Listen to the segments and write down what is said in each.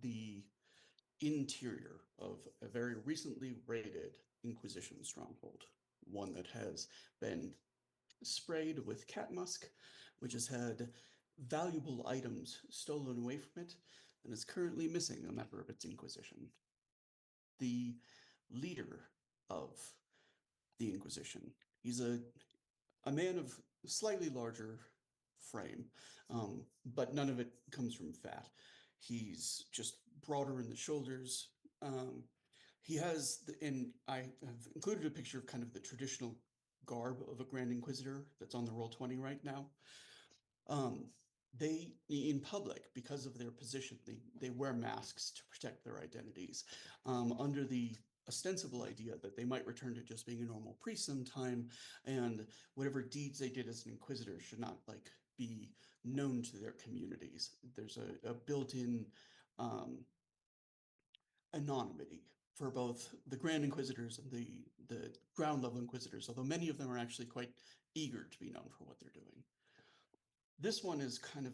the interior of a very recently raided Inquisition stronghold, one that has been sprayed with cat musk, which has had valuable items stolen away from it, and is currently missing a member of its Inquisition. The leader of the Inquisition, he's a man of slightly larger frame, but none of it comes from fat. He's just broader in the shoulders. He has, and I have included a picture of kind of the traditional garb of a Grand Inquisitor that's on the Roll20 right now. They, in public, because of their position, they wear masks to protect their identities, under the ostensible idea that they might return to just being a normal priest sometime, and whatever deeds they did as an inquisitor should not be known to their communities. There's a built-in anonymity for both the Grand Inquisitors and the ground level Inquisitors, although many of them are actually quite eager to be known for what they're doing. This one is kind of,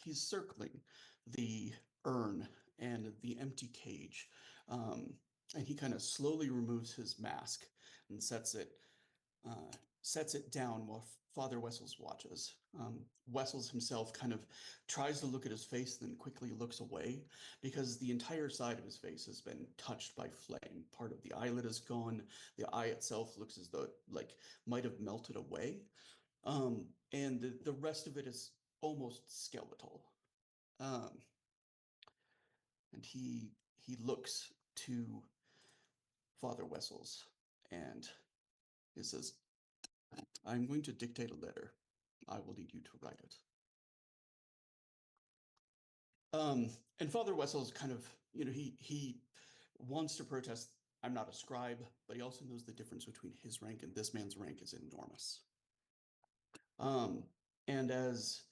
he's circling the urn and the empty cage, and he kind of slowly removes his mask and sets it down while Father Wessels watches. Wessels himself kind of tries to look at his face and then quickly looks away because the entire side of his face has been touched by flame. Part of the eyelid is gone. The eye itself looks as though it might have melted away. And the rest of it is almost skeletal. And he looks to Father Wessels and he says, "I'm going to dictate a letter. I will need you to write it." And Father Wessels kind of, he wants to protest, "I'm not a scribe," but he also knows the difference between his rank and this man's rank is enormous. And as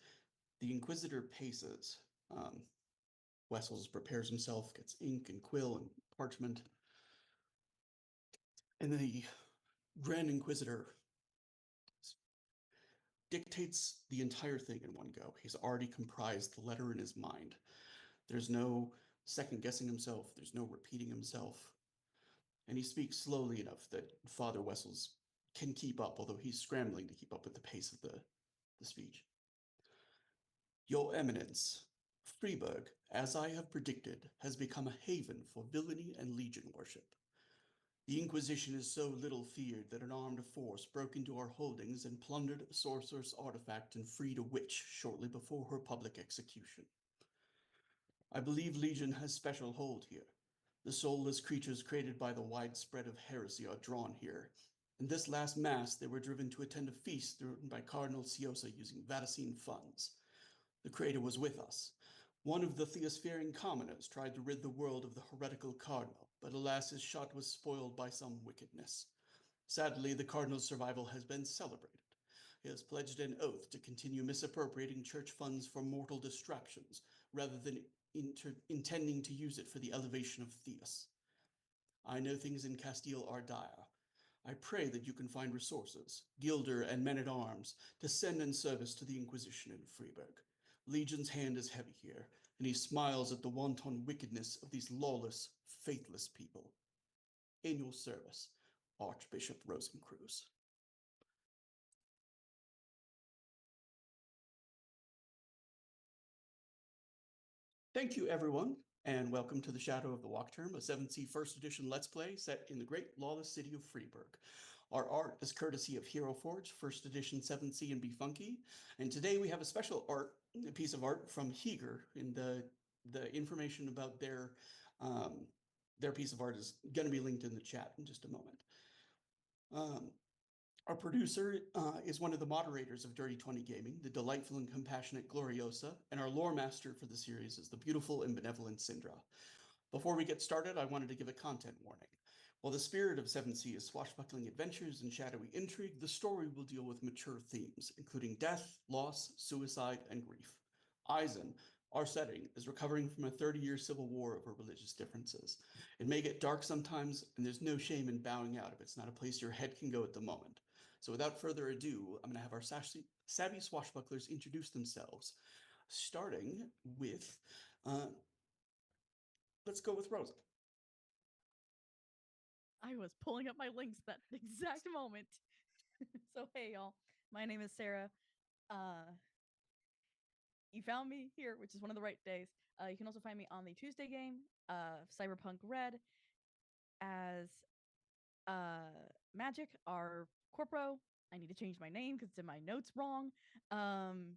the Inquisitor paces, Wessels prepares himself, gets ink and quill and parchment, and the Grand Inquisitor dictates the entire thing in one go. He's already comprised the letter in his mind. There's no second guessing himself. There's no repeating himself. And he speaks slowly enough that Father Wessels can keep up, although he's scrambling to keep up with the pace of the speech. "Your Eminence, Freiburg, as I have predicted, has become a haven for villainy and legion worship. The Inquisition is so little feared that an armed force broke into our holdings and plundered a sorcerer's artifact and freed a witch shortly before her public execution. I believe Legion has special hold here. The soulless creatures created by the widespread of heresy are drawn here. In this last mass, they were driven to attend a feast thrown by Cardinal using Vaticine funds. The Creator was with us. One of the theospheric commoners tried to rid the world of the heretical Cardinal, but alas, his shot was spoiled by some wickedness. Sadly, the Cardinal's survival has been celebrated. He has pledged an oath to continue misappropriating church funds for mortal distractions, rather than intending to use it for the elevation of theists. I know things in Castile are dire. I pray that you can find resources, gilder and men-at-arms, to send in service to the Inquisition in Freiburg. Legion's hand is heavy here, and he smiles at the wanton wickedness of these lawless, faithless people. In your service, Archbishop Rosencreuz." Thank you, everyone, and welcome to the Shadow of the Wachtturm, a 7th C First Edition Let's Play set in the great lawless city of Freiburg. Our art is courtesy of Hero Forge, First Edition 7th C and Be Funky, and today we have a special piece of art from Heger. In the information about their piece of art is going to be linked in the chat in just a moment. Our producer is one of the moderators of Dirty 20 Gaming, the delightful and compassionate Gloriosa, and our lore master for the series is the beautiful and benevolent Syndra. Before we get started, I wanted to give a content warning. While the spirit of 7C is swashbuckling adventures and shadowy intrigue, the story will deal with mature themes, including death, loss, suicide, and grief. Eisen, our setting, is recovering from a 30-year civil war over religious differences. It may get dark sometimes, and there's no shame in bowing out if it's not a place your head can go at the moment. So without further ado, I'm going to have our savvy swashbucklers introduce themselves, starting with Let's go with Rosa. I was pulling up my links that exact moment. So hey y'all, my name is Sarah. You found me here, which is one of the right days. You can also find me on the Tuesday game, Cyberpunk Red, as Magic, our corpro. I need to change my name because it's in my notes wrong. On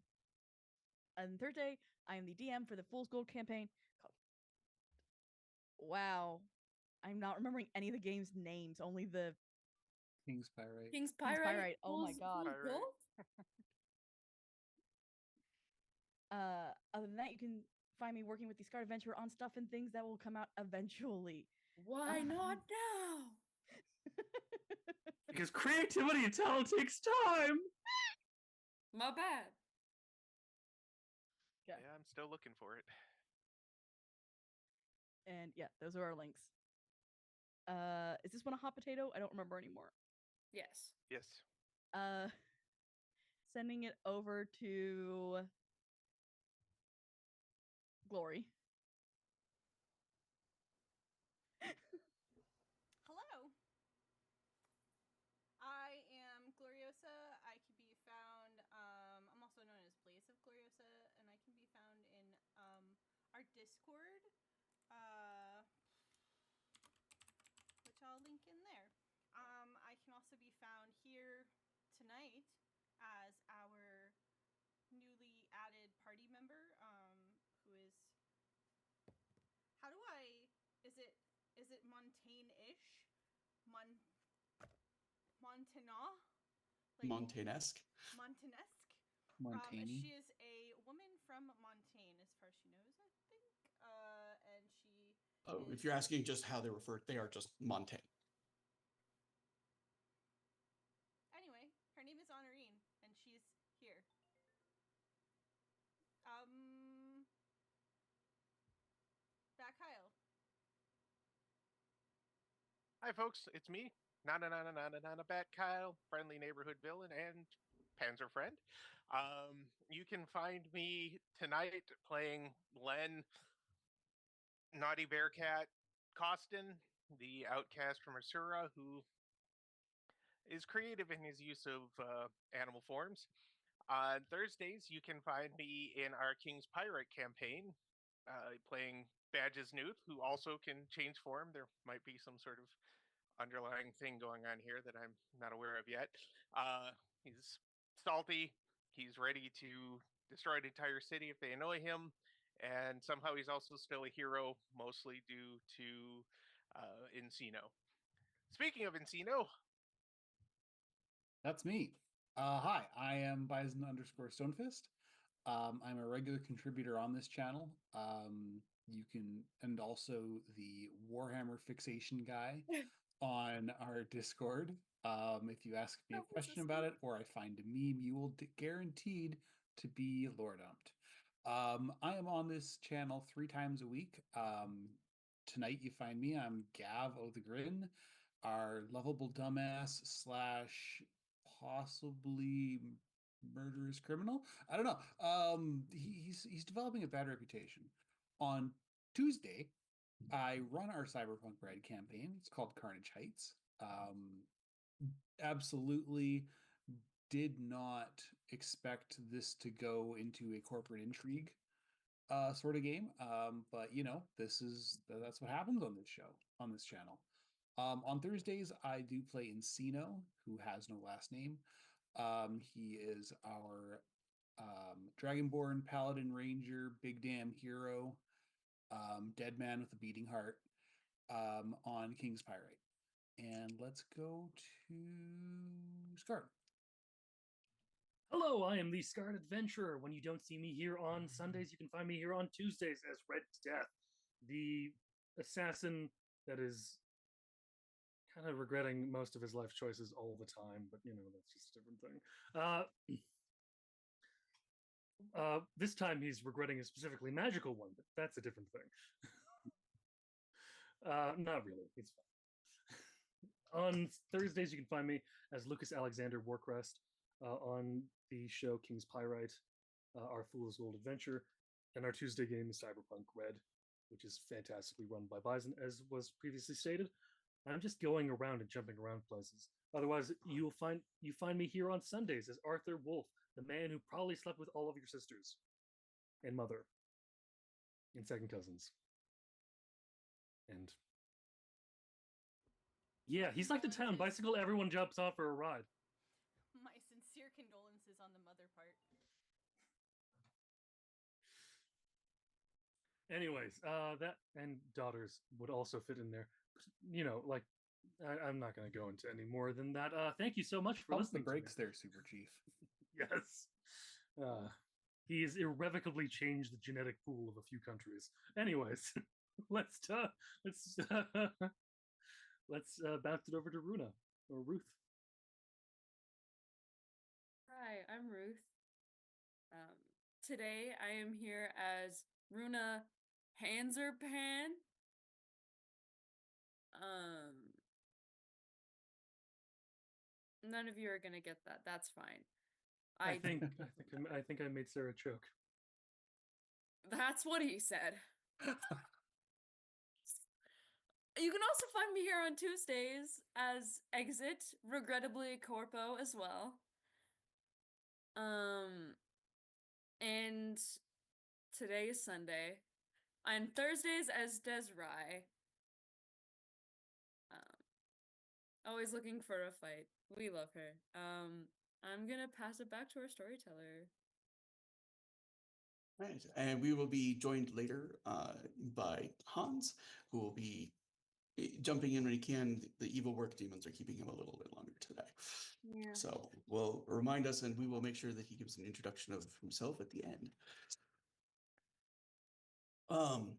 Thursday, I am the DM for the Fool's Gold campaign. Wow, I'm not remembering any of the game's names, only the King's Pyrite. King's King's Pyrite. Pyrite. Oh my god. Gold? Other than that, you can find me working with the Scarred Adventurer on stuff and things that will come out eventually. Why not now? Because creativity and talent takes time. My bad. Yeah. Yeah, I'm still looking for it. And yeah, those are our links. Is this one a hot potato? I don't remember anymore. Yes. Yes. Sending it over to Glory. Hello. I am Gloriosa. I can be found, I'm also known as Place of Gloriosa, and I can be found in our Discord, which I'll link in there. I can also be found here tonight as our newly added party member, who is, how do I, is it Montaigne-ish? Montana? Like, Montaigne-esque. Montanesque? Montaigne. She is a woman from Montaigne, as far as she knows, I think. And she Oh, is... if you're asking just how they're referred, they are just Montaigne. Anyway, her name is Honorine, and she's here. Back Kyle. Hi, folks. It's me, Bat Kyle, friendly neighborhood villain and Panzer friend. You can find me tonight playing Len, Naughty Bearcat Costin, the outcast from Asura, who is creative in his use of animal forms. On Thursdays, you can find me in our King's Pyrite campaign, playing Badge's Newt, who also can change form. There might be some sort of underlying thing going on here that I'm not aware of yet. He's salty. He's ready to destroy an entire city if they annoy him. And somehow he's also still a hero, mostly due to Encino. Speaking of Encino, That's me. Hi, I am Bison_Stonefist. I'm a regular contributor on this channel. You can, and also the Warhammer fixation guy on our Discord. If you ask me a question about it or I find a meme, you will guaranteed to be lore dumped. I am on this channel 3 times a week. Tonight you find me. I'm Gav O'Thegrin, our lovable dumbass slash possibly murderous criminal. I don't know. He's developing a bad reputation. On Tuesday, I run our Cyberpunk Red campaign. It's called Carnage Heights. Absolutely did not expect this to go into a corporate intrigue sort of game. But you know, that's what happens on this channel. On Thursdays, I do play Encino, who has no last name. He is our Dragonborn Paladin Ranger, big damn hero, dead man with a beating heart, on King's Pyrite. And let's go to Scarred. Hello, I am the Scarred Adventurer. When you don't see me here on Sundays, you can find me here on Tuesdays as Red Death, the assassin that is kind of regretting most of his life choices all the time, but you know, that's just a different thing. This time he's regretting a specifically magical one, but that's a different thing. Not really, it's fine. On Thursdays, you can find me as Lucas Alexander Warcrest on the show King's Pyrite, our Fool's Gold Adventure, and our Tuesday game is Cyberpunk Red. which is fantastically run by Bison, as was previously stated. I'm just going around and jumping around places. Otherwise, you find me here on Sundays as Arthur Wolf, the man who probably slept with all of your sisters and mother and second cousins. And yeah, he's like the town bicycle everyone jumps off for a ride. My sincere condolences on the mother part. Anyways, that and daughters would also fit in there. You know, like I'm not going to go into any more than that. Thank you so much for Pump the listening. brakes there, Super Chief. Yes. He has irrevocably changed the genetic pool of a few countries. Anyways, let's bounce it over to Runa or Ruth. Hi, I'm Ruth. Today I am here as Runa Hanserpan. None of you are gonna get that. That's fine. I think I made Sarah choke. That's what he said. You can also find me here on Tuesdays as Exit, regrettably Corpo as well. And today is Sunday. On Thursdays as Desrai. Always looking for a fight. We love her. I'm gonna pass it back to our storyteller. Right, and we will be joined later by Hans, who will be jumping in when he can. The evil work demons are keeping him a little bit longer today. Yeah. So we'll remind us, and we will make sure that he gives an introduction of himself at the end. All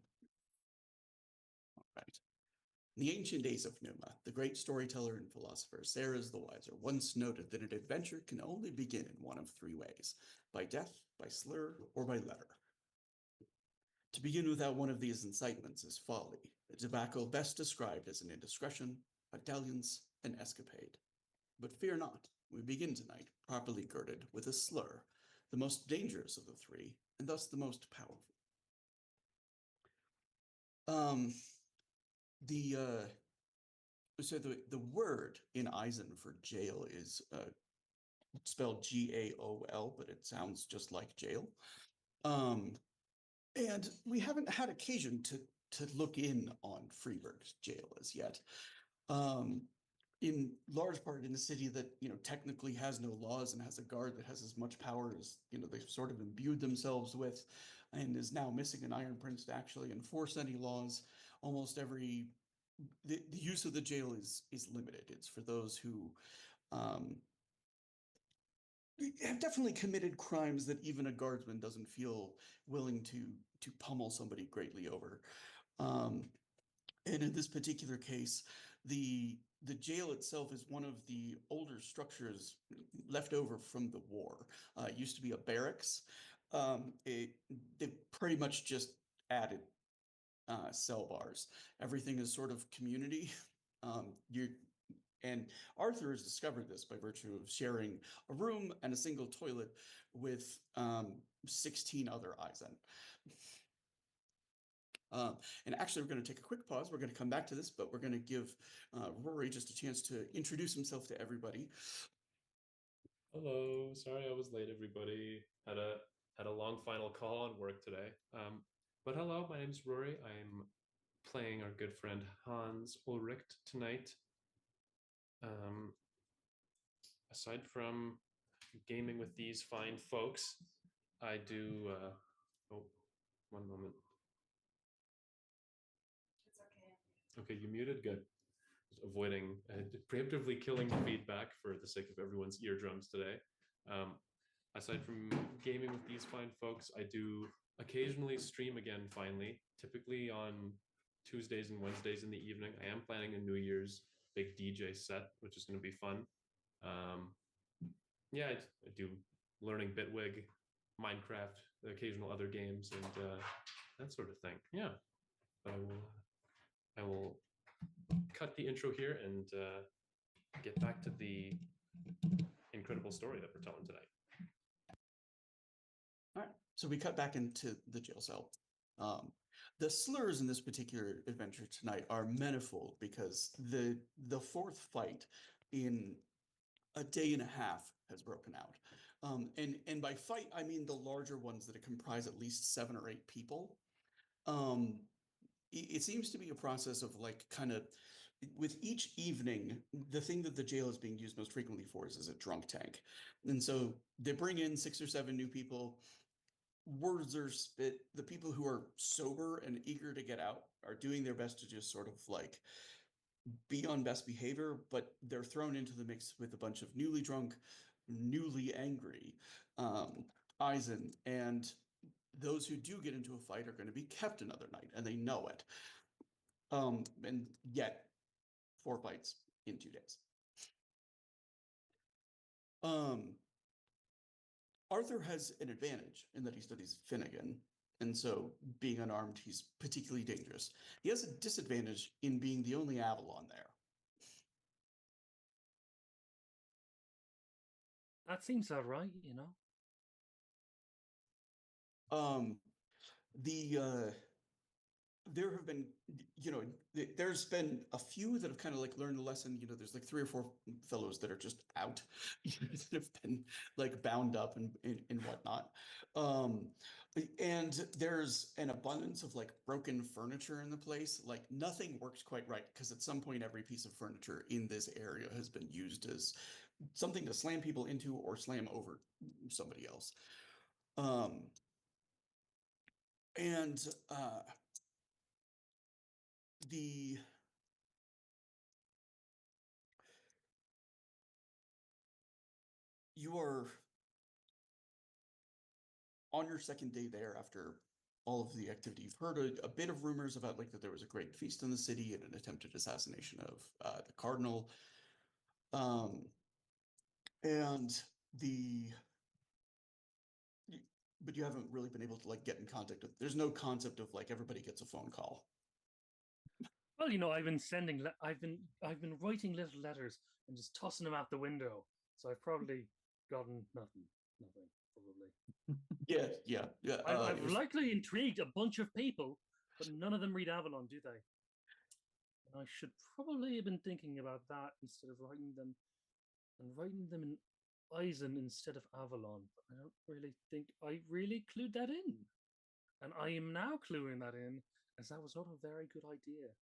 right. In the ancient days of Numa, the great storyteller and philosopher Sarah's the Wiser once noted that an adventure can only begin in one of three ways: by death, by slur, or by letter. To begin without one of these incitements is folly, a debacle best described as an indiscretion, a dalliance, an escapade. But fear not, we begin tonight, properly girded, with a slur, the most dangerous of the three, and thus the most powerful. So the word in Eisen for jail is spelled Gaol, but it sounds just like jail. And we haven't had occasion to look in on Freeburg's jail as yet. In large part in a city that, technically has no laws and has a guard that has as much power as, they've sort of imbued themselves with, and is now missing an Iron Prince to actually enforce any laws. Almost the use of the jail is limited. It's for those who have definitely committed crimes that even a guardsman doesn't feel willing to pummel somebody greatly over. And in this particular case, the jail itself is one of the older structures left over from the war. It used to be a barracks. They pretty much just added cell bars. Everything is sort of community. And Arthur has discovered this by virtue of sharing a room and a single toilet with 16 other Eisen. And actually, we're going to take a quick pause. We're going to come back to this, but we're going to give Rory just a chance to introduce himself to everybody. Hello, sorry I was late, everybody. Had a long final call on work today. But hello, my name's Rory. I'm playing our good friend Hans Ulrich tonight. Aside from gaming with these fine folks, I do. Oh, one moment. Okay, you muted? Good. Just avoiding, preemptively killing feedback for the sake of everyone's eardrums today. Aside from gaming with these fine folks, I do occasionally stream again, finally, typically on Tuesdays and Wednesdays in the evening. I am planning a New Year's big DJ set, which is going to be fun. Yeah, I do learning Bitwig, Minecraft, the occasional other games, and that sort of thing. Yeah, but I will cut the intro here and get back to the incredible story that we're telling tonight. All right, so we cut back into the jail cell. The slurs in this particular adventure tonight are manifold because the fourth fight in a day and a half has broken out. And by fight, I mean the larger ones that comprise at least 7 or 8 people. It seems to be a process of like kind of with each evening, the thing that the jail is being used most frequently for is as a drunk tank. And so they bring in 6 or 7 new people. Words are spit. The people who are sober and eager to get out are doing their best to just sort of like be on best behavior, but they're thrown into the mix with a bunch of newly drunk, newly angry Eisen, and those who do get into a fight are going to be kept another night, and they know it. And yet, 4 fights in 2 days. Arthur has an advantage in that he studies Finnegan, and so being unarmed, he's particularly dangerous. He has a disadvantage in being the only Avalon there. That seems all right, you know. There have been, there's been a few that have kind of like learned the lesson. There's like 3 or 4 fellows that are just out, that have been like bound up and whatnot. And there's an abundance of like broken furniture in the place. Like nothing works quite right because at some point every piece of furniture in this area has been used as something to slam people into or slam over somebody else. And you are on your second day there after all of the activity. You've heard a bit of rumors about like that there was a great feast in the city and an attempted assassination of the Cardinal. But you haven't really been able to like get in contact with. There's no concept of like everybody gets a phone call. Well, I've been I've been writing little letters and just tossing them out the window. So I've probably gotten nothing, probably. Yeah. I've likely intrigued a bunch of people, but none of them read Avalon, do they? And I should probably have been thinking about that instead of writing them in Eisen instead of Avalon. But I don't really think I really clued that in. And I am now cluing that in, as that was not a very good idea.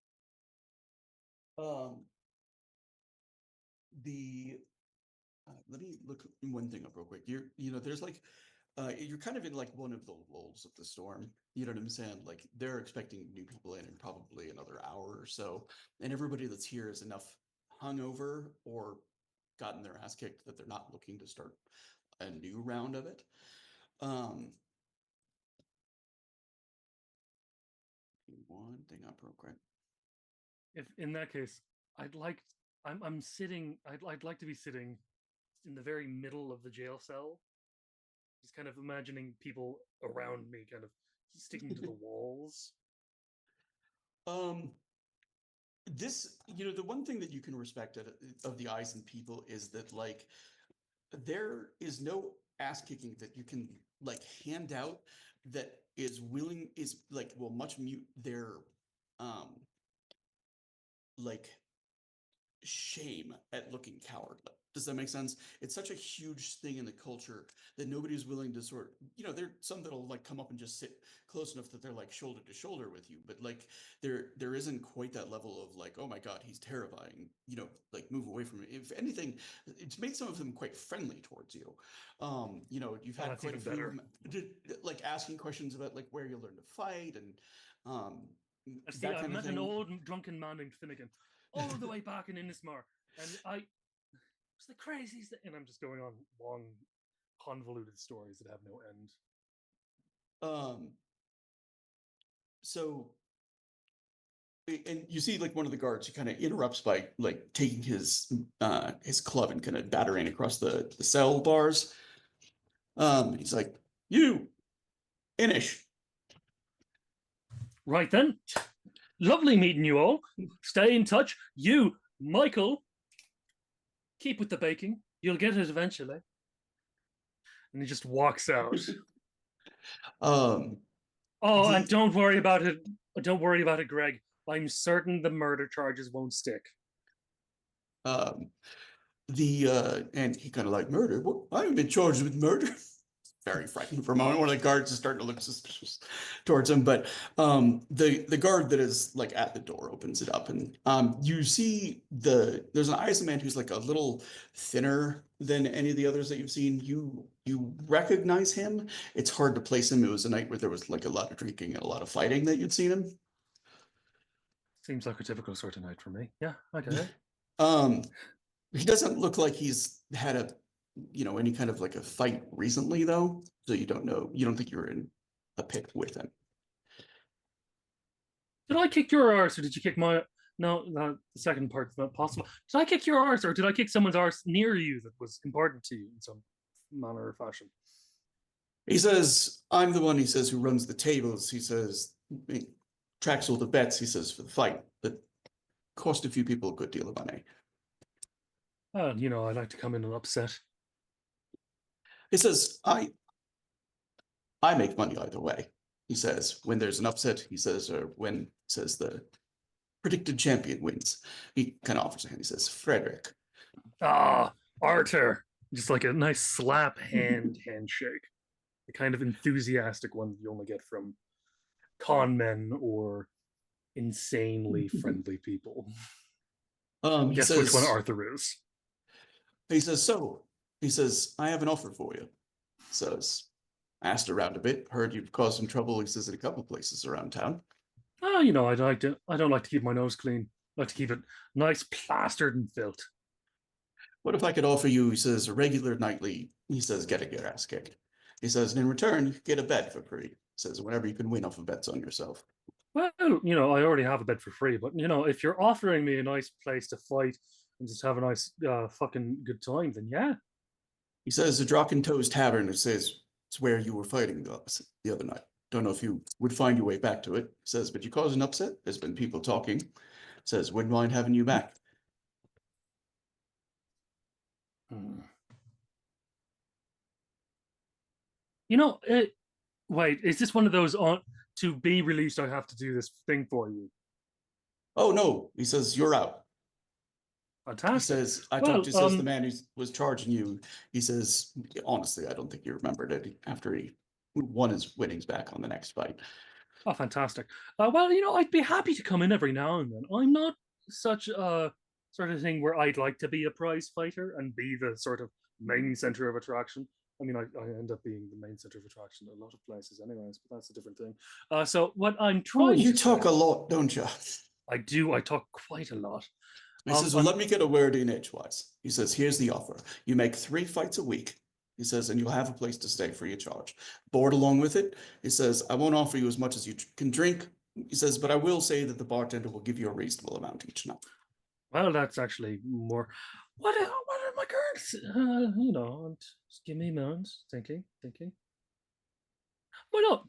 Let me look one thing up real quick. There's like, you're kind of in like one of the lulls of the storm. You know what I'm saying? Like they're expecting new people in probably another hour or so, and everybody that's here is enough hungover or gotten their ass kicked that they're not looking to start a new round of it. One thing up real quick. If in that case, I'd like to be sitting in the very middle of the jail cell, just kind of imagining people around me kind of sticking to the walls. The one thing that you can respect of the Eisen people is that like there is no ass kicking that you can like hand out that will much mute their like shame at looking cowardly. Does that make sense? It's such a huge thing in the culture that nobody's willing to there's some that'll like come up and just sit close enough that they're like shoulder to shoulder with you, but like there isn't quite that level of like, oh my God, he's terrifying, like move away from him. If anything, it's made some of them quite friendly towards you. You've had quite a few of them like asking questions about like where you learn to fight and I met an old drunken man named Finnegan all the way back in Innismore, and it was the craziest thing. And I'm just going on long, convoluted stories that have no end. So, and you see like one of the guards who kind of interrupts by like taking his club and kind of battering across the cell bars. He's like, "You, Inish." Right then. Lovely meeting you all. Stay in touch. You, Michael, keep with the baking. You'll get it eventually. And he just walks out. Oh, and The- don't worry about it. Don't worry about it, Greg. I'm certain the murder charges won't stick. Um, and he kind of like murder. What? I haven't been charged with murder. Very frightened for a moment. One of the guards is starting to look suspicious towards him, but the guard that is like at the door opens it up, and you see there's an Isa man who's like a little thinner than any of the others that you've seen. You recognize him. It's hard to place him. It was a night where there was like a lot of drinking and a lot of fighting that you'd seen him. Seems like a typical sort of night for me. Yeah, I get it. He doesn't look like he's had any kind of like a fight recently though. So you don't know. You don't think you're in a pit with him. Did I kick your arse or did you kick my? No, the second part's not possible. Did I kick your arse or did I kick someone's arse near you that was important to you in some manner or fashion? He says, I'm the one, he says, who runs the tables. He says, he tracks all the bets, he says, for the fight. That cost a few people a good deal of money. I like to come in and upset. He says, I make money either way. He says, when there's an upset, he says, or when says the predicted champion wins. He kind of offers a hand. He says, Frederick. Ah, Arthur. Just like a nice slap handshake. The kind of enthusiastic one you only get from con men or insanely friendly people. Guess which one Arthur is. He says, I have an offer for you. He says, asked around a bit, heard you've caused some trouble, he says, at a couple places around town. Oh, I don't like to keep my nose clean. I like to keep it nice, plastered and filth. What if I could offer you, he says, a regular nightly, he says, get your ass kicked. He says, and in return, you get a bet for free. He says, whenever you can win off of bets on yourself. Well, I already have a bed for free, but if you're offering me a nice place to fight and just have a nice fucking good time, then yeah. He says, the Draken Toes Tavern, it says, it's where you were fighting the other night. Don't know if you would find your way back to it. He says, but you caused an upset. There's been people talking. He says, wouldn't mind having you back. Wait, is this one of those to be released? I have to do this thing for you. Oh no, he says, you're out. Fantastic. He says, the man who was charging you. He says, honestly, I don't think he remembered it after he won his winnings back on the next fight. Oh, fantastic. I'd be happy to come in every now and then. I'm not such a sort of thing where I'd like to be a prize fighter and be the sort of main center of attraction. I mean, I end up being the main center of attraction at a lot of places anyways, but that's a different thing. So what I'm trying you talk a lot, don't you? I do. I talk quite a lot. He says, well, let me get a word in edgewise. He says, here's the offer. You make 3 fights a week. He says, and you'll have a place to stay free of charge. Board along with it. He says, I won't offer you as much as you can drink. He says, but I will say that the bartender will give you a reasonable amount each night. Well, that's actually more. What are my current? Just give me a moment. Thinking. Why not?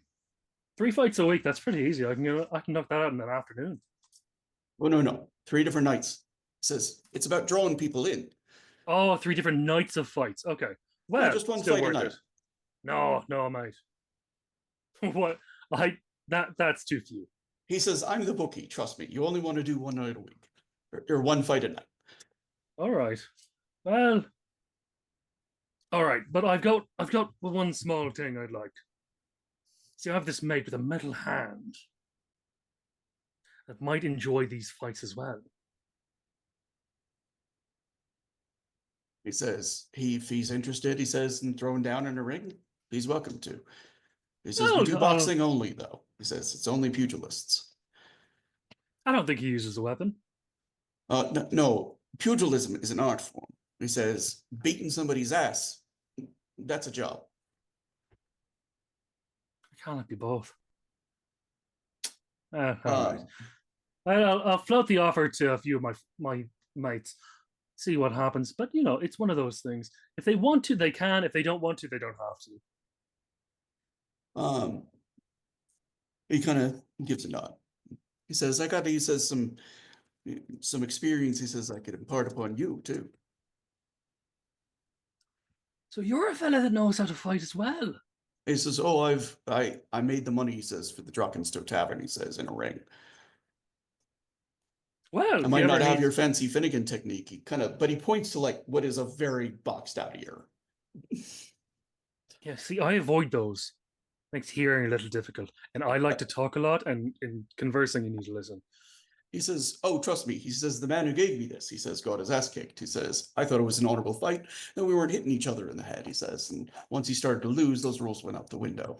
3 fights a week. That's pretty easy. I can knock that out in an afternoon. Oh no. 3 different nights. He says it's about drawing people in. Oh, 3 different nights of fights. Okay. Well, yeah, just one fight a night. No, mate. What? That's too few. He says, I'm the bookie. Trust me. You only want to do 1 night a week, or 1 fight a night. All right. Well. All right, but I've got one small thing I'd like. See, I have this mate with a metal hand that might enjoy these fights as well. He says, if he's interested, he says, in throwing down in a ring, he's welcome to. He says, we do boxing only, though. He says, it's only pugilists. I don't think he uses a weapon. No, pugilism is an art form. He says, beating somebody's ass, that's a job. Can't it be both? Right. I'll float the offer to a few of my mates, see what happens. But it's one of those things. If they want to, they can. If they don't want to, they don't have to. He kind of gives a nod. He says, he says some experience. He says I could impart upon you too. So you're a fella that knows how to fight as well. He says, "Oh, I made the money." He says, "for the Drunkenstow Tavern." He says, "in a ring. Well, I if might you not ever have need, your fancy Finnegan technique." He kind of, but he points to like what is a very boxed out ear. yeah, see, I avoid those. Makes hearing a little difficult, and I like to talk a lot, and in conversing, you need to listen. He says, "Oh, trust me." He says, "the man who gave me this," he says, "got his ass kicked." He says, "I thought it was an honorable fight, and we weren't hitting each other in the head." He says, "and once he started to lose, those rules went out the window."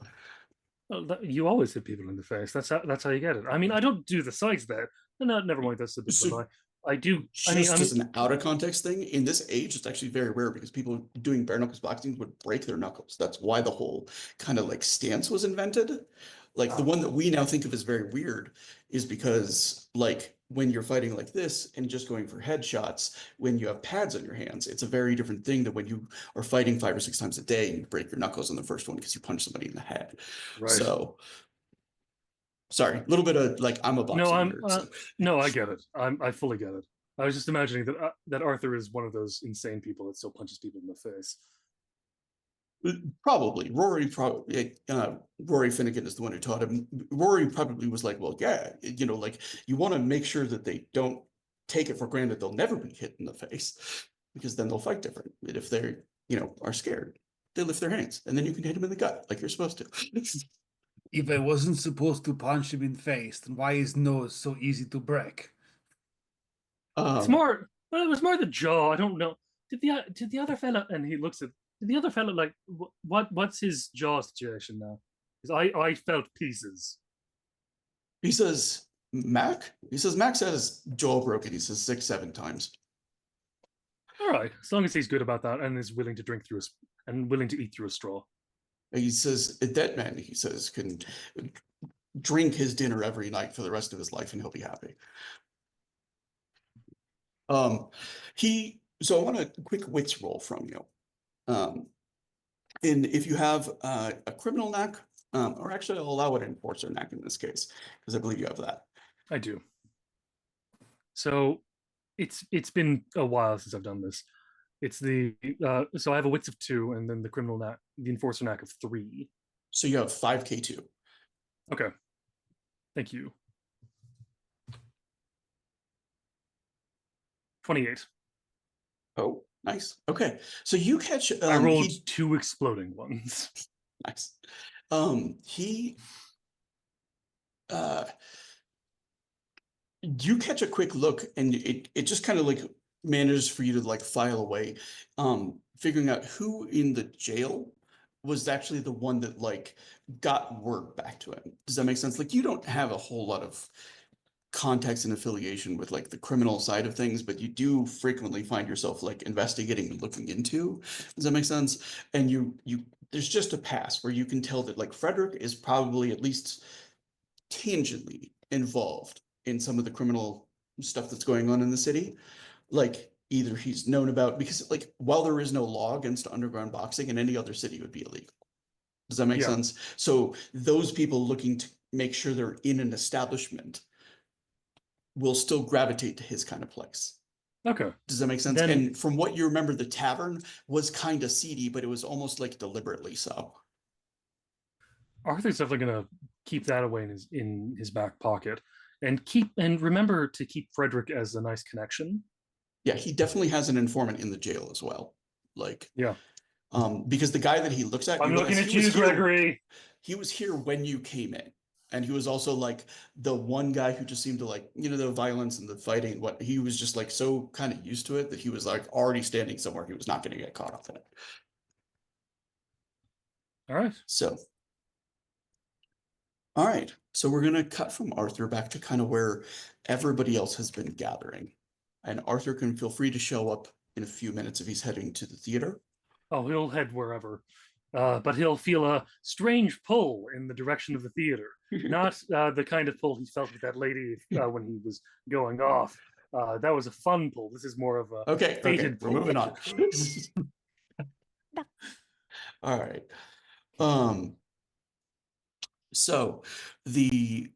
Well, you always hit people in the face. That's how you get it. I mean, I don't do the sides there. No, never mind. That's a bit of a So lie. I do. just as an out of context thing, in this age, it's actually very rare because people doing bare knuckles boxing would break their knuckles. That's why the whole kind of like stance was invented. Like the one that we now think of as very weird is because like when you're fighting like this and just going for headshots, when you have pads on your hands, it's a very different thing than when you are fighting 5 or 6 times a day and you break your knuckles on the first one because you punch somebody in the head. Right. So sorry, a little bit of like I'm a boxing No, I'm. nerd. So. No, I get it. I fully get it. I was just imagining that Arthur is one of those insane people that still punches people in the face. Probably Rory Finnegan is the one who taught him. Rory probably was like, well, yeah, like you want to make sure that they don't take it for granted they'll never be hit in the face, because then they'll fight different. And if they're, are scared, they lift their hands and then you can hit them in the gut like you're supposed to. If I wasn't supposed to punch him in the face, then why is nose so easy to break? It's more. Well, it was more the jaw. I don't know. Did the other fella? And he looks at. Did the other fella like what's his jaw situation now? Because I felt pieces. He says, Mac? He says, Max had his jaw broken. He says 6, 7 times. All right, as long as he's good about that and is willing to drink through and willing to eat through a straw. He says, a dead man, he says, can drink his dinner every night for the rest of his life and he'll be happy. So I want a quick wits roll from you. And if you have a criminal knack, or actually I'll allow an enforcer knack in this case, because I believe you have that. I do. So it's been a while since I've done this. It's the so I have a wits of 2 and then the criminal knack, the enforcer knack of 3. So you have 5K2. Okay. Thank you. 28. Oh, nice. Okay. So you catch I rolled 2 exploding ones. Nice. You catch a quick look and it just kind of like manages for you to like file away, figuring out who in the jail was actually the one that like got word back to him. Does that make sense? Like you don't have a whole lot of context and affiliation with like the criminal side of things, but you do frequently find yourself like investigating and looking into. Does that make sense? And you there's just a pass where you can tell that like Frederick is probably at least tangentially involved in some of the criminal stuff that's going on in the city. Like either he's known about, because like while there is no law against underground boxing in any other city, it would be illegal. Does that make sense? So those people looking to make sure they're in an establishment will still gravitate to his kind of place. Okay. Does that make sense? And from what you remember, the tavern was kind of seedy, but it was almost like deliberately so. Arthur's definitely gonna keep that away in his back pocket, and remember to keep Frederick as a nice connection. Yeah, he definitely has an informant in the jail as well. Like, yeah, because the guy that he looks at, I'm looking at you, Gregory. He was here when you came in, and he was also like the one guy who just seemed to like, the violence and the fighting. What he was just like so kind of used to it that he was like already standing somewhere he was not going to get caught up in it. All right. All right, so we're gonna cut from Arthur back to kind of where everybody else has been gathering, and Arthur can feel free to show up in a few minutes if he's heading to the theater. Oh, he'll head wherever, but he'll feel a strange pull in the direction of the theater. Not the kind of pull he felt with that lady when he was going off. That was a fun pull. This is more of a fated pull. We're moving on. All right. So the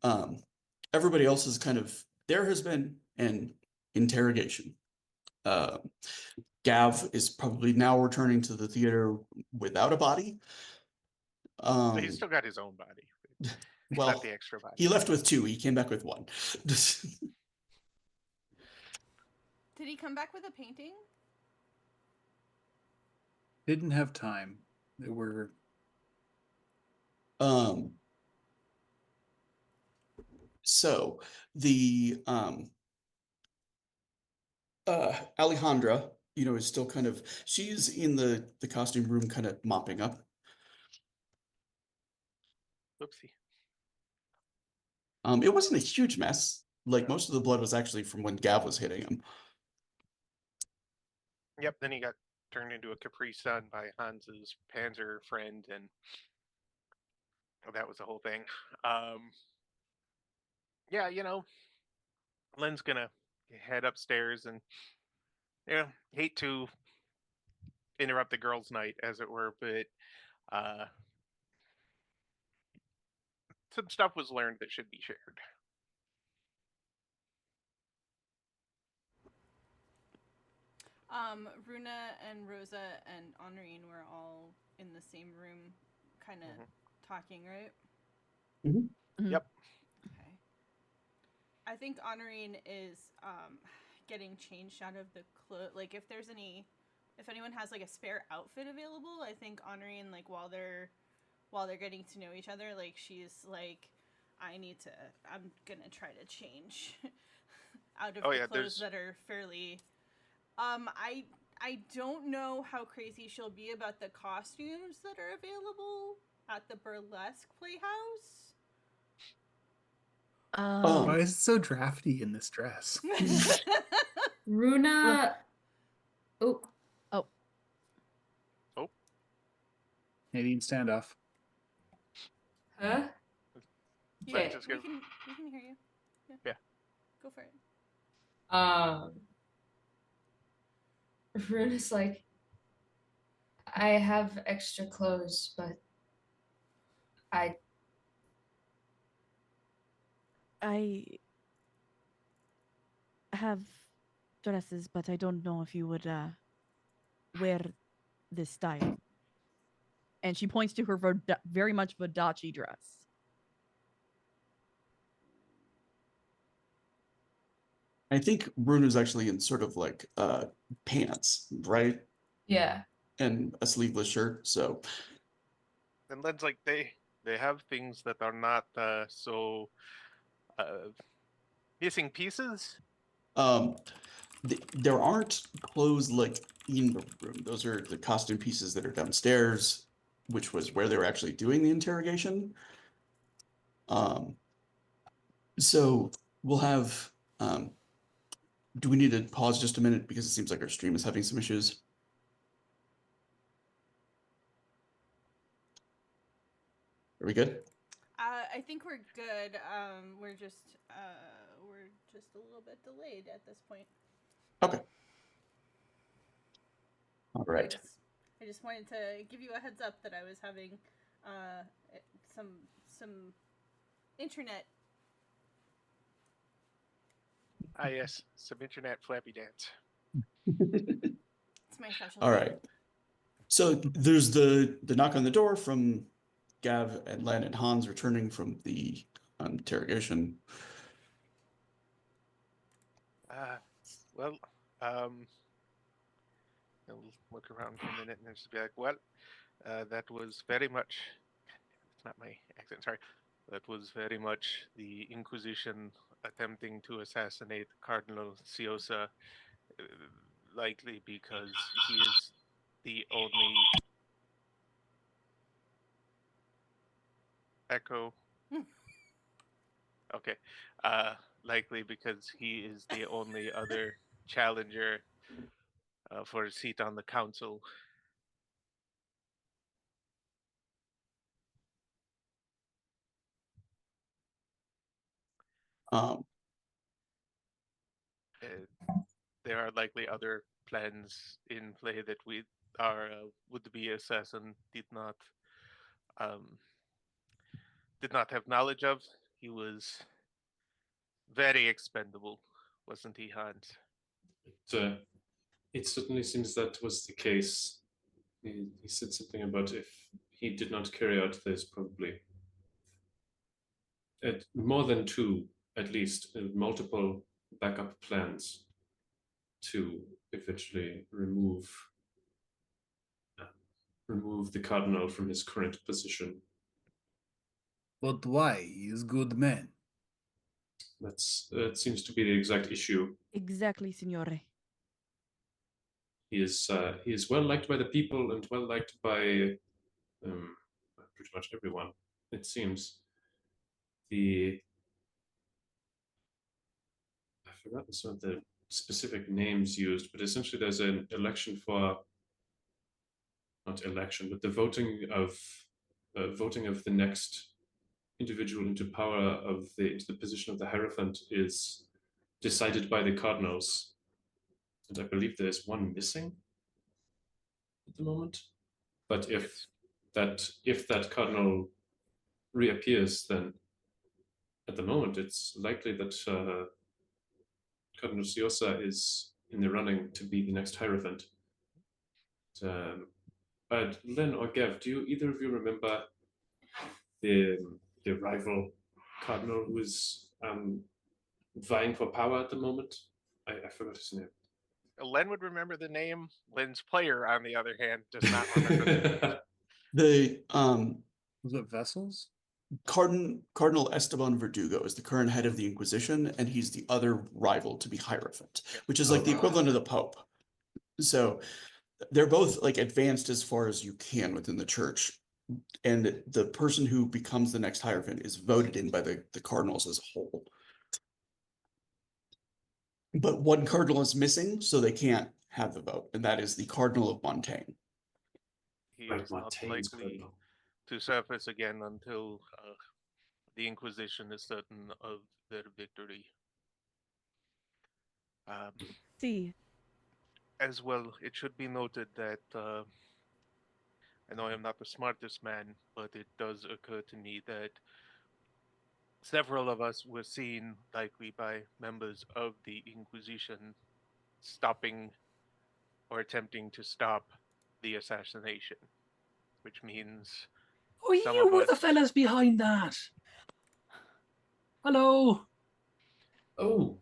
everybody else is kind of, there has been an interrogation. Gav is probably now returning to the theater without a body. He's still got his own body. well, not the extra body. he left with 2. He came back with 1. Did he come back with a painting? Didn't have time. There were So the Alejandra, is still kind of, she's in the costume room kind of mopping up. Oopsie. It wasn't a huge mess. Like, No. most of the blood was actually from when Gav was hitting him. Yep, then he got turned into a Capri Sun by Hans's Panzer friend, and that was the whole thing. Yeah, Len's gonna head upstairs and hate to interrupt the girls' night, as it were, but some stuff was learned that should be shared. Runa and Rosa and Honorine were all in the same room, kind of talking, right? Yep. Okay. I think Honorine is getting changed out of the clothes. Like, if anyone has like a spare outfit available, I think Honorine, like, while they're getting to know each other, like, she's like, I'm gonna try to change out of the clothes that are fairly. I don't know how crazy she'll be about the costumes that are available at the burlesque playhouse. Why is it so drafty in this dress? Runa. Oh. Nadine, stand off. Huh? Yeah, Let's just we go. can hear you. Yeah. Go for it. Runa's like, I have extra clothes, but I have dresses, but I don't know if you would wear this style. And she points to her very much Verdace dress. I think Bruno's actually in sort of like pants, right? yeah. And a sleeveless shirt. So And Len's like, they have things that are not so missing pieces. There aren't clothes like in the room. Those are the costume pieces that are downstairs, which was where they were actually doing the interrogation. So we'll have. Do we need to pause just a minute because it seems like our stream is having some issues? Are we good? I think we're good. We're just a little bit delayed at this point. Okay. All right. I just wanted to give you a heads up that I was having some internet. Ah, yes, some internet flappy dance. It's my specialty. All right. So there's the knock on the door from Gav and Len and Hans returning from the interrogation. Well, I'll look around for a minute and just be like, well, that was very much, it's not my accent, sorry. That was very much the Inquisition attempting to assassinate Cardinal Ciosa, likely because he is the only echo. Okay. Likely because he is the only other challenger for a seat on the council. There are likely other plans in play that our would-be assassin did not have knowledge of. He was very expendable, wasn't he, Hans? It certainly seems that was the case. He said something about if he did not carry out this probably. At more than two, at least, multiple backup plans to eventually remove the Cardinal from his current position. But why? He is good man. That seems to be the exact issue. Exactly, signore. He is well liked by the people and well liked by pretty much everyone. It seems. I've forgotten some of the specific names used, but essentially there's an election for, not election, but the voting of the next individual into power into the position of the Hierophant is decided by the Cardinals. And I believe there's one missing at the moment. But if that Cardinal reappears, then at the moment it's likely that Cardinal Siosa is in the running to be the next Hierophant. But Len or Gev, do either of you remember the rival Cardinal who is vying for power at the moment? I forgot his name. Len would remember the name. Len's player, on the other hand, does not remember the name. The Was it Vessels? Cardinal Esteban Verdugo is the current head of the Inquisition, and he's the other rival to be Hierophant, which is like the equivalent of the Pope. So they're both like advanced as far as you can within the church. And the person who becomes the next Hierophant is voted in by the cardinals as a whole. But one cardinal is missing, so they can't have the vote, and that is the Cardinal of Montaigne. He Right, is not Montaigne's likely Cardinal. to surface again until the Inquisition is certain of their victory. See. As well, it should be noted that I know I am not the smartest man, but it does occur to me that several of us were seen, likely by members of the Inquisition, stopping or attempting to stop the assassination, which means Oh, some you of were the us- fellas behind that. Hello. Oh,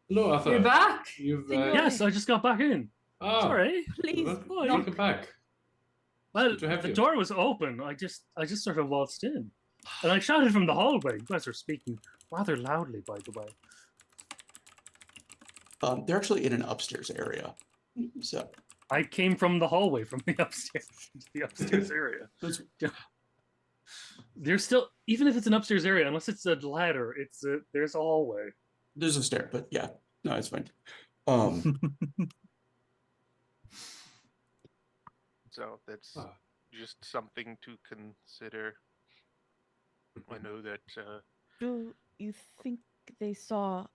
hello, Arthur. You're back. You've Signore. Yes, I just got back in. Sorry. Please, welcome back. Well, good to have the you. door was open. I just sort of waltzed in, and I shouted from the hallway. You guys are speaking rather loudly, by the way. They're actually in an upstairs area. So I came from the hallway, from the upstairs area. Yeah. There's still, even if it's an upstairs area, unless it's a ladder, there's a hallway. there's a stair, but yeah, no, it's fine. So that's just something to consider. I know that Do you think they saw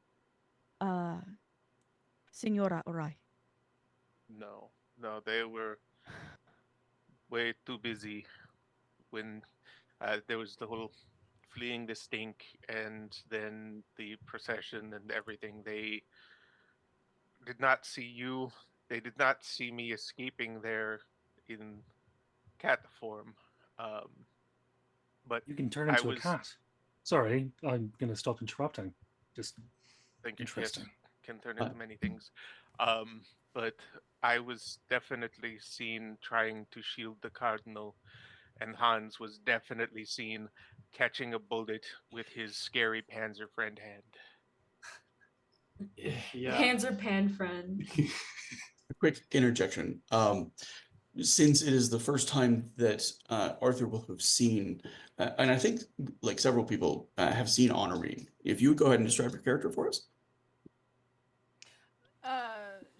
Signora Orai? no, they were way too busy when there was the whole fleeing the stink and then the procession and everything. They did not see you. They did not see me escaping there in cat form. But You can turn I into was, a cat. Sorry, I'm gonna stop interrupting. Just thank you. interesting. Yes, can turn into many things. But I was definitely seen trying to shield the Cardinal, and Hans was definitely seen catching a bullet with his scary Panzer friend hand. Yeah. Panzer Pan friend. A quick interjection. Since it is the first time that Arthur will have seen, and I think like several people have seen Honorine. If you would go ahead and describe your character for us.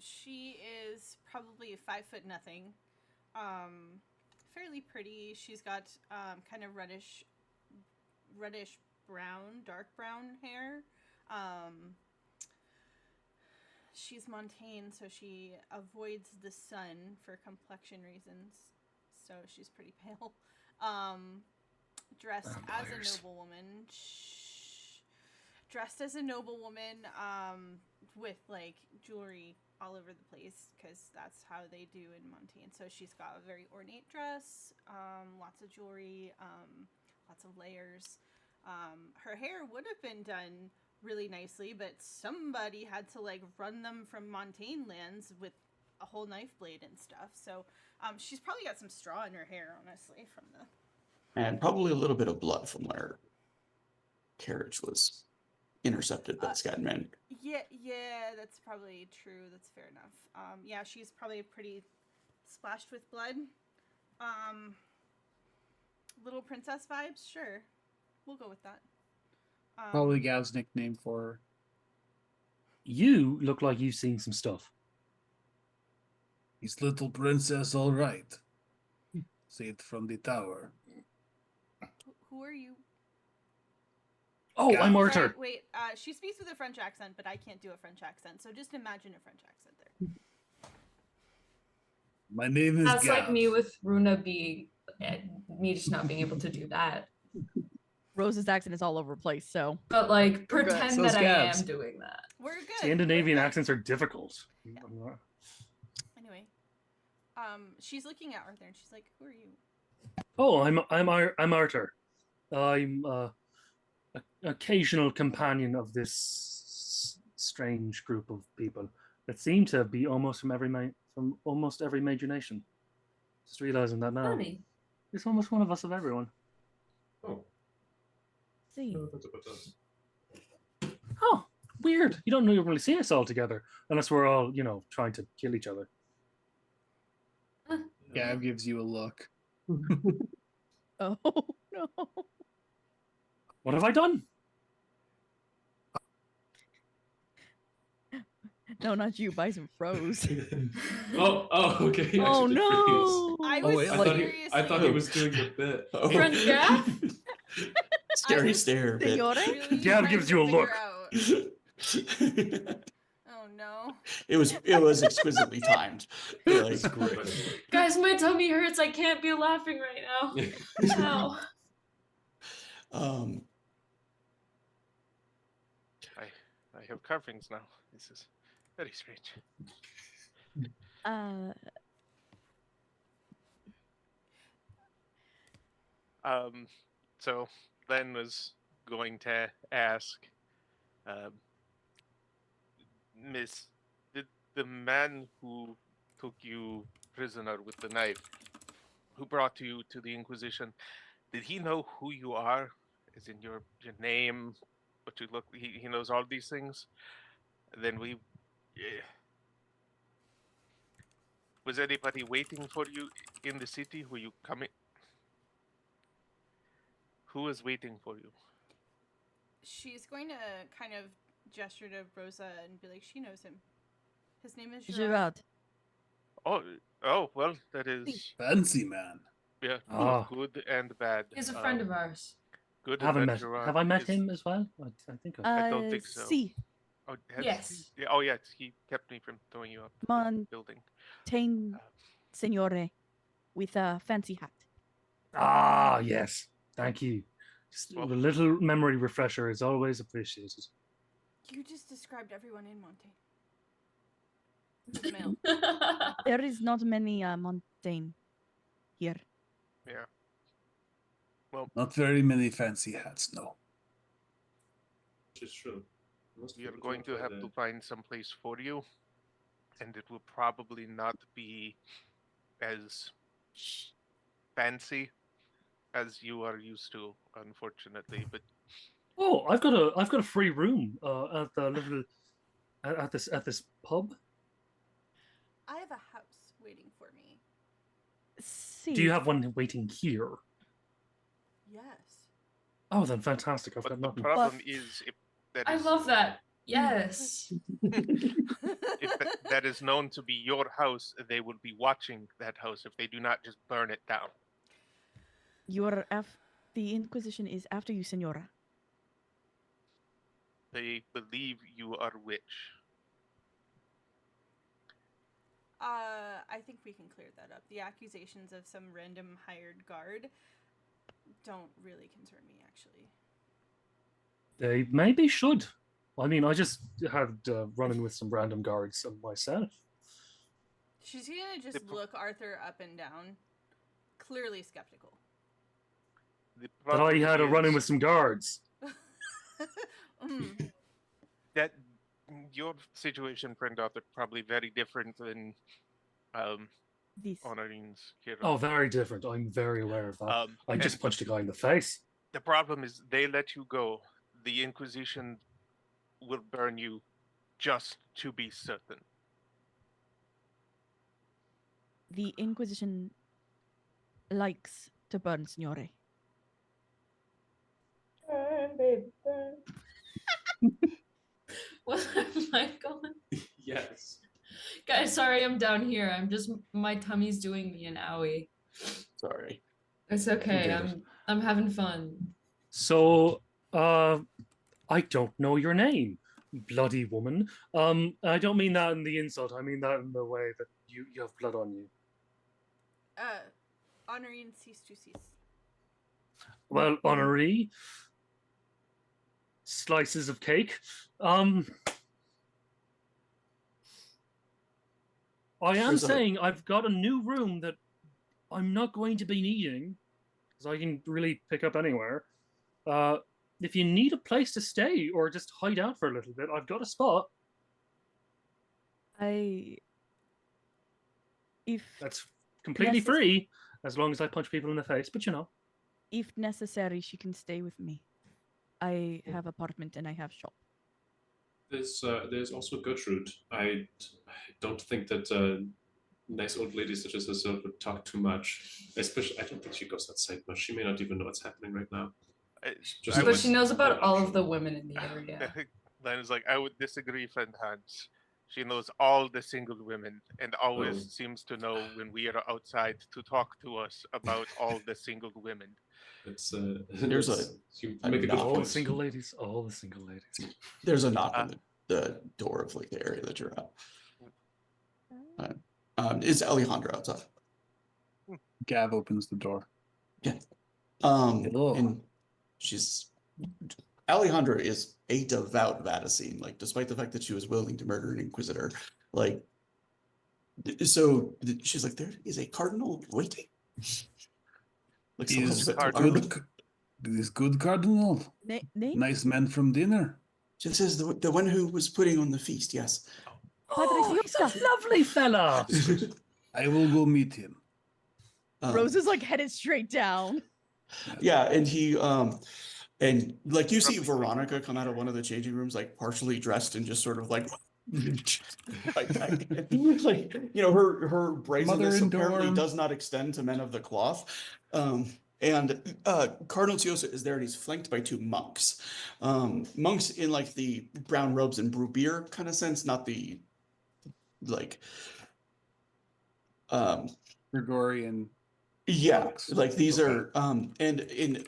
She is probably 5'0" nothing. Fairly pretty. She's got kind of reddish brown, dark brown hair. She's Montaigne, so she avoids the sun for complexion reasons. So she's pretty pale. Dressed as a noblewoman. with like jewelry all over the place because that's how they do in Montaigne. So she's got a very ornate dress, lots of jewelry, lots of layers. Her hair would have been done really nicely, but somebody had to like run them from Montaigne lands with a whole knife blade and stuff. So she's probably got some straw in her hair, honestly, from the. And probably a little bit of blood from where carriage was intercepted by the Scatman. Yeah, that's probably true. That's fair enough. Yeah, she's probably pretty splashed with blood. Little princess vibes, sure. We'll go with that. Probably Gav's nickname for her. You look like you've seen some stuff. Is little princess all right? Saved from the tower. Who are you? Oh, I'm Gav. Arthur. Sorry, wait, she speaks with a French accent, but I can't do a French accent, so just imagine a French accent there. My name is That's Gav. like me with Runa me just not being able to do that. Rose's accent is all over the place, so But like good. pretend So's that Gav's. I am doing that. We're good. Scandinavian we're good. accents are difficult. Anyway, she's looking at Arthur and she's like, "Who are you?" Oh, I'm Arthur. I'm occasional companion of this strange group of people that seem to be almost from almost every major nation. Just realizing that now. Funny. It's almost one of us of everyone. Oh, see. no, that's about us. Oh, weird. You don't really see us all together unless we're all, trying to kill each other. Gav gives you a look. Oh no. What have I done? No, not you. Bison froze. Okay. he Oh actually did no. I Oh, was wait, freeze. seriously. I thought he was doing the bit. Oh. Friend Gav? Scary was stare. bit. Signore? really Gav trying gives to you a figure look. out- Oh no. It was exquisitely timed. Like, It's great. Guys, my tummy hurts. I can't be laughing right now. Ow. I have carvings now. This is very strange. So Len was going to ask, Miss, did the man who took you prisoner with the knife, who brought you to the Inquisition, did he know who you are? As in your name, what you look? He knows all these things. Then was anybody waiting for you in the city? Were you coming? Who was waiting for you? She's going to kind of gesture to Rosa and be like, she knows him. His name is Gerard. Oh, well, that is Fancy man. yeah, Ah. good and bad. He's a friend of ours. Good. Have and bad Gerard I met is- him as well? I think I don't think so. See, Oh, has Yes. he? Yeah, oh, yes. He kept me from throwing you up the Montaigne, building. signore, with a fancy hat. Ah, yes. Thank you. Just Well- a little memory refresher is always appreciated. You just described everyone in Montaigne. It's male. There is not many Montaigne here. Yeah. Not very many fancy hats, no. Which is true. Most We are people going don't to find have to it. find some place for you, and it will probably not be as fancy as you are used to, unfortunately. But Oh, I've got a free room at the little at this pub. I have a house waiting for me. See, Do you have one waiting here? Yes. Oh, then fantastic. I've but got the nothing. problem is if that I is love that. Yes. if that is known to be your house, they will be watching that house if they do not just burn it down. the Inquisition is after you, Senora. They believe you are witch. I think we can clear that up. The accusations of some random hired guard don't really concern me, actually. They maybe should. I mean, I just had run-in with some random guards myself. She's gonna just look Arthur up and down, clearly skeptical. But I had a run-in with some guards. That your situation, friend Arthur, probably very different than This. Honorin's here. Oh, very different. I'm very aware of that. I just and punched a guy in the face. The problem is they let you go. The Inquisition will burn you just to be certain. The Inquisition likes to burn, Signore. Burn, baby, burn. What am I going? Yes. Guys, sorry I'm down here. My tummy's doing me an owie. Sorry. It's okay. I'm having fun. So, I don't know your name, bloody woman. I don't mean that in the insult. I mean that in the way that you have blood on you. Honorine cease to cease. Well, Honoree, slices of cake. I am saying I've got a new room that I'm not going to be needing, because I can really pick up anywhere. If you need a place to stay or just hide out for a little bit, I've got a spot. That's completely free, as long as I punch people in the face, but you know. If necessary, she can stay with me. I have apartment and I have shop. There's also Gertrude. I don't think that nice old ladies such as herself would talk too much. Especially, I don't think she goes outside much. She may not even know what's happening right now. But she knows about all of the women in the area. Len is like, I would disagree, friend Hans. She knows all the single women and always seems to know when we are outside to talk to us about all the single women. It's There's you make a good all point. the single ladies, all the single ladies. There's a knock on the door of like the area that you're at. Is Alejandra outside? Gav opens the door. Yeah. Hello. And Alejandra is a devout Vaticine, like despite the fact that she was willing to murder an Inquisitor. Like, so she's like, there is a Cardinal waiting. Like, Is good Cardinal? Nice man from dinner. She says the one who was putting on the feast, yes. Oh, he's a lovely fella. I will go meet him. Rose is like headed straight down. Yeah, and he and like you see Veronica come out of one of the changing rooms, like partially dressed and just sort of like like you know, her brazenness apparently does not extend to men of the cloth. And Cardinal Tiosa is there, and he's flanked by two monks. Monks in like the brown robes and brew beer kind of sense, not the like Gregorian. Yeah, monks. like these are and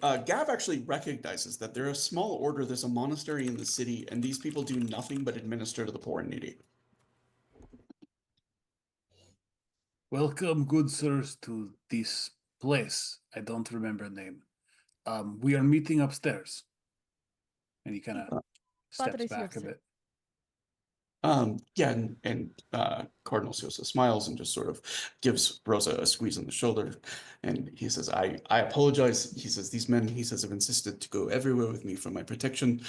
Gav actually recognizes that they're a small order. There's a monastery in the city, and these people do nothing but administer to the poor and needy. Welcome, good sirs, to this place. I don't remember the name. We are meeting upstairs. And he kind of steps back a bit. Yeah, and Cardinal Sosa smiles and just sort of gives Rosa a squeeze on the shoulder, and he says, I apologize. He says, these men, he says, have insisted to go everywhere with me for my protection.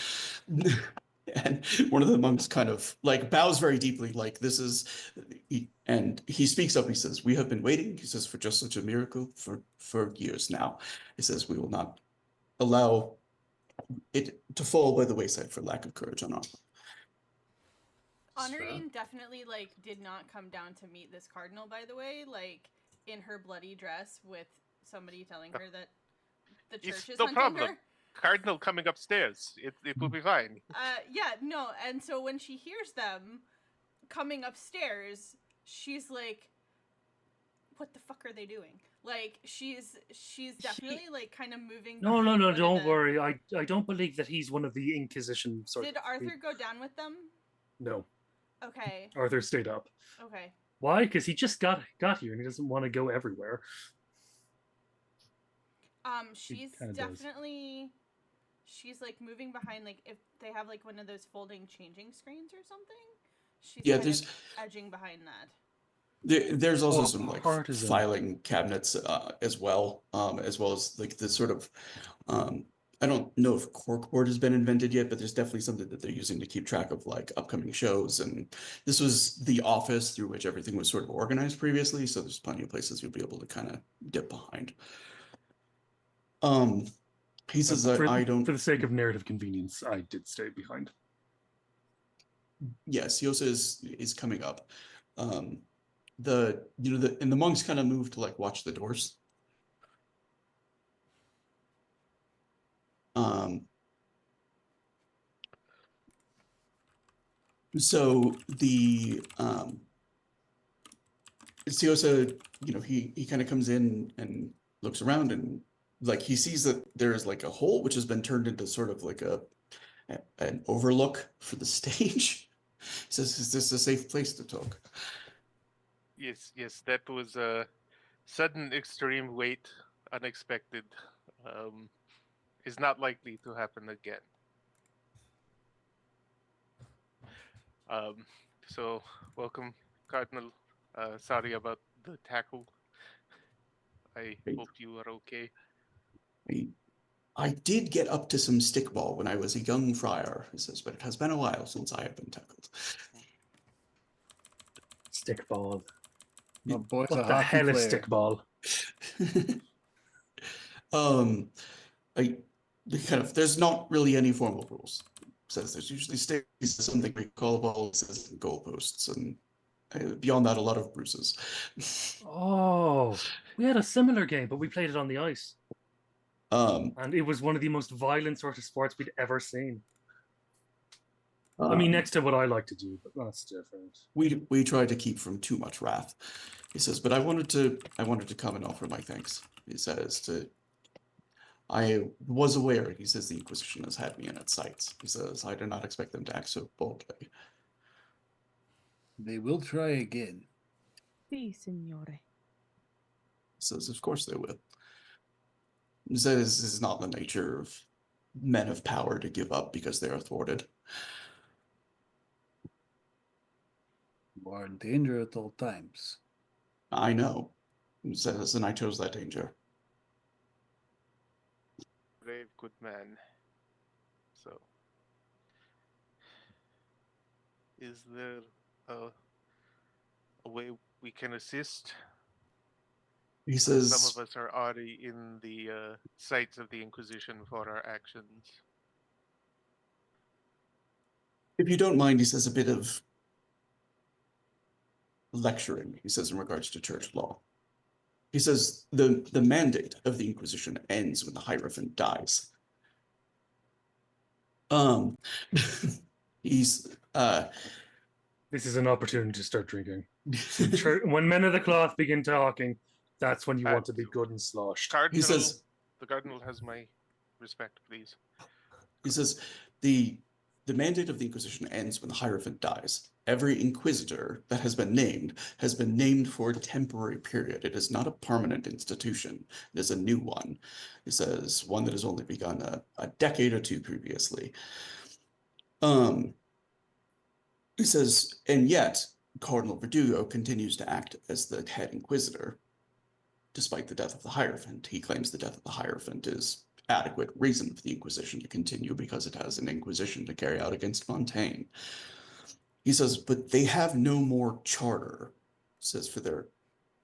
And one of the monks kind of like bows very deeply, like this is, and he speaks up. He says, we have been waiting, he says, for just such a miracle for years now. He says, we will not allow it to fall by the wayside for lack of courage on our part. Honorine definitely like did not come down to meet this cardinal, by the way, like in her bloody dress with somebody telling her that the church is hunting her. Cardinal coming upstairs. It will be fine. Yeah, no, and so when she hears them coming upstairs, she's like, what the fuck are they doing? Like she's definitely like kind of moving. No, don't worry. I don't believe that he's one of the Inquisition sort. Did Arthur go down with them? No. Okay. Arthur stayed up. Okay. Why? Because he just got here and he doesn't want to go everywhere. She's definitely she's like moving behind, like if they have like one of those folding changing screens or something. She's Yeah, kind there's of edging behind that. there's also Oh, some like partisan. filing cabinets as well as like the sort of I don't know if corkboard has been invented yet, but there's definitely something that they're using to keep track of like upcoming shows. And this was the office through which everything was sort of organized previously, so there's plenty of places you'll be able to kind of dip behind. He says that I don't. For the sake of narrative convenience, I did stay behind. Yes, Yosa is coming up. And the monks kind of move to like watch the doors. So the Siosa, he kind of comes in and looks around and like he sees that there's like a hole which has been turned into sort of like an overlook for the stage. He says, "Is this a safe place to talk?" Yes, that was a sudden extreme wait, unexpected. Is not likely to happen again. So welcome, Cardinal. Sorry about the tackle. I Hey. hope you are okay. I did get up to some stickball when I was a young friar, he says, but it has been a while since I have been tackled. Stickball. My boy's What a the hockey hell is player. stickball? There's not really any formal rules. Says there's usually stakes, something we call balls, says goalposts, and beyond that, a lot of bruises. Oh, we had a similar game, but we played it on the ice. And it was one of the most violent sort of sports we'd ever seen. I mean, next to what I like to do, but that's different. We tried to keep from too much wrath. He says, but I wanted to come and offer my thanks. He says I was aware, he says, the Inquisition has had me in its sights. He says, I did not expect them to act so boldly. They will try again. Si, signore. He says, of course they will. He says, this is not the nature of men of power to give up because they are thwarted. You are in danger at all times. I know. He says, and I chose that danger. Brave, good man. So, is there a way we can assist? He says, some of us are already in the sights of the Inquisition for our actions. if you don't mind, he says, a bit of lecturing, he says, in regards to church law. He says the mandate of the Inquisition ends when the Hierophant dies. He's This is an opportunity to start drinking. When men of the cloth begin talking, that's when you want to be good and sloshed. Cardinal, he says the Cardinal has my respect, please. He says the mandate of the Inquisition ends when the Hierophant dies. Every Inquisitor that has been named for a temporary period. It is not a permanent institution. It is a new one. He says one that has only begun a decade or two previously. He says, and yet Cardinal Verdugo continues to act as the head Inquisitor. Despite the death of the Hierophant, he claims the death of the Hierophant is adequate reason for the Inquisition to continue because it has an Inquisition to carry out against Montaigne. He says, but they have no more charter, says, for their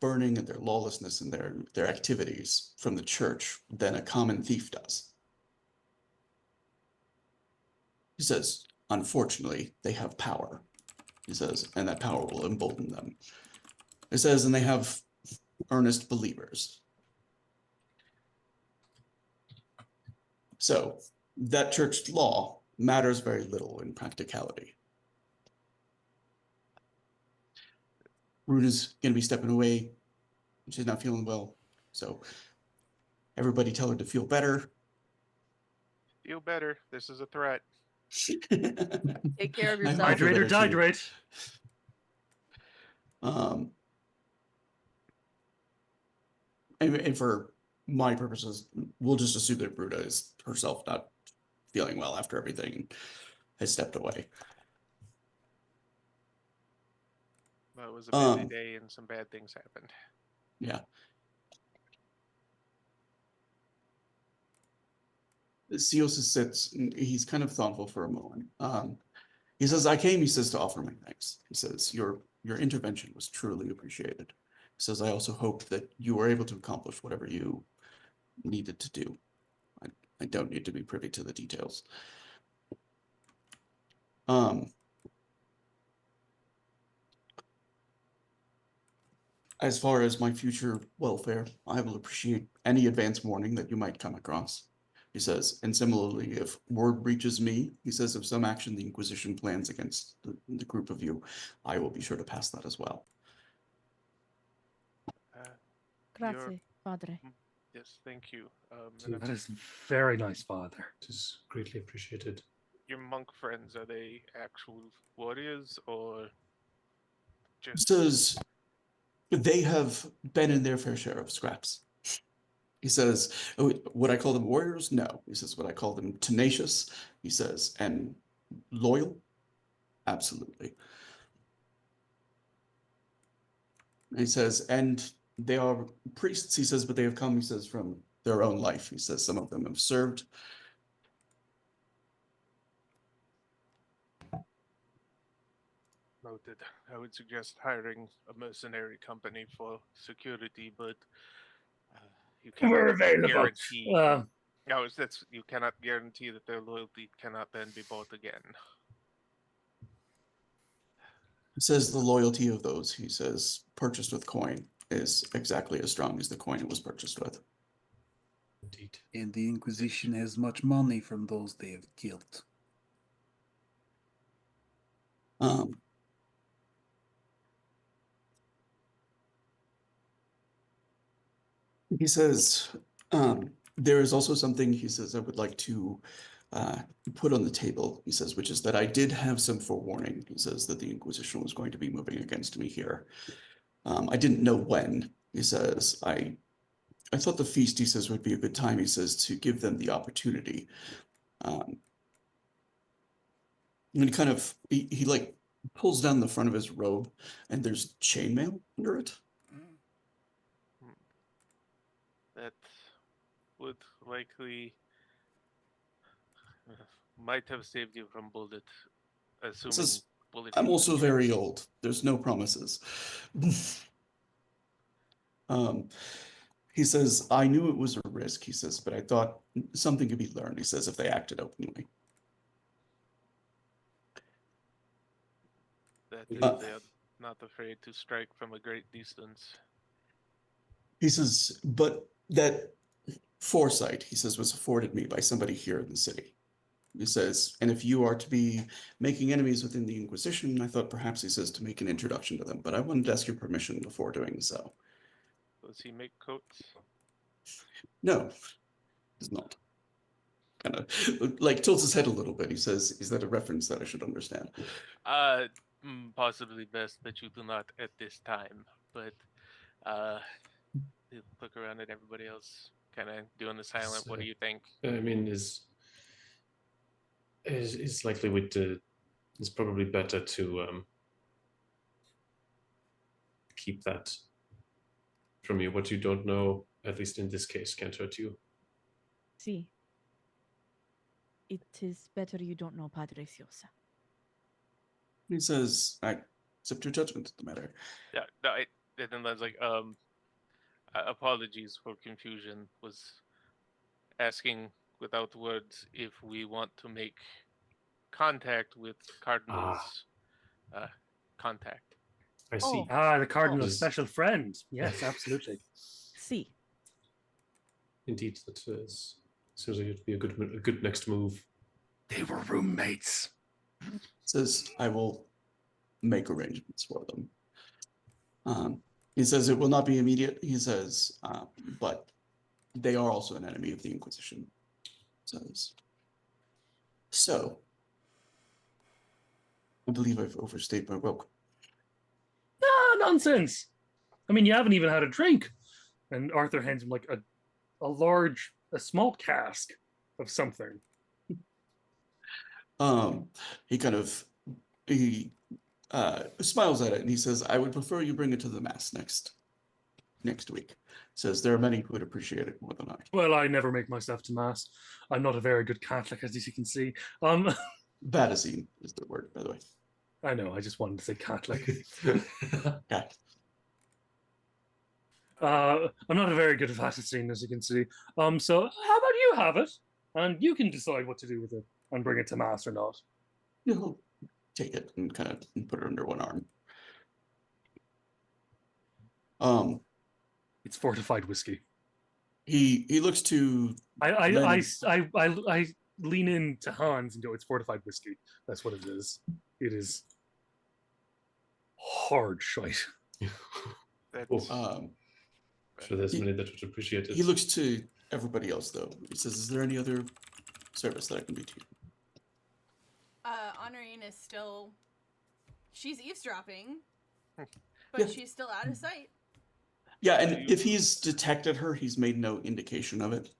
burning and their lawlessness and their activities from the church than a common thief does. He says, unfortunately, they have power. He says, and that power will embolden them. He says, and they have earnest believers. So that church law matters very little in practicality. Runa's going to be stepping away. She's not feeling well. So everybody tell her to feel better. Feel better. This is a threat. Take care of I yourself. hope for Hydrate or better, too. dihydrate. And for my purposes, we'll just assume that Bruna is herself not feeling well after everything and has stepped away. Well, it was a busy Um, day and some bad things happened. Yeah. Siosa sits, and he's kind of thoughtful for a moment. He says, I came, he says, to offer my thanks. He says, your intervention was truly appreciated. He says, I also hope that you were able to accomplish whatever you needed to do. I don't need to be privy to the details. As far as my future welfare, I will appreciate any advance warning that you might come across. He says, and similarly, if word reaches me, he says, of some action the Inquisition plans against the group of you, I will be sure to pass that as well. Your- Grazie, padre. Yes, thank you. That is very nice, Father. It is greatly appreciated. Your monk friends, are they actual warriors or He just... says, they have been in their fair share of scraps. He says, oh, would I call them warriors? No. He says, would I call them tenacious? He says, and loyal? Absolutely. He says, and they are priests, he says, but they have come, he says, from their own life. He says some of them have served. Noted. I would suggest hiring a mercenary company for security, but you We're cannot available. guarantee. No, you cannot guarantee that their loyalty cannot then be bought again. He says the loyalty of those, he says, purchased with coin is exactly as strong as the coin it was purchased with. Indeed. And the Inquisition has much money from those they have killed. He says, there is also something, he says, I would like to put on the table, he says, which is that I did have some forewarning. He says that the Inquisition was going to be moving against me here. I didn't know when. He says, I thought the feast, he says, would be a good time, he says, to give them the opportunity. And he kind of, he like pulls down the front of his robe and there's chainmail under it. That would likely might have saved you from bullet, assuming Says, bullet. I'm hit also you. very old. There's no promises. He says, I knew it was a risk, he says, but I thought something could be learned, he says, if they acted openly. That they are not afraid to strike from a great distance. He says, but that foresight, he says, was afforded me by somebody here in the city. He says, and if you are to be making enemies within the Inquisition, I thought perhaps, he says, to make an introduction to them, but I wanted to ask your permission before doing so. Does he make coats? No, does not. Kind of like tilts his head a little bit. He says, is that a reference that I should understand? Possibly best that you do not at this time, but you look around at everybody else, kind of doing the silent. What do you think? I mean, is likely it's probably better to keep that from you. What you don't know, at least in this case, can't hurt you. See. It is better you don't know, Padre Siosa. He says, I accept your judgment of the matter. Yeah, no, and then there's like, apologies for confusion. Was asking without words if we want to make contact with Cardinal's contact. I see. The Cardinal's Yes. special friend. Yes, absolutely. See. Indeed, that seems like it'd be a good next move. They were roommates. Says, I will make arrangements for them. He says it will not be immediate, he says, but they are also an enemy of the Inquisition. Says, so, I believe I've overstayed my welcome. No, nonsense. I mean, you haven't even had a drink. And Arthur hands him like a small cask of something. He kind of he smiles at it and he says, "I would prefer you bring it to the mass next week." Says there are many who would appreciate it more than I. Well, I never make myself to mass. I'm not a very good Catholic, as you can see. Badazine is the word, by the way. I know. I just wanted to say Catholic. Yeah. I'm not a very good Vaticine, as you can see. So how about you have it, and you can decide what to do with it and bring it to mass or not. He'll take it and kind of put it under one arm. It's fortified whiskey. He looks to I lean in to Hans and go, "It's fortified whiskey. That's what it is. It is hard shite." That's Sure, there's many that would appreciate it. he looks to everybody else though. He says, "Is there any other service that I can be to you?" Honorine is still. She's eavesdropping, but Yeah. she's still out of sight. Yeah, and if he's detected her, he's made no indication of it.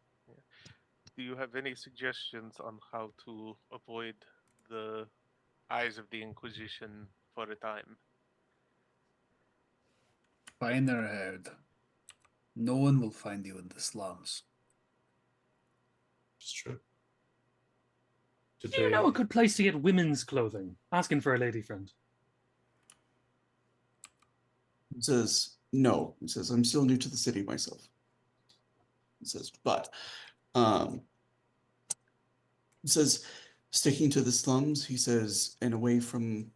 Do you have any suggestions on how to avoid the eyes of the Inquisition for a time? Finer haired. No one will find you in the slums. It's true. Do you know a good place to get women's clothing? Asking for a lady friend. He says, "No." He says, "I'm still new to the city myself." He says, "But he says, sticking to the slums," he says, "and away from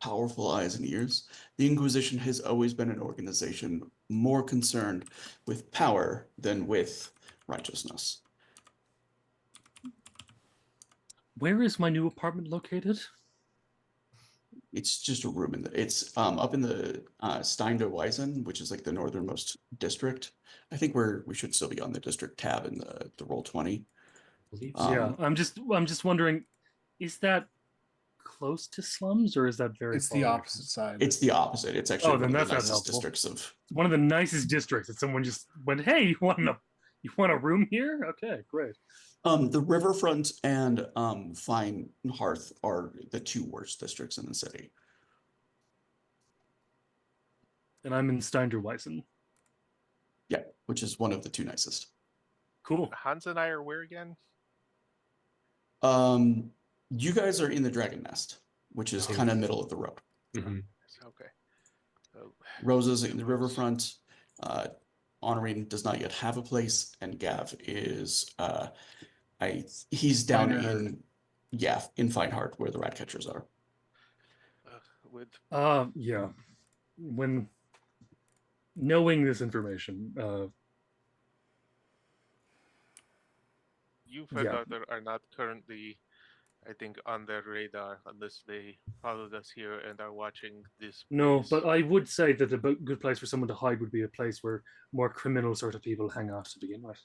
powerful eyes and ears, the Inquisition has always been an organization more concerned with power than with righteousness." Where is my new apartment located? It's just a room it's up in the Steinderweisen, which is like the northernmost district. I think we should still be on the district tab in the Roll20. Yeah, I'm just wondering, is that close to slums or is that very It's far the away? opposite side. It's the opposite. It's actually then one of that's the not nicest helpful. districts of. It's one of the nicest districts that someone just went, "Hey, you want a room here? Okay, great." The Riverfront and Fine Hearth are the two worst districts in the city. And I'm in Steinderweisen. Yeah, which is one of the two nicest. Cool. Hans and I are where again? You guys are in the Dragon Nest, which is kind of middle of the road. Mm-hmm. Okay. So, Rosa's in the Riverfront. Honorine does not yet have a place, and Gav is he's down in Fineheart where the rat catchers are. with Yeah. When knowing this information, you found yeah. out that are not currently, I think, on their radar unless they followed us here and are watching this. No, place. but I would say that a good place for someone to hide would be a place where more criminal sort of people hang out to begin with.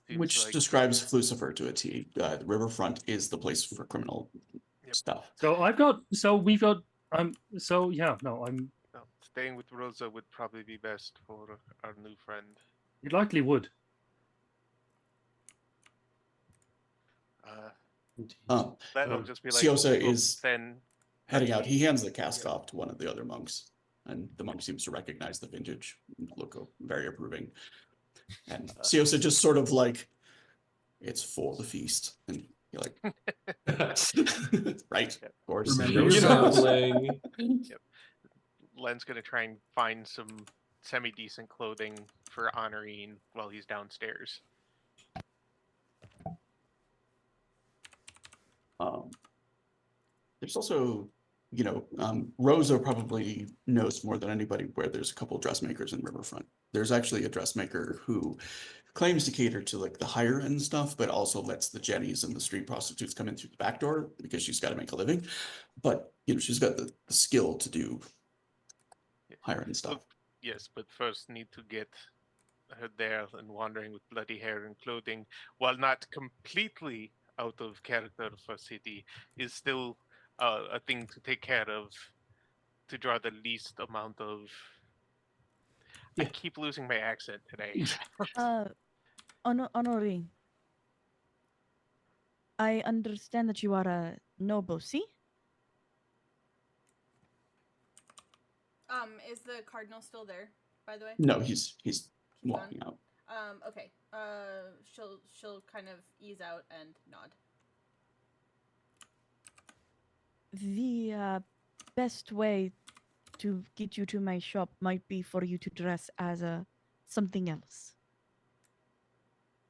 Seems Which like- describes Flucifer to a T. The Riverfront is the place for criminal stuff. So we've got so yeah, no, I'm No, staying with Rosa would probably be best for our new friend. it likely would. That'll just be like Siosa is then heading out. He hands the cask off to one of the other monks, and the monk seems to recognize the vintage, look very approving. And Siosa just sort of like, "It's for the feast," and you're like, "Right, of course." Remember No your sampling. Yep. Len's gonna try and find some semi-decent clothing for Honorine while he's downstairs. There's also, Rosa probably knows more than anybody where there's a couple dressmakers in Riverfront. There's actually a dressmaker who claims to cater to like the higher end stuff, but also lets the Jennies and the street prostitutes come in through the back door because she's got to make a living. But she's got the skill to do higher end stuff. Yes, but first need to get her there and wandering with bloody hair and clothing, while not completely out of character for city, is still a thing to take care of to draw the least amount of. I keep losing my accent today. Honorine. I understand that you are a noble, see? Is the Cardinal still there, by the way? No, he's He's walking gone? out. Okay. She'll kind of ease out and nod. The best way to get you to my shop might be for you to dress as a something else.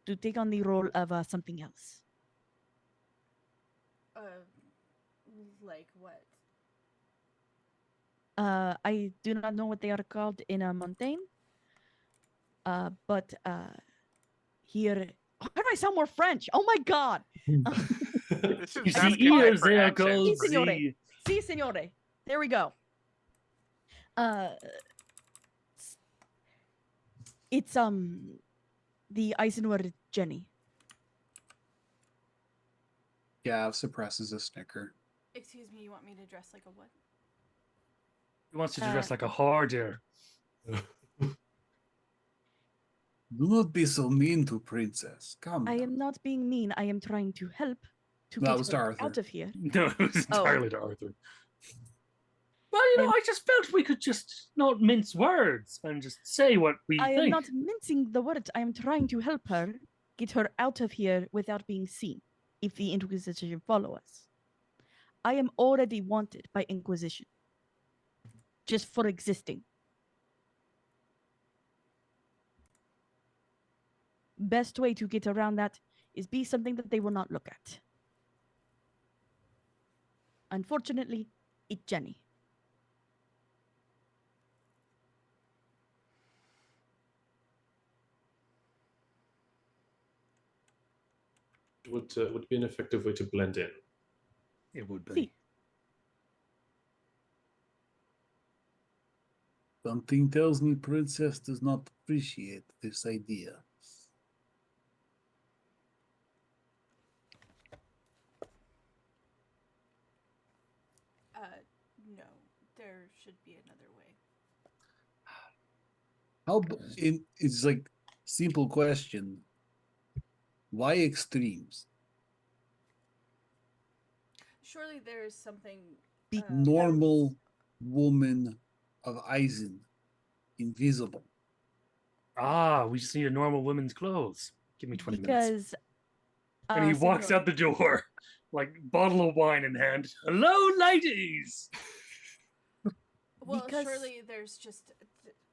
To take on the role of something else. Like what? I do not know what they are called in a mountain. But here, why do I sound more French? Oh my God! This You is not see, a good time ears for there accents. goes Si, signore. the... Si, signore. There we go. It's the Eisenward Jenny. Gav suppresses a snicker. Excuse me, you want me to dress like a what? He wants you to dress like a harder. Do not be so mean to Princess. Come. I am not being mean. I am trying to help to That get was her to Arthur. out of here. No, it was Oh. entirely to Arthur. Well, you know, I'm- I just felt we could just not mince words and just say what we I think. am not mincing the words. I am trying to help her get her out of here without being seen, if the Inquisition follow us. I am already wanted by Inquisition. Just for existing. Best way to get around that is be something that they will not look at. Unfortunately, it's Jenny. Would be an effective way to blend in. It would be. See. Something tells me Princess does not appreciate this idea. No. There should be another way. It's like simple question. Why extremes? Surely there is something. Be- Normal woman of Eisen, invisible. Ah, we just need a normal woman's clothes. Give me 20 minutes. Because And he walks Senor, out the door, like bottle of wine in hand. Hello, ladies. Well, Because- surely there's just.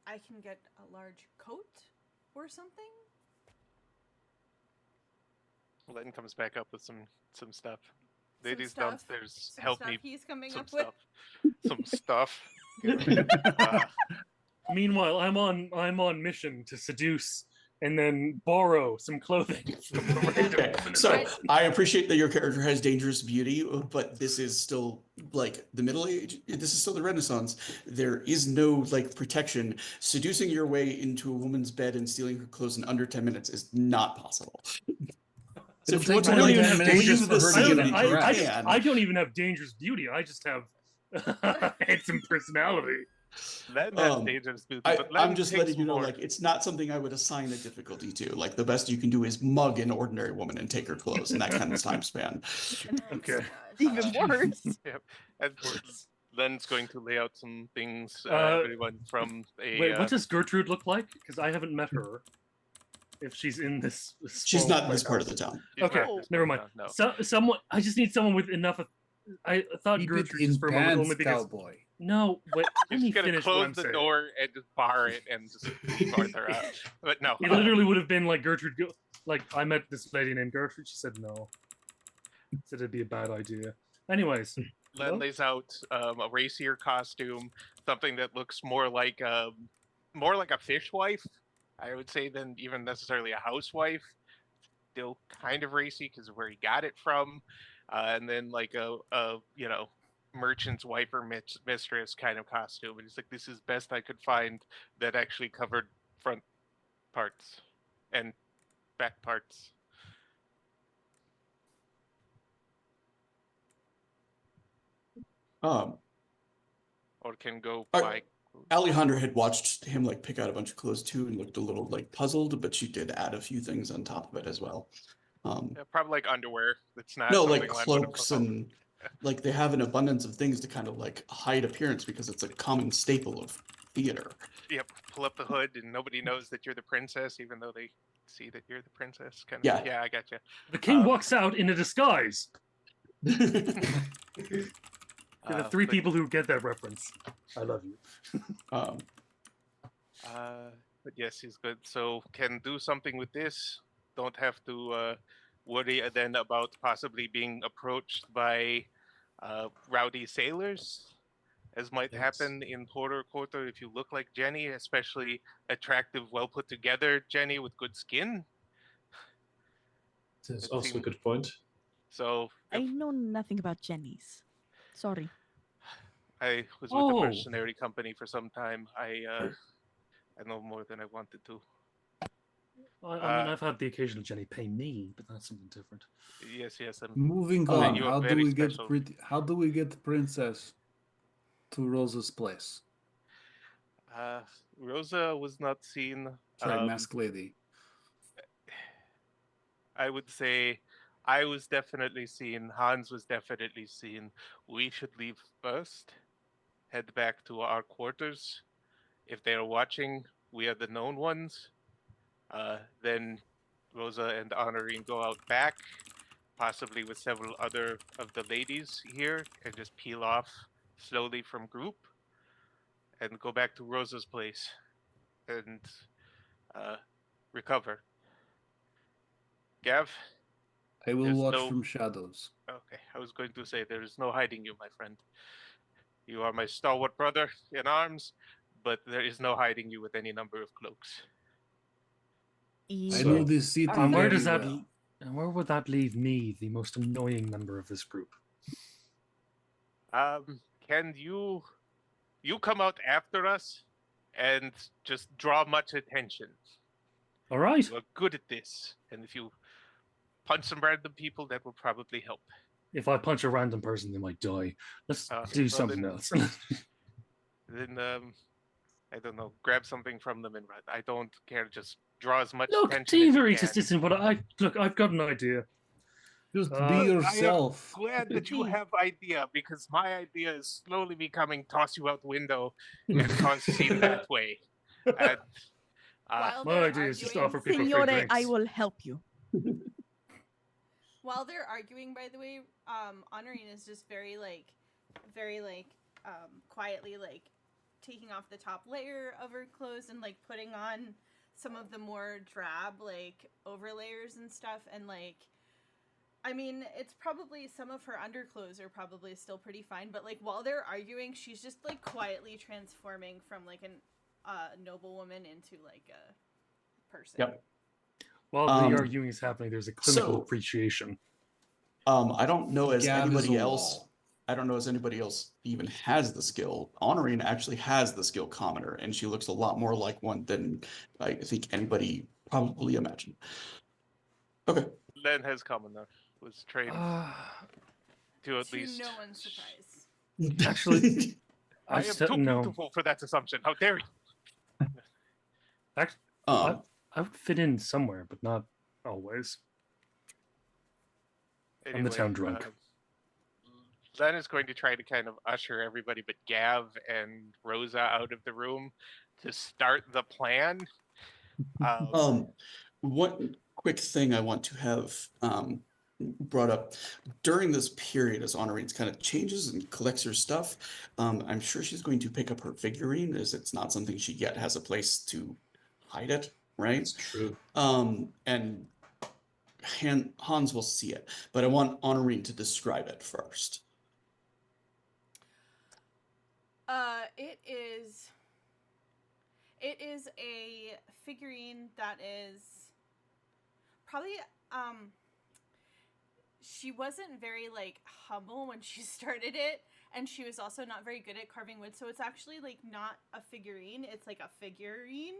I can get a large coat or something. Len comes back up with some stuff. Some Ladies stuff? downstairs, Some help stuff me. he's coming Some up with. stuff. Some stuff. Meanwhile, I'm on mission to seduce and then borrow some clothing from a random Okay, woman. so Right. I appreciate that your character has dangerous beauty, but this is still like the Middle Age. This is still the Renaissance. There is no like protection. Seducing your way into a woman's bed and stealing her clothes in under 10 minutes is not possible. So if you want to I don't really even have dangerous leave the for her to scene, get you into I, can. I don't even have dangerous beauty. I just have handsome personality. Len has Um, dangerous beauty, I'm but Len just takes letting you know, more. like, it's not something I would assign a difficulty to. Like, the best you can do is mug an ordinary woman and take her clothes in that kind of time span. Oh, Okay. gosh. even worse. Yep. And Len's going to lay out some things. Uh, Everyone from a. Wait, what does Gertrude look like? Because I haven't met her. If she's in this, She's small not in this part of the lighthouse. town. she's Okay, not this never one, mind. No. So, someone. I just need someone with enough. I thought Keep it Gertrude in just for a moment pants, only because. cowboy. No, wait. Let He's me gonna finish what close I'm the saying. door and just bar it and just keep Arthur out. But no. It literally would have been like Gertrude. Like I met this lady named Gertrude. She said no. Said it'd be a bad idea. Anyways, Len hello? lays out a racier costume, something that looks more like a fishwife, I would say, than even necessarily a housewife. Still kind of racy because of where he got it from, and then like a merchant's wife or mistress kind of costume. And he's like, this is best I could find that actually covered front parts and back parts. Um, Or can go Are- by. Alejandra had watched him like pick out a bunch of clothes too and looked a little like puzzled, but she did add a few things on top of it as well. Probably like underwear. That's not No, something like I would've cloaks thought of. and like they have an abundance of things to kind of like hide appearance because it's a common staple of theater. Yep, pull up the hood and nobody knows that you're the princess, even though they see that you're the princess. Kind of. Yeah. Yeah, I gotcha. The king Um, walks out in a disguise. There are three but, people who get that reference. I love you. um, but yes, he's good. So can do something with this. Don't have to worry then about possibly being approached by rowdy sailors, as might Yes. happen in Porter Quarter if you look like Jenny, especially attractive, well put together Jenny with good skin. That's It also a seemed- good point. So I if know nothing about Jenny's. Sorry. I was with a Oh. mercenary company for some time, I know more than I wanted to. I mean, I've had the occasional Jenny pay me, but that's something different. Yes, I'm Moving Oh, on, you are how do very we get special. how do we get the princess to Rosa's place? Rosa was not seen. Sorry, masked lady. I would say I was definitely seen. Hans was definitely seen. We should leave first. Head back to our quarters. If they are watching, we are the known ones. Then Rosa and Honorine go out back, possibly with several other of the ladies here, and just peel off slowly from group and go back to Rosa's place and recover. Gav? I will There's watch no- from shadows. Okay, I was going to say there is no hiding you, my friend. You are my stalwart brother in arms, but there is no hiding you with any number of cloaks. I So- know this city And where very does that? well. And where would that leave me, the most annoying member of this group? Can you come out after us and just draw much attention? All right. You are good at this, and if you punch some random people, that will probably help. If I punch a random person, they might die. Let's do well, something then- else. Then I don't know, grab something from them and run. I don't care. Just draw as much Look, attention as you very can. consistent, but I've got an idea. Just Uh, be I am yourself. glad that you Tea. have idea, because my idea is slowly becoming toss you out the window and cause scene that way. And While my they're idea is just arguing- offer people free Signore, drinks. I will help you. While they're arguing, by the way, Honorine is just very quietly taking off the top layer of her clothes and putting on some of the more drab overlayers and stuff, and I mean, it's probably some of her underclothes are probably still pretty fine, but while they're arguing, she's just quietly transforming from a noblewoman into a person. Yep. While the Um, arguing is happening, there's a clinical so- appreciation. I don't know as Gav is anybody a else. wall. I don't know as anybody else even has the skill. Honorine actually has the skill commoner, and she looks a lot more like one than I think anybody probably imagined. Okay. Len has commoner, was trained to at To least. no one's surprise. Actually, I am still- too no. beautiful for that assumption. How dare you? Act- um, I would fit in somewhere, but not always. I'm the town drunk. Len is going to try to kind of usher everybody but Gav and Rosa out of the room to start the plan. One quick thing I want to have brought up during this period as Honorine's kind of changes and collects her stuff. I'm sure she's going to pick up her figurine, as it's not something she yet has a place to hide it, right? It's true. And Hans will see it, but I want Honorine to describe it first. It is a figurine that is probably she wasn't very humble when she started it, and she was also not very good at carving wood, so it's actually not a figurine, it's a figurine.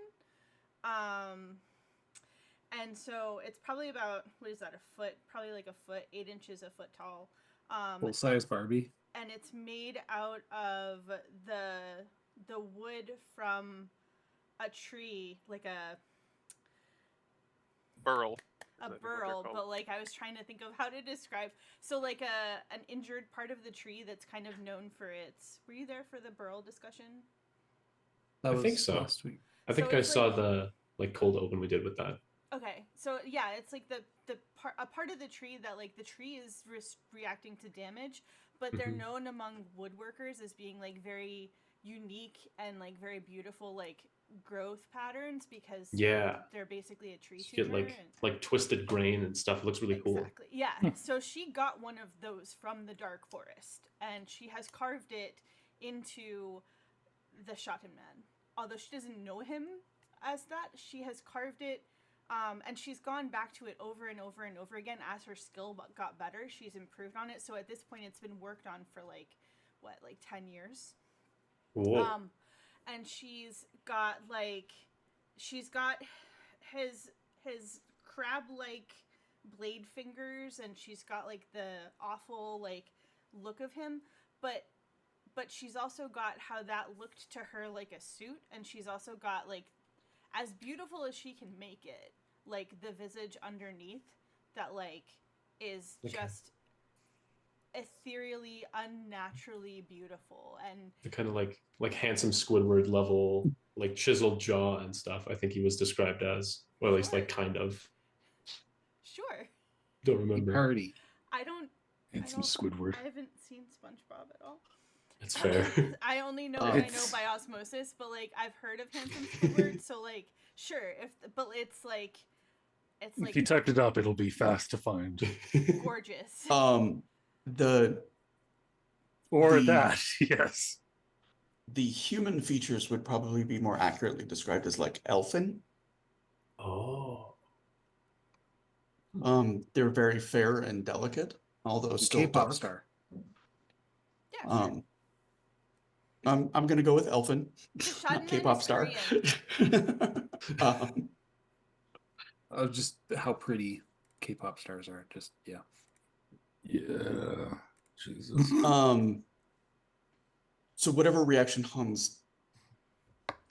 And so it's probably about, what is that, a foot, probably a foot, 8 inches, a foot tall. Full size Barbie. And it's made out of the wood from a tree, like a Burl. a I think what they're burl, called. but like I was trying to think of how to describe. So like an injured part of the tree that's kind of known for its. Were you there for the burl discussion? That I was think so. last week. I think So I it's saw like- the cold open we did with that. Okay, so yeah, it's like a part of the tree that like the tree is reacting to damage, but they're Mhm. known among woodworkers as being like very unique and like very beautiful like growth patterns because Yeah. they're basically a tree You get tumor. like twisted grain and stuff. It looks really cool. Exactly. Yeah. So she got one of those from the dark forest, and she has carved it into the Shatten Man. Although she doesn't know him as that, she has carved it, and she's gone back to it over and over and over again as her skill got better. She's improved on it. So at this point, it's been worked on for like 10 years. Whoa. And she's got his crab like blade fingers, and she's got like the awful like look of him, but she's also got how that looked to her like a suit, and she's also got like as beautiful as she can make it, like the visage underneath that like is Okay. just ethereally unnaturally beautiful. And The kind of like handsome Squidward level, like chiseled jaw and stuff. I think he was described as, or at least like kind of. sure, Don't remember. Party. I don't Handsome Squidward. I haven't seen SpongeBob at all. That's fair. I only know what I know by osmosis, but like I've heard of handsome Squidward, so like sure, but it's like If you typed it up, it'll be fast to find. gorgeous. The Or The- that, yes. the human features would probably be more accurately described as like elfin. Oh. They're very fair and delicate, although still K-pop dark. star. Yeah, sure. I'm gonna go with elfin, The not Shatten Man K-pop is star. Korean. Just how pretty K-pop stars are. Just yeah. Yeah. Jesus. So whatever reaction Hans,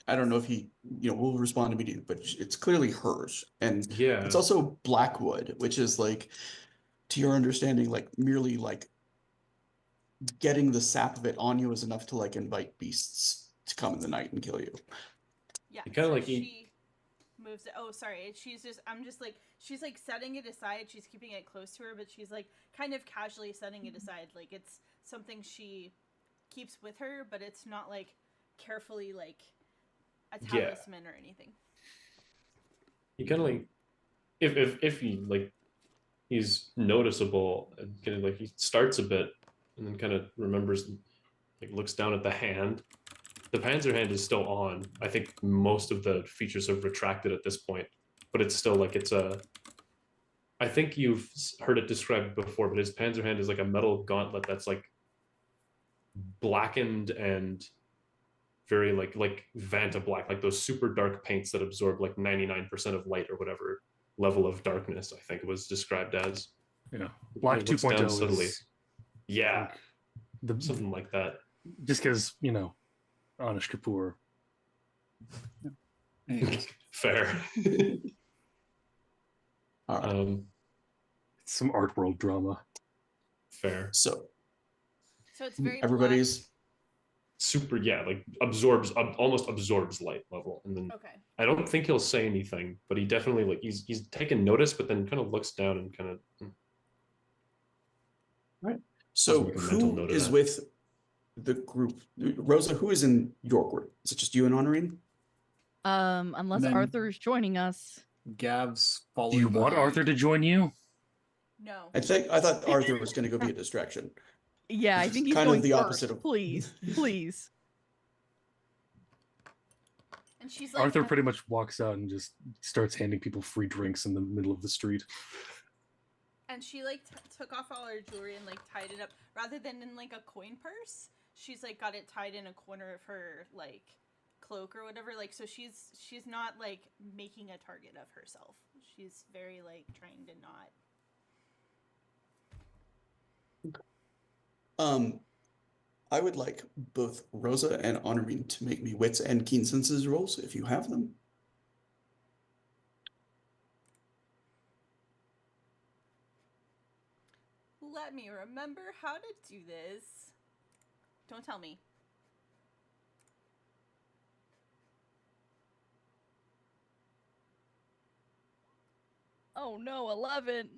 I don't know if he, will respond immediately, but it's clearly hers, and Yeah. it's also Blackwood, which is like, to your understanding, like merely like getting the sap of it on you is enough to like invite beasts to come in the night and kill you. Yeah, You kinda so like she moves it. Oh, sorry. She's like setting it aside. She's keeping it close to her, but she's like kind of casually setting it aside. Like it's something she keeps with her, but it's not like carefully like a Yeah. talisman or anything. He kind of like, if he like, he's noticeable and kind of like he starts a bit and then kind of remembers, like looks down at the hand. The Panzer hand is still on. I think most of the features have retracted at this point, but it's still like it's a. I think you've heard it described before, but his Panzer hand is like a metal gauntlet that's like blackened and very like Vanta black, like those super dark paints that absorb like 99% of light or whatever level of darkness. I think it was described as. Yeah. Black It looks down 2.0 subtly. is Yeah, the something like that. just because Anish Kapoor. Anyways, Fair. All right. Some art world drama. Fair. So it's very everybody's Super, yeah, like almost absorbs light level, and then black. Okay. I don't think he'll say anything, but he definitely like he's taken notice, but then kind of looks down and kind of. right. So make a mental who note of is that. with the group? Rosa, who is in your group? Is it just you and Honorine? Unless then- Arthur is joining us. Gav's following. Do you want behind. Arthur to join you? No. I thought Arthur was going to go be a distraction. Yeah, I think he's Kind of going the first. opposite of- Please, please. And she's like Arthur pretty much walks out and just starts handing people free drinks in the middle of the street. And she like took off all her jewelry and like tied it up rather than in like a coin purse. She's like got it tied in a corner of her like cloak or whatever. Like so she's not like making a target of herself. She's very like trying to not. I would like both Rosa and Honorine to make me wits and keen senses rolls if you have them. let me remember how to do this. Don't tell me. Oh no, 11.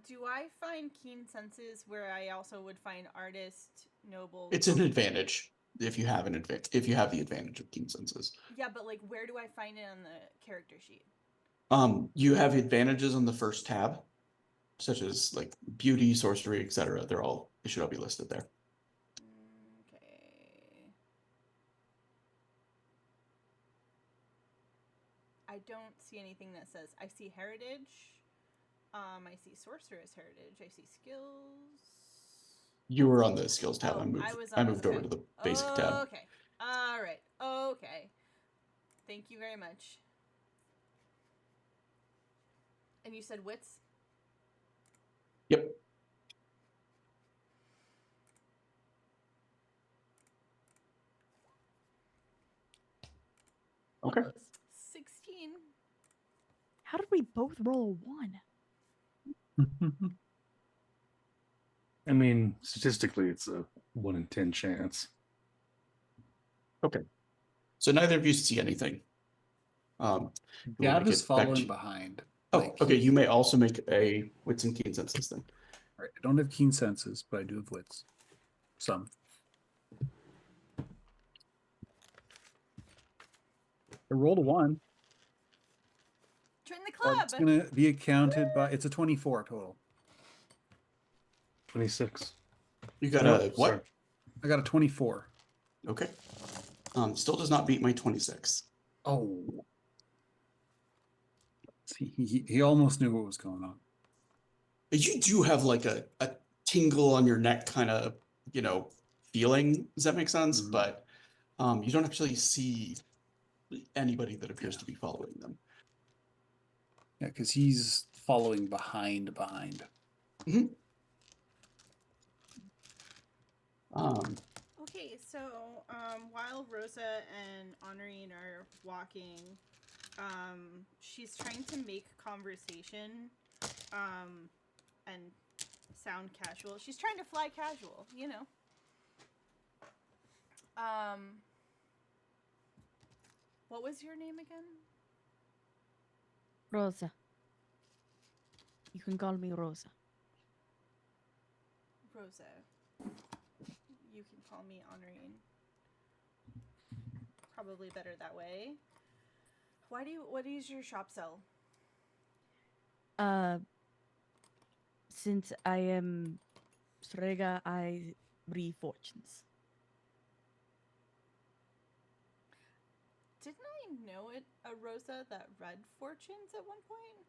Do I find keen senses where I also would find artist, noble? It's an advantage if you have if you have the advantage of keen senses. Yeah, but like, where do I find it on the character sheet? You have advantages on the first tab, such as like beauty, sorcery, etc. They should all be listed there. Okay. I don't see anything that says. I see heritage. I see sorceress heritage. I see skills. You were on the skills tab. Oh, I moved over to the basic tab. Okay. All right. Okay. Thank you very much. And you said wits? Yep. Okay. 16. How did we both roll a 1? I mean, statistically, it's a 1 in 10 chance. Okay. So neither of you see anything. Gav is following behind. Oh, okay. You may also make a wits and keen senses then. All right. I don't have keen senses, but I do have wits. Some. I rolled a 1. Join the club. It's going to be accounted by. It's a 24 total. 26. You got a what? Sorry. I got a 24. Okay. Still does not beat my 26. Oh. See, he almost knew what was going on. You do have like a tingle on your neck kind of, feeling. Does that make sense? Mhm. But you don't actually see anybody that appears to be following them. Yeah, because he's following behind. Mm-hmm. Okay, so while Rosa and Honorine are walking, she's trying to make conversation and sound casual. She's trying to fly casual, What was your name again? Rosa. You can call me Rosa. Rosa. You can call me Honorine. Probably better that way. What is your shop sell? Since I am Strega, I read fortunes. Didn't I know it, a Rosa that read fortunes at one point?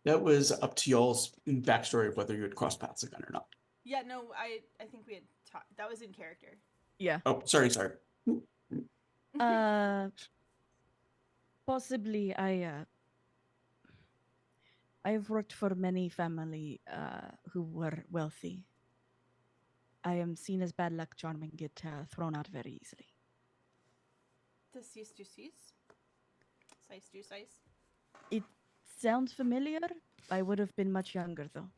That was up to y'all's backstory of whether you had crossed paths again or not. Yeah, no, I think we had talked. That was in character. Yeah. Oh, sorry. Possibly I've worked for many family who were wealthy. I am seen as bad luck charm and get thrown out very easily. Size do size. It sounds familiar. I would have been much younger though.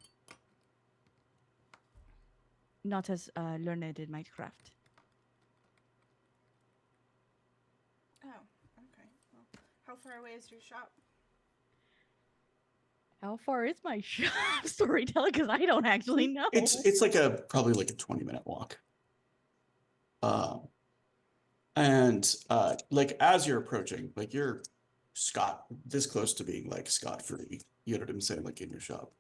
Not as learned in my craft. Oh, okay. Well, how far away is your shop? How far is my shop, storyteller? Because I don't actually know. It's like probably like a 20-minute walk. And like as you're approaching, like you're this close to being like scot-free. You know what I'm saying? Like in your shop,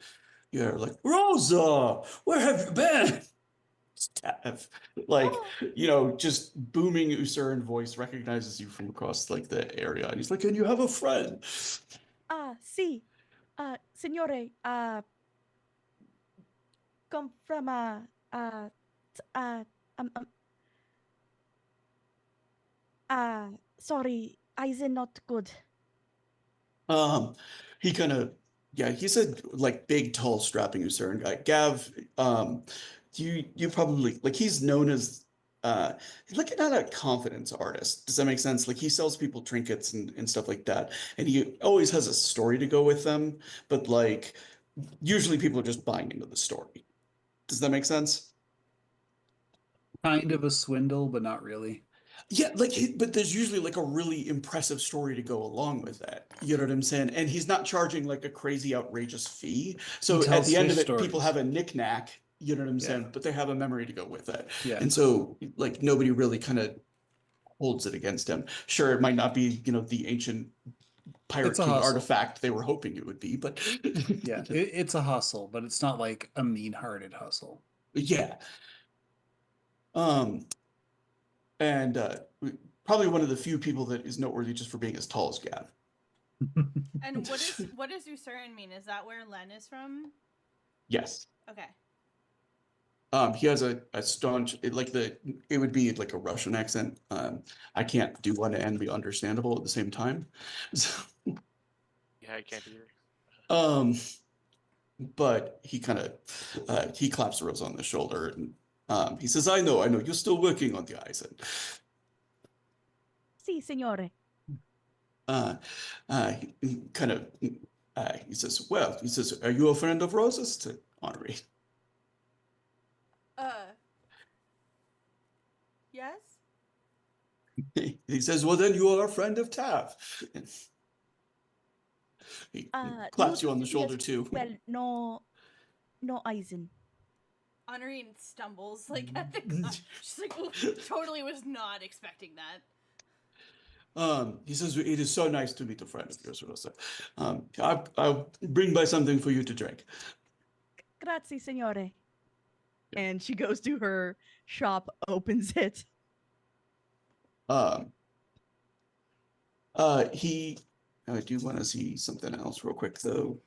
you're like, Rosa, where have you been? Steph, like just booming Usuran voice recognizes you from across like the area, and he's like, "Can you have a friend?" Sí. Signore, come from sorry, eyes are not good. He kind of, he's a like big, tall, strapping Usuran guy. Gav, you probably like he's known as he's like not a confidence artist. Does that make sense? Like he sells people trinkets and stuff like that, and he always has a story to go with them. But like usually people are just buying into the story. Does that make sense? Kind of a swindle, but not really. Yeah, like, but there's usually like a really impressive story to go along with that. You know what I'm saying? And he's not charging like a crazy, outrageous fee. So at tells the end of fish it, people stories. have a knick-knack, you know what I'm Yeah. saying? But they have a memory to go with it. Yeah. And so, like, nobody really kind of holds it against him. Sure, it might not be, the ancient Pirate It's a King hustle. artifact they were hoping it would be, but Yeah, it's a hustle, but it's not like a mean-hearted hustle. yeah. And probably one of the few people that is noteworthy just for being as tall as Gav. And what does Usurin mean? Is that where Len is from? Yes. Okay. He has a staunch, it would be like a Russian accent. I can't do one and be understandable at the same time. So, Yeah, I can't either. but he kind of he claps Rose on the shoulder and he says, I know, you're still working on the eyes. And Si, signore. he kind of he says, well, are you a friend of Rose's? To Henri. Yes? He says, well, then you are a friend of Tav. He claps you on the shoulder too. Well, no Eisen. Honorine stumbles like at the she's like, "Ooh, totally was not expecting that." He says, it is so nice to meet a friend of yours, Rosa. I'll bring by something for you to drink. Grazie, signore. And she goes to her shop, opens it. I do want to see something else real quick though.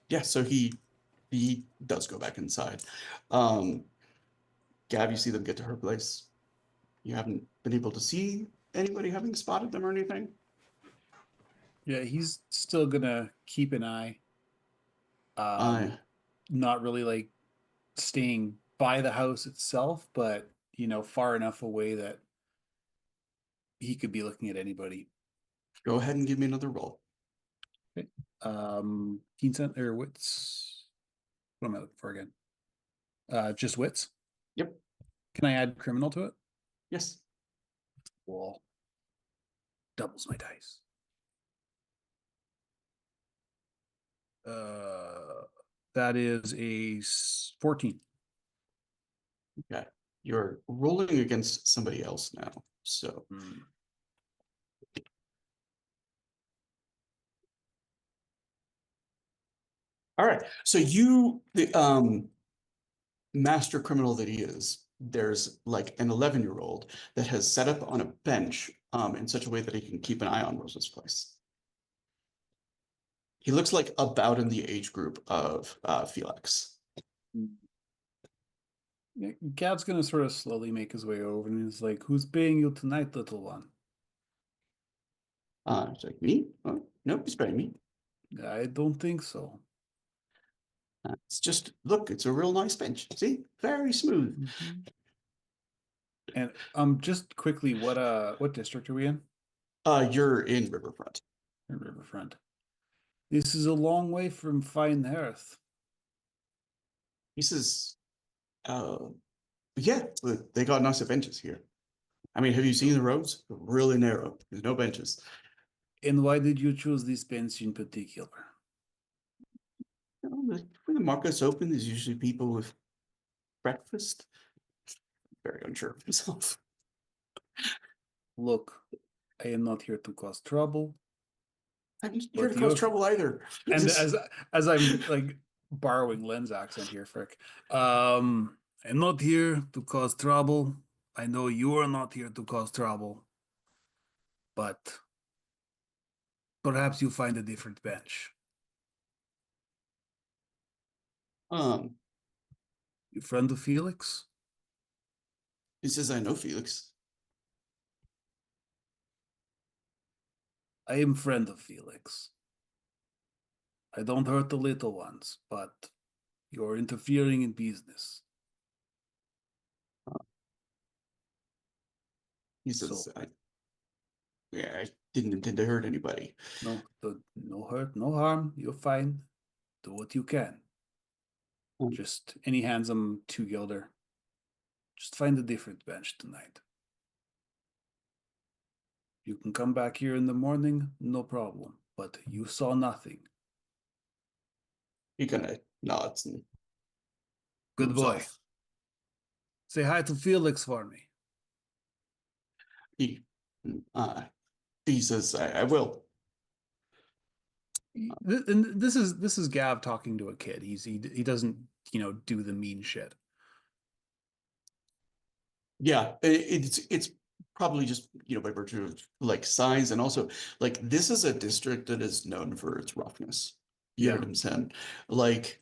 Yeah, so he does go back inside. Gav, you see them get to her place. You haven't been able to see anybody having spotted them or anything? Yeah, he's still gonna keep an eye. Not really like staying by the house itself, but far enough away that he could be looking at anybody. Go ahead and give me another roll. Okay. Keen scent or wits. What am I looking for again? Just wits? Yep. Can I add criminal to it? Yes. Cool. Doubles my dice. That is a 14. Okay. You're rolling against somebody else now. So all right. So the master criminal that he is, there's like an 11-year-old that has set up on a bench in such a way that he can keep an eye on Rosa's place. He looks like about in the age group of Felix. Gav's gonna sort of slowly make his way over and he's like, "Who's paying you tonight, little one?" It's like, me? Oh, nope, he's paying me. I don't think so. It's just, look, it's a real nice bench. See? Very smooth. And just quickly, what district are we in? You're in Riverfront. In Riverfront. This is a long way from fine earth. He says, yeah, they got nicer benches here. I mean, have you seen the roads? Really narrow. There's no benches. And why did you choose this bench in particular? When the market's open, there's usually people with breakfast. Very unsure of himself. Look, I am not here to cause trouble. I'm not here to cause trouble either. And as I'm like borrowing Len's accent here, Frick. I'm not here to cause trouble. I know you are not here to cause trouble. But perhaps you find a different bench. You friend of Felix? He says, I know Felix. I am friend of Felix. I don't hurt the little ones, but you're interfering in business. He says, So- I didn't intend to hurt anybody. No hurt, no harm. You're fine. Do what you can. Just, and he hands him 2 guilder. Just find a different bench tonight. You can come back here in the morning, no problem. But you saw nothing. He kind of nods and Good moves boy. off. Say hi to Felix for me. He says, I will. And this is Gav talking to a kid. He doesn't do the mean shit. Yeah, it's probably just by virtue of like size, and also like this is a district that is known for its roughness. You know Yeah. what I'm saying? Like,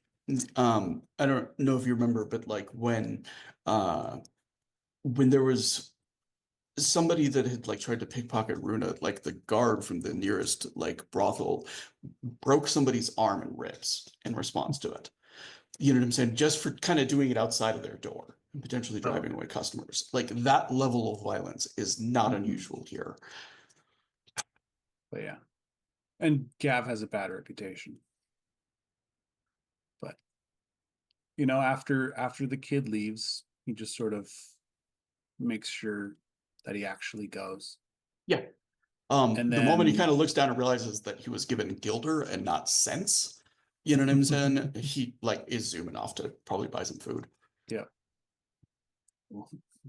I don't know if you remember, but like when there was somebody that had like tried to pickpocket Runa, like the guard from the nearest like brothel broke somebody's arm and ribs in response to it. You know what I'm saying? Just for kind of doing it outside of their door and potentially driving away customers. Like that level of violence is not unusual here. But yeah. And Gav has a bad reputation. But after the kid leaves, he just sort of makes sure that he actually goes. Yeah. And the moment he then- kind of looks down and realizes that he was given gilder and not cents, you know what I'm saying? He like is zooming off to probably buy some food. Yeah.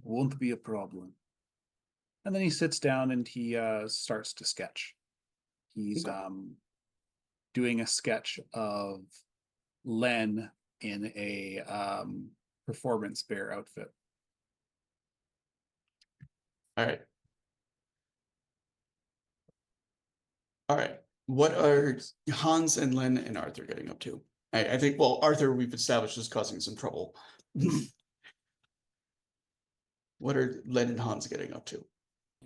Won't be a problem. And then he sits down and he starts to sketch. He's Okay. doing a sketch of Len in a performance bear outfit. All right. All right. What are Hans and Len and Arthur getting up to? I think, well, Arthur, we've established is causing some trouble. What are Len and Hans getting up to?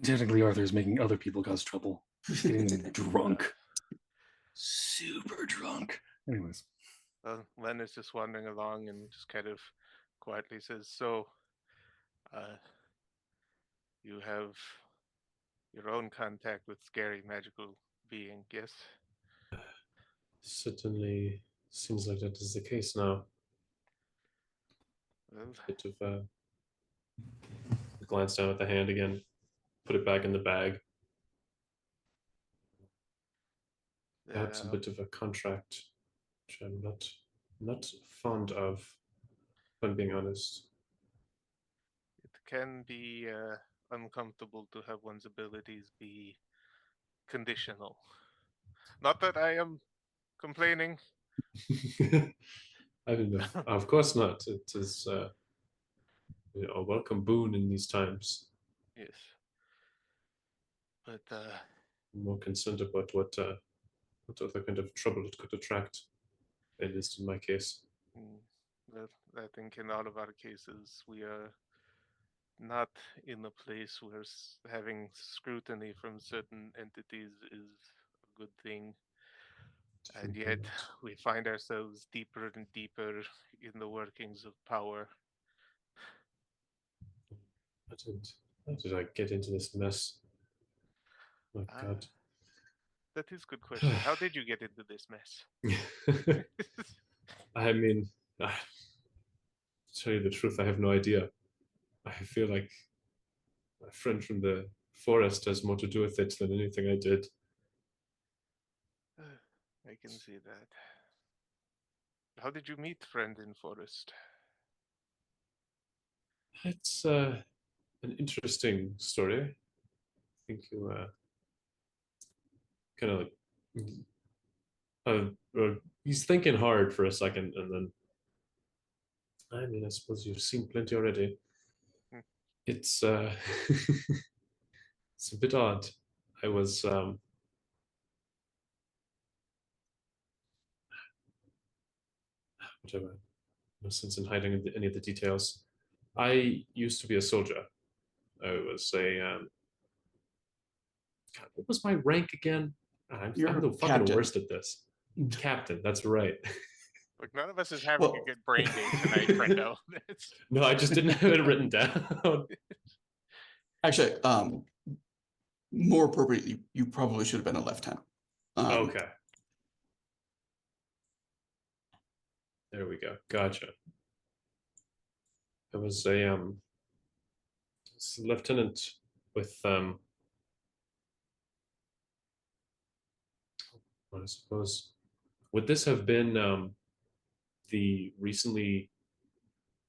Technically, Arthur's making other people cause trouble. Getting them drunk. Super drunk. Anyways. Len is just wandering along and just kind of quietly says, "So, you have your own contact with scary magical being, yes?" Certainly seems like that is the case now. Well, Bit of glance down at the hand again, put it back in the bag. Perhaps a bit of a contract, which I'm not fond of, if I'm being honest. it can be uncomfortable to have one's abilities be conditional. Not that I am complaining. I mean, of course not. It is a welcome boon in these times. Yes. But I'm more concerned about what other kind of trouble it could attract, at least in my case. I think in all of our cases, we are not in a place where having scrutiny from certain entities is a good thing. And yet, we find ourselves deeper and deeper in the workings of power. How did I get into this mess? My God. That is a good question. How did you get into this mess? I mean, to tell you the truth, I have no idea. I feel like my friend from the forest has more to do with it than anything I did. I can see that. How did you meet friend in forest? It's an interesting story. I think you kind of like he's thinking hard for a second, and then I mean, I suppose you've seen plenty already. It's it's a bit odd. I was whatever. No sense in hiding any of the details. I used to be a soldier. I was a God, what was my rank again? I'm You're the fucking captain. worst at this. Captain, that's right. Look, none of us is having Well- a good brain day tonight, friendo. No, I just didn't have it written down. Actually, more appropriately, you probably should have been a lieutenant. Okay. There we go. Gotcha. I was a lieutenant with I suppose, would this have been the recently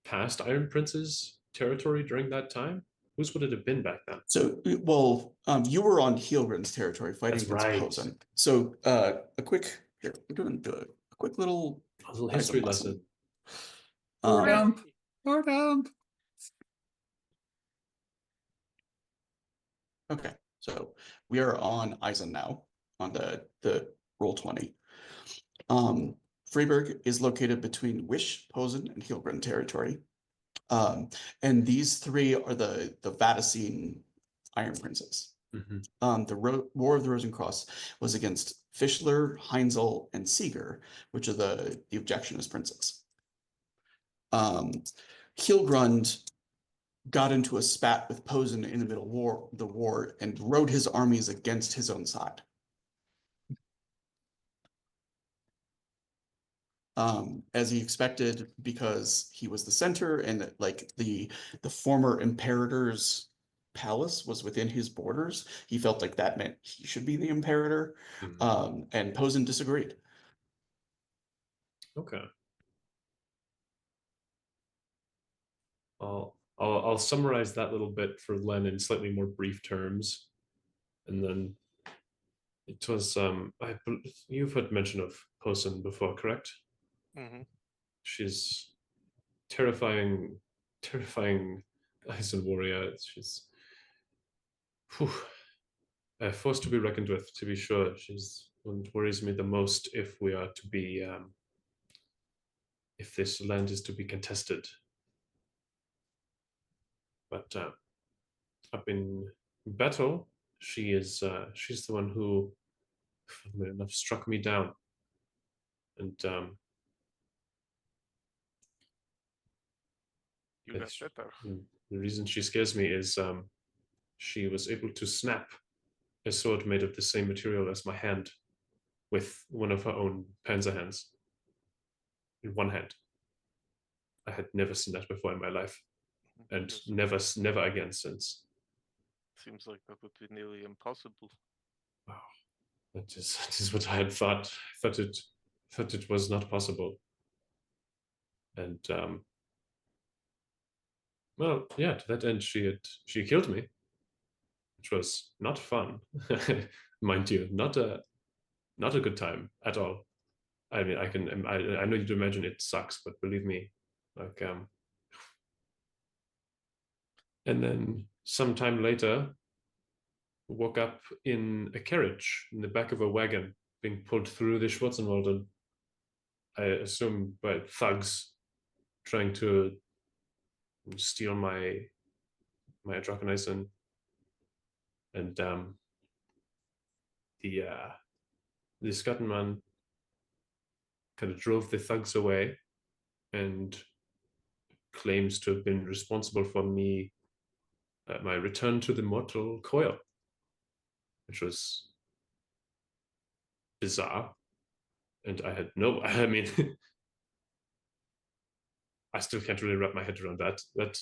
passed Iron Prince's territory during that time? Whose would it have been back then? So, well, you were on Heelgren's territory fighting That's against right. Posen. So, a quick here, we're doing a quick little A little Eisen history lesson. Or Um, dump. Or dump. Okay, so we are on Eisen now on the roll 20. Freiburg is located between Wish, Posen, and Heelgren territory. And these three are the Vatacine Iron Princes. Mhm. The War of the Rosencross was against Fischler, Heinzel, and Seeger, which are the Objectionist princes. Hilgrund got into a spat with Posen in the middle of the war and rode his armies against his own side. As he expected, because he was the center and like the former imperator's palace was within his borders, he felt like that meant he should be the imperator. And Posen disagreed. Okay. I'll summarize that little bit for Len in slightly more brief terms, and then it was you've heard mention of Posen before, correct? Mm-hmm. She's terrifying Eisen warrior. She's a force to be reckoned with, to be sure. She's what worries me the most if we are to be if this land is to be contested. But up in battle, she's the one who, funnily enough, struck me down. And You left it though. the reason she scares me is she was able to snap a sword made of the same material as my hand with one of her own panzer hands in one hand. I had never seen that before in my life, and never again since. Seems like that would be nearly impossible. Wow, that is what I had thought. Thought it was not possible. And well, yeah, to that end, she killed me, which was not fun, mind you, not a good time at all. I mean, I know you'd imagine it sucks, but believe me, like and then sometime later, woke up in a carriage in the back of a wagon being pulled through the Schwarzenwalden. I assume by thugs trying to steal my Draconeisen. And the Scottenman kind of drove the thugs away and claims to have been responsible for me my return to the mortal coil, which was bizarre. And I had no, I mean, I still can't really wrap my head around that. That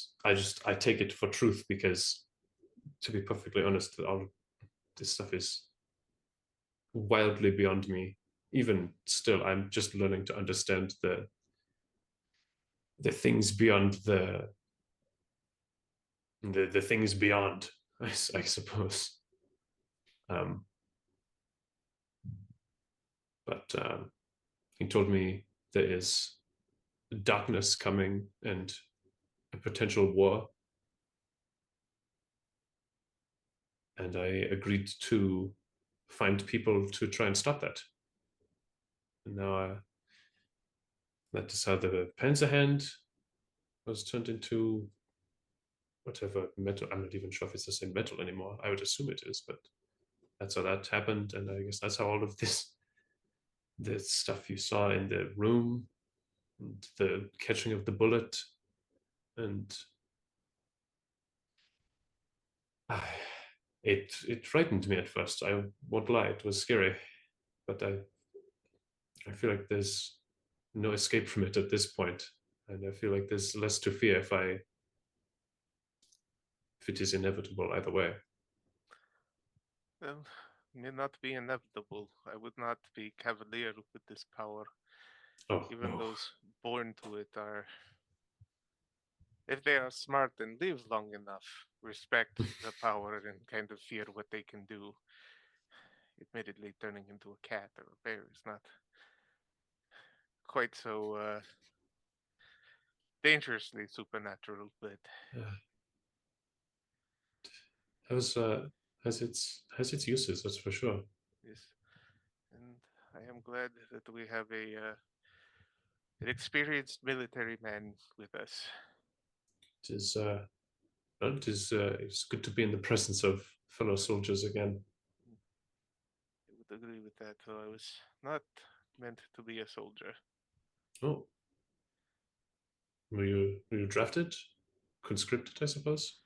I take it for truth because, to be perfectly honest, all this stuff is wildly beyond me. Even still, I'm just learning to understand the things beyond the things beyond, I suppose. But he told me there is darkness coming and a potential war. And I agreed to find people to try and stop that. And now that is how the Panzerhand was turned into whatever metal. I'm not even sure if it's the same metal anymore. I would assume it is, but that's how that happened, and I guess that's how all of the stuff you saw in the room, and the catching of the bullet, and it frightened me at first. I won't lie, it was scary, but I feel like there's no escape from it at this point, and I feel like there's less to fear if it is inevitable either way. Well, may not be inevitable. I would not be cavalier with this power. Oh, Even no. those born to it are, if they are smart and live long enough, respect the power and kind of fear what they can do. Admittedly, turning into a cat or a bear is not quite so dangerously supernatural, but has its uses, that's for sure. yes. And I am glad that we have an experienced military man with us. It's good to be in the presence of fellow soldiers again. I would agree with that, though I was not meant to be a soldier. Oh, were you drafted, conscripted, I suppose?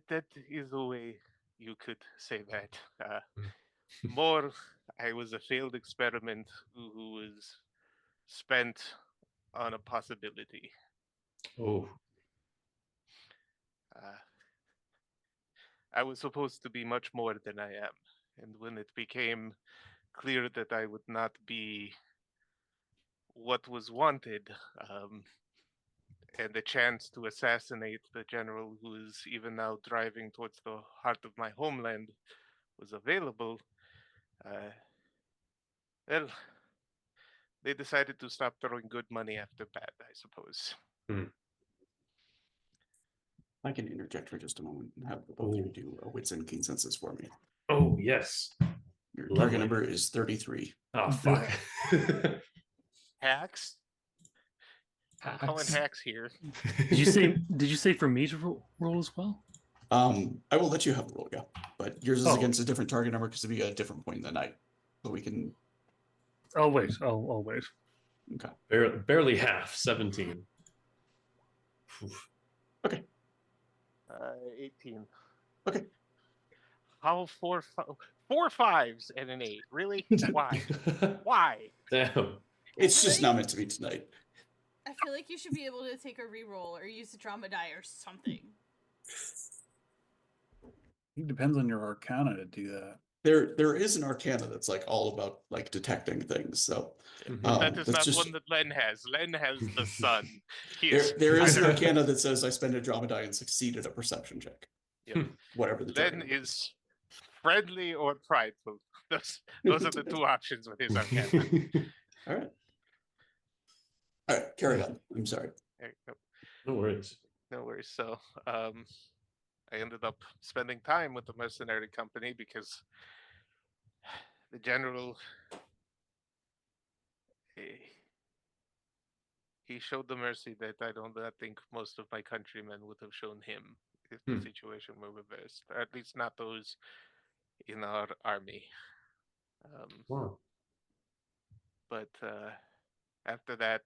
That is the way you could say that. More, I was a failed experiment who was spent on a possibility. Oh, I was supposed to be much more than I am, and when it became clear that I would not be what was wanted, and the chance to assassinate the general who is even now driving towards the heart of my homeland was available, well, they decided to stop throwing good money after bad, I suppose. I can interject for just a moment and have the both of you do a wits and consensus for me. Oh, yes. Your Lovely. target number is 33. Oh, fuck. Hacks? I'm calling hacks here. Did you say for me to roll as well? I will let you have the roll, yeah. But yours is Oh. against a different target number because it'll be a different point in the night. But we can. I'll wait. I'll wait. Okay. Barely half, 17. Oof. Okay. 18. Okay. How four fives and an 8? Really? Why? Why? Damn. It's just not meant to be tonight. I feel like you should be able to take a reroll or use a drama die or something. It depends on your arcana to do that. There is an arcana that's like all about like detecting things. So that is that's not just, one that Len has. Len has the sun. there is an arcana that says I spend a drama die and succeed at a perception check. Yep. Whatever the Len is friendly or prideful. Those are the two options with his arcana. All right, carry on. I'm sorry. There you go. No worries. No worries. So, I ended up spending time with the mercenary company because the general, he showed the mercy that I don't think most of my countrymen would have shown him if the situation were reversed, or at least not those in our army. Wow. But after that,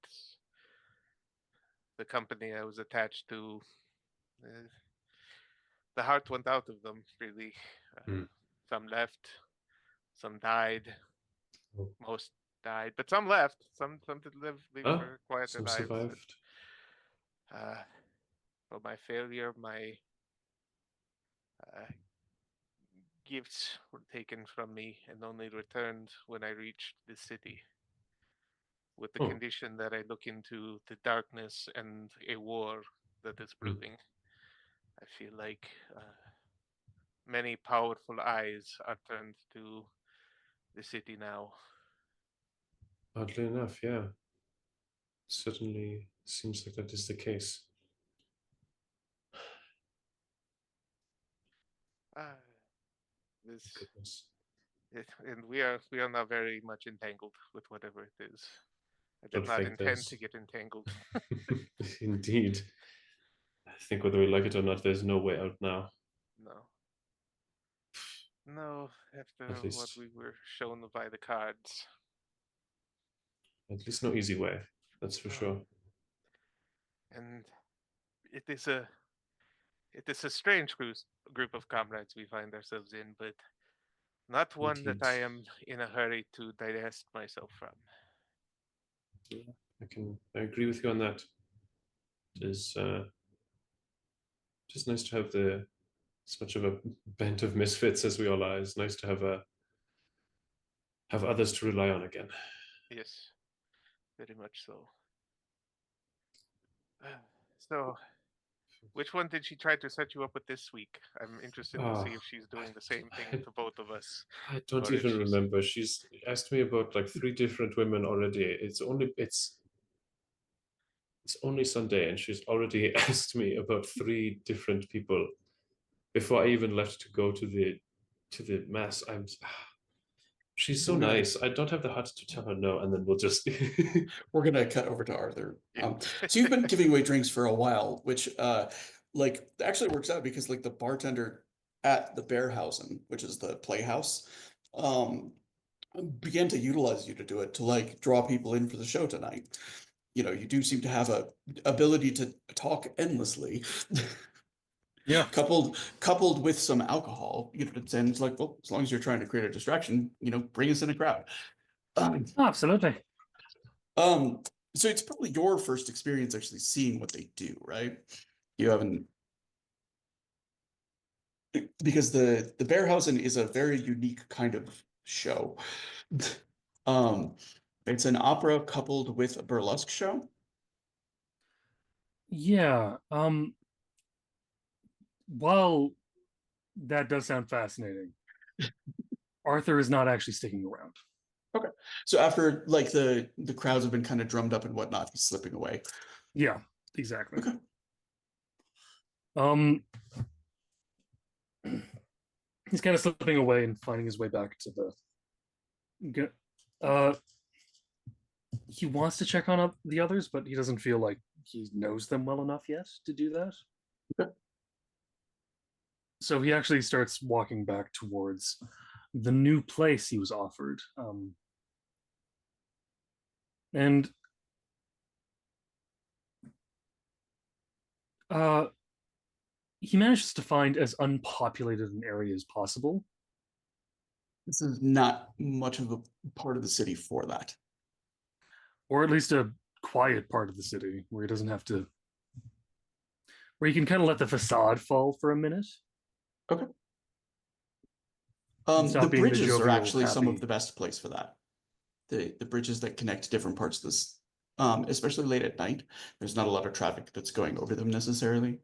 the company I was attached to, the heart went out of them, really. Some left, some died, most died, but some left. Some did live for quieter some lives. survived. But my failure, my gifts were taken from me and only returned when I reached the city, with the condition that I look into the darkness and a war that is brewing. I feel like many powerful eyes are turned to the city now. Oddly enough, yeah. Certainly seems like that is the case. Goodness. And we are now very much entangled with whatever it is. I did not intend to get entangled. Indeed. I think whether we like it or not, there's no way out now. No, after At what least. we were shown by the cards. At least no easy way. That's for No. sure. And it is a strange group of comrades we find ourselves in, but not one that Indeed. I am in a hurry to divest myself from. Yeah, I agree with you on that. It is just nice to have as much of a band of misfits as we all are. It's nice to have others to rely on again. Yes, very much so. So, which one did she try to set you up with this week? I'm interested to see if she's doing the same thing to both of us. I don't Or if even she's- remember. She's asked me about like 3 different women already. It's only Sunday, and she's already asked me about 3 different people before I even left to go to the mass. She's so nice. I don't have the heart to tell her no, and then we'll just. We're gonna cut over to Arthur. Yeah. So you've been giving away drinks for a while, which like actually works out because like the bartender at the Bearhausen, which is the playhouse, began to utilize you to do it to like draw people in for the show tonight. You know, you do seem to have a ability to talk endlessly. Yeah. coupled with some alcohol, you know, and it's like, well, as long as you're trying to create a distraction, you know, bring us in a crowd. Absolutely. So it's probably your first experience actually seeing what they do, right? You haven't, because the Bearhausen is a very unique kind of show. It's an opera coupled with a burlesque show. Yeah. While that does sound fascinating, Arthur is not actually sticking around. Okay. So after like the crowds have been kind of drummed up and whatnot, he's slipping away. Yeah, exactly. Okay. He's kind of slipping away and finding his way back to the. He wants to check on the others, but he doesn't feel like he knows them well enough yet to do that. Okay. So he actually starts walking back towards the new place he was offered. And he manages to find as unpopulated an area as possible. This is not much of a part of the city for that. Or at least a quiet part of the city where he doesn't have to, where he can kind of let the facade fall for a minute. Okay. Stop The being the bridges are jovial, actually some of happy- the best place for that. The bridges that connect different parts of this, especially late at night, there's not a lot of traffic that's going over them necessarily.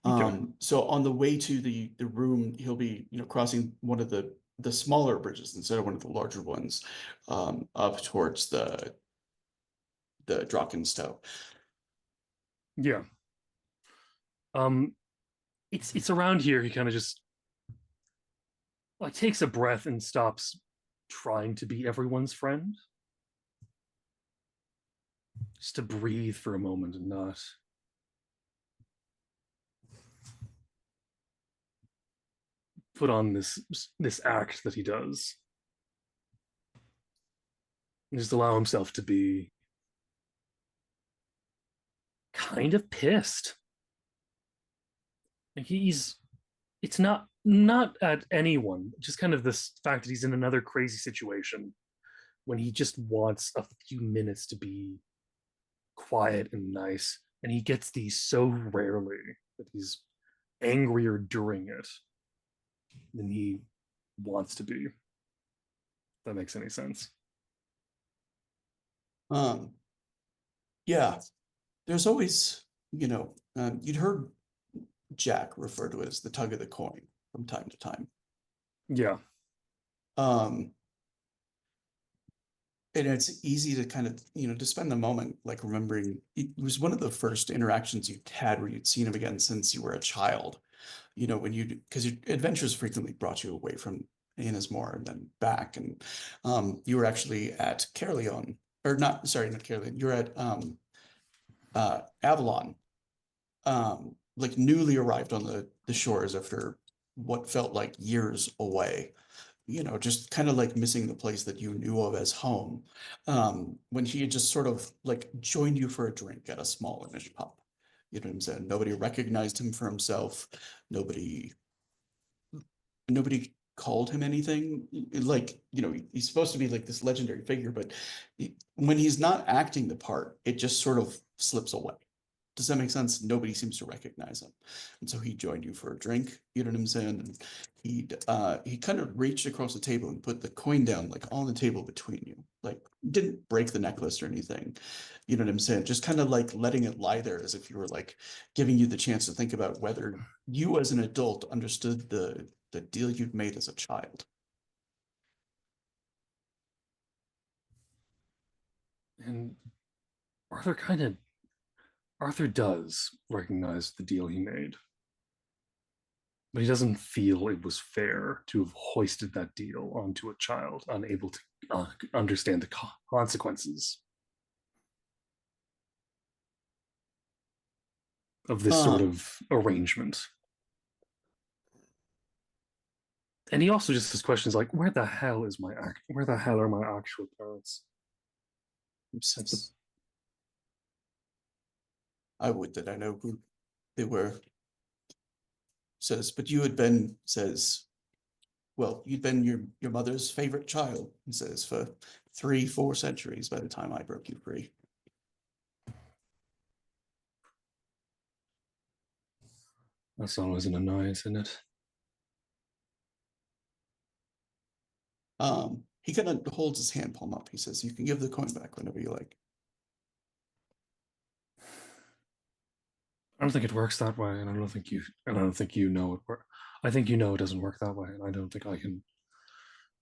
Okay. So on the way to the room, he'll be, you know, crossing one of the smaller bridges instead of one of the larger ones, up towards the Drachenstow. Yeah. It's around here. He kind of just like takes a breath and stops trying to be everyone's friend. Just to breathe for a moment and not put on this act that he does. And just allow himself to be kind of pissed. Like it's not at anyone, just kind of this fact that he's in another crazy situation when he just wants a few minutes to be quiet and nice, and he gets these so rarely that he's angrier during it than he wants to be. If that makes any sense. Yeah, there's always, you know, you'd heard Jack refer to it as the tug of the coin from time to time. Yeah. And it's easy to kind of, you know, to spend the moment like remembering it was one of the first interactions you had where you'd seen him again since you were a child. You know, when you, because your adventures frequently brought you away from Innismore and then back, and you were actually at Caerleon, or not, sorry, not Caerleon, you're at Avalon, like newly arrived on the shores after what felt like years away. You know, just kind of like missing the place that you knew of as home. When he had just sort of like joined you for a drink at a smallish pub. You know what I'm saying? Nobody recognized him for himself. Nobody called him anything. Like, you know, he's supposed to be like this legendary figure, but when he's not acting the part, it just sort of slips away. Does that make sense? Nobody seems to recognize him. And so he joined you for a drink, you know what I'm saying? And he kind of reached across the table and put the coin down like on the table between you. Like didn't break the necklace or anything. You know what I'm saying? Just kind of like letting it lie there as if you were like giving you the chance to think about whether you as an adult understood the deal you'd made as a child. And Arthur does recognize the deal he made, but he doesn't feel it was fair to have hoisted that deal onto a child unable to understand the consequences of this sort of arrangement. And he also just has questions like, where the hell are my actual parents? I would that I know who they were. Says, but you had been, says, well, you'd been your mother's favorite child, he says, for 3-4 centuries by the time I broke you free. That's always an annoyance, isn't it? He kind of holds his hand palm up. He says, you can give the coin back whenever you like. I don't think it works that way, and I don't think you know it. I think you know it doesn't work that way, and I don't think I can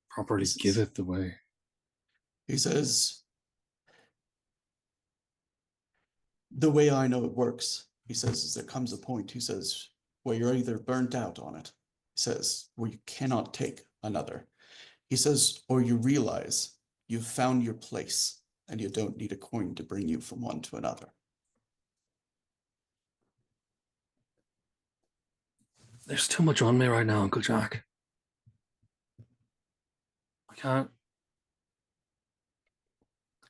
properly give it the way. He says, the way I know it works, he says, is there comes a point, he says, where you're either burnt out on it, he says, where you cannot take another. He says, or you realize you've found your place and you don't need a coin to bring you from one to another. There's too much on me right now, Uncle Jack. I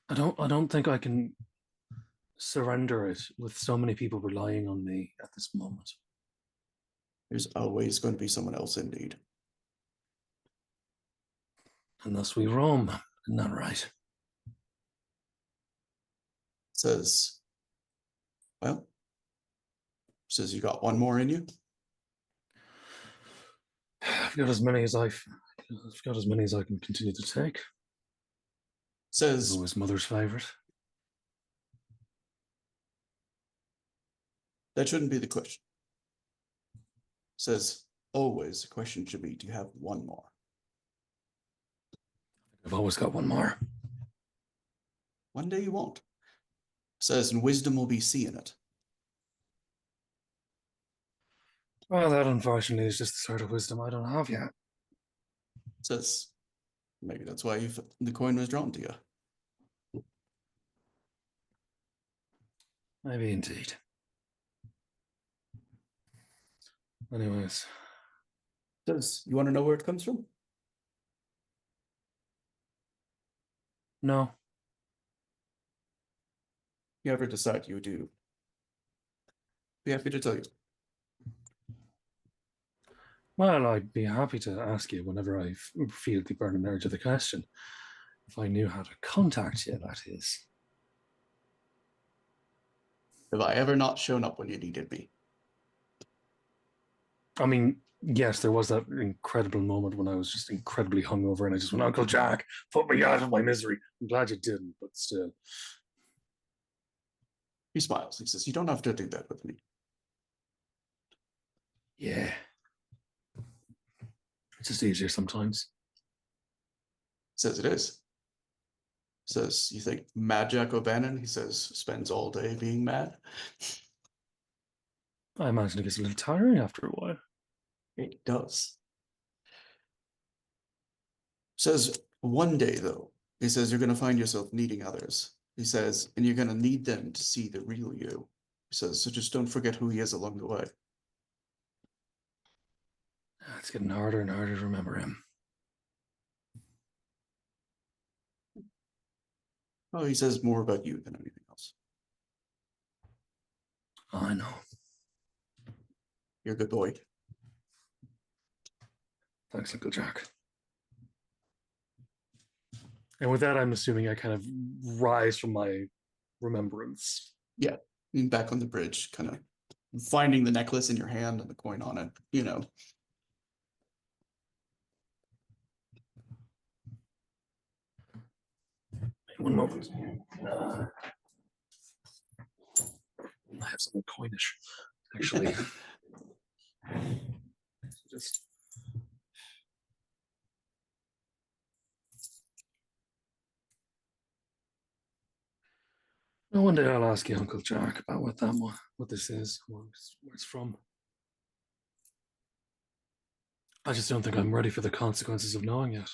don't think I can surrender it with so many people relying on me at this moment. There's always going to be someone else in need. And thus we roam, isn't that right? Says, well, says you got one more in you. I've got as many as I can continue to take. Says, always mother's favorite. That shouldn't be the question. Says, always the question should be, do you have one more? I've always got one more. One day you won't. Says, and wisdom will be seeing it. Well, that unfortunately is just the sort of wisdom I don't have yet. Says, maybe that's why the coin was drawn to you. Maybe indeed. Anyways. Says, you want to know where it comes from? No. You ever decide you do? Be happy to tell you. Well, I'd be happy to ask you whenever I feel the burning urge of the question. If I knew how to contact you, that is. Have I ever not shown up when you needed me? I mean, yes, there was that incredible moment when I was just incredibly hungover and I just went, Uncle Jack, put me out of my misery. I'm glad you didn't, but still. He smiles. He says, you don't have to do that with me. Yeah. It's just easier sometimes. Says it is. Says, you think Mad Jack O'Bannon, he says, spends all day being mad? I imagine it gets a little tiring after a while. It does. Says, one day, though, he says, you're going to find yourself needing others. He says, and you're going to need them to see the real you. He says, so just don't forget who he is along the way. It's getting harder and harder to remember him. Oh, he says more about you than anything else. I know. You're a good boy. Thanks, Uncle Jack. And with that, I'm assuming I kind of rise from my remembrance. Yeah, and back on the bridge, kind of finding the necklace in your hand and the coin on it, you know. One moment. I have something coinish, actually. Just. Well, one day I'll ask you, Uncle Jack, about what this is, where it's from. I just don't think I'm ready for the consequences of knowing it.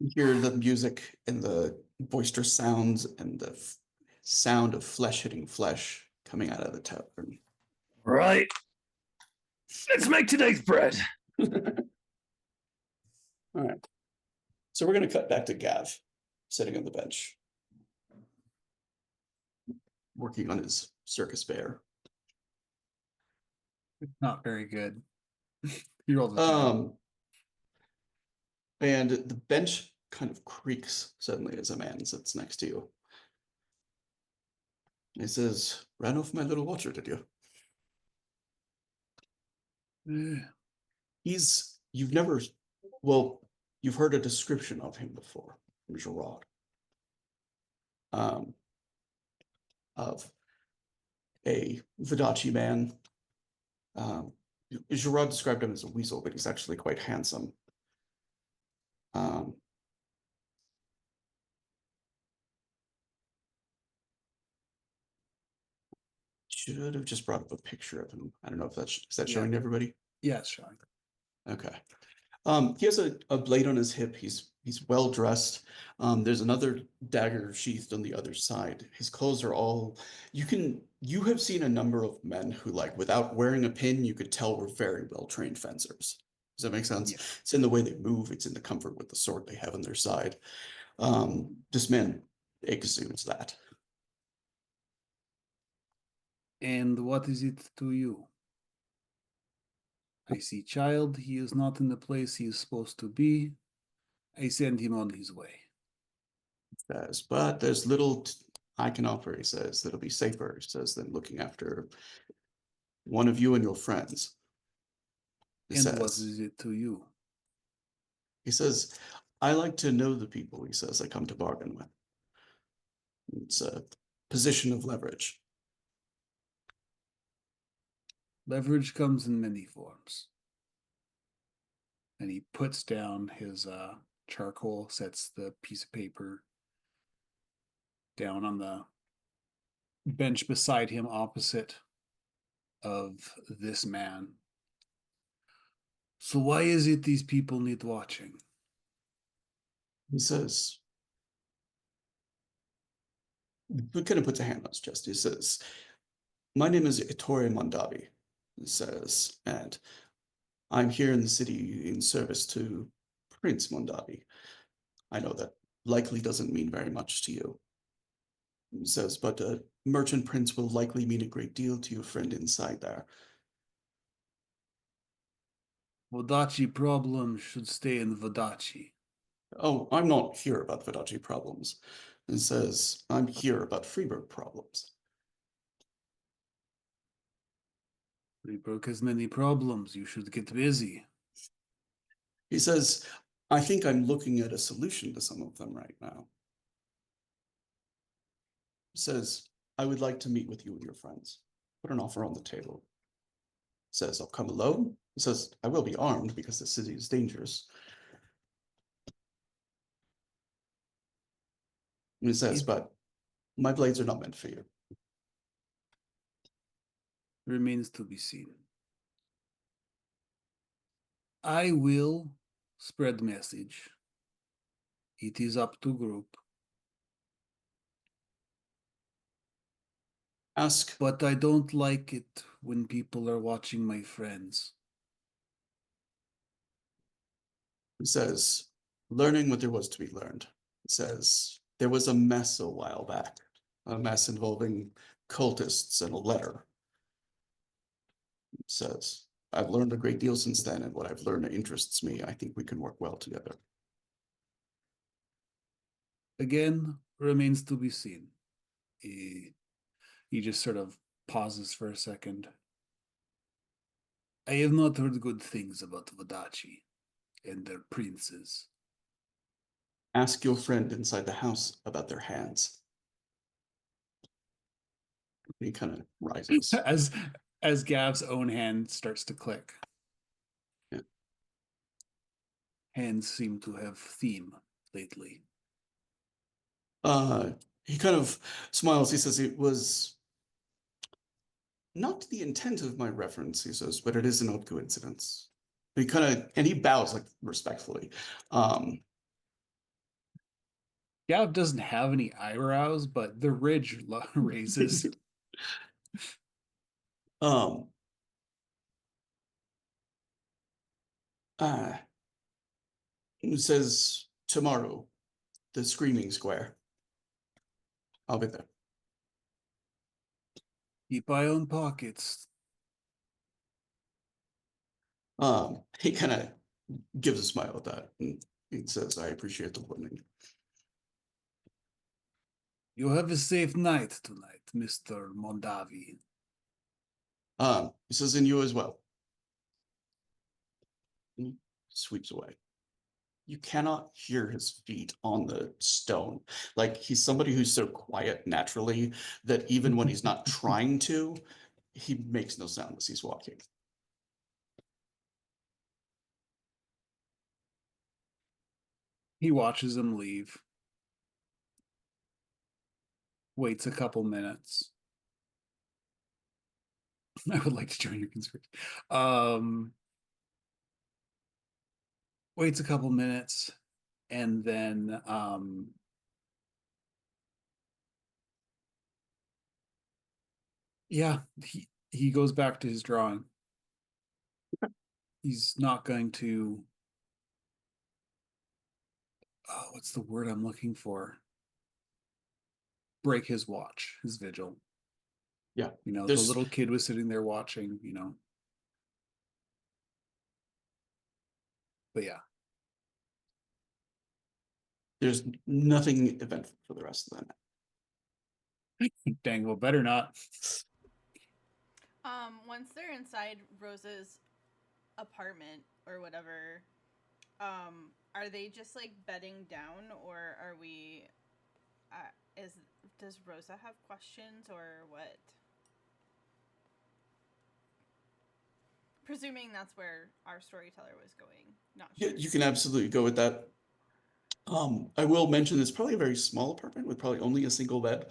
You hear the music and the boisterous sounds and the sound of flesh hitting flesh coming out of the tavern. Right. Let's make today's bread. All right. So we're going to cut back to Gav sitting on the bench, working on his circus bear. Not very good. You rolled a 10. And the bench kind of creaks suddenly as a man sits next to you. He says, "Ran off my little watcher, did you?" You've never, well, you've heard a description of him before from Gerard. Of a Vodacci man. Gerard described him as a weasel, but he's actually quite handsome. Should have just brought up a picture of him. I don't know if is that showing to everybody? Yeah, it's showing. Okay. He has a blade on his hip. He's well dressed. There's another dagger sheathed on the other side. His clothes are all, you have seen a number of men who, like, without wearing a pin, you could tell were very well trained fencers. Does that make sense? Yeah. It's in the way they move. It's in the comfort with the sword they have on their side. This man exudes that. And what is it to you? I see child, he is not in the place he is supposed to be. I send him on his way. Says, but there's little I can offer, he says, that'll be safer, he says, than looking after one of you and your friends. And what is it to you? He says, I like to know the people, he says, I come to bargain with. It's a position of leverage. Leverage comes in many forms. And he puts down his charcoal, sets the piece of paper down on the bench beside him, opposite of this man. So why is it these people need watching? He says, he kind of puts a hand on his chest. He says, my name is Ettore Mondavi, he says, and I'm here in the city in service to Prince Mondavi. I know that likely doesn't mean very much to you. He says, but a merchant prince will likely mean a great deal to your friend inside there. Vodacci problems should stay in Vodacci. Oh, I'm not here about Vodacci problems. He says, I'm here about Freeburg problems. Freeburg has many problems. You should get busy. He says, I think I'm looking at a solution to some of them right now. He says, I would like to meet with you and your friends. Put an offer on the table. He says, I'll come alone. He says, I will be armed because the city is dangerous. And he says, but my blades are not meant for you. Remains to be seen. I will spread message. It is up to group. Ask. But I don't like it when people are watching my friends. He says, learning what there was to be learned. He says, there was a mess a while back, a mess involving cultists and a letter. He says, I've learned a great deal since then, and what I've learned interests me. I think we can work well together. Again, remains to be seen. He just sort of pauses for a second. I have not heard good things about Vadachi and their princes. Ask your friend inside the house about their hands. He kind of rises. As Gav's own hand starts to click. Yeah. Hands seem to have theme lately. He kind of smiles. He says it was not the intent of my reference, he says, but it is an odd coincidence. He kind of, and he bows like respectfully. Gav doesn't have any eyebrows, but the ridge raises. It says tomorrow, the Screaming Square. I'll be there. Keep eye on pockets. He kind of gives a smile at that, and he says, I appreciate the warning. You have a safe night tonight, Mr. Mondavi. He says, and you as well. And he sweeps away. You cannot hear his feet on the stone. Like, he's somebody who's so quiet naturally that even when he's not trying to, he makes no sound as he's walking. He watches him leave. Waits a couple minutes. I would like to join your conspiracy. Waits a couple minutes, and then yeah, he goes back to his drawing. He's not going to what's the word I'm looking for? Break his watch, his vigil. Yeah. You know, the little kid was sitting there watching, you know. But yeah. There's nothing eventful for the rest of the night. Dang, well, better not. Once they're inside Rosa's apartment or whatever, are they just like bedding down, or are we? Does Rosa have questions or what? Presuming that's where our storyteller was going. Not sure. Yeah, you can absolutely go with that. I will mention it's probably a very small apartment with probably only a single bed.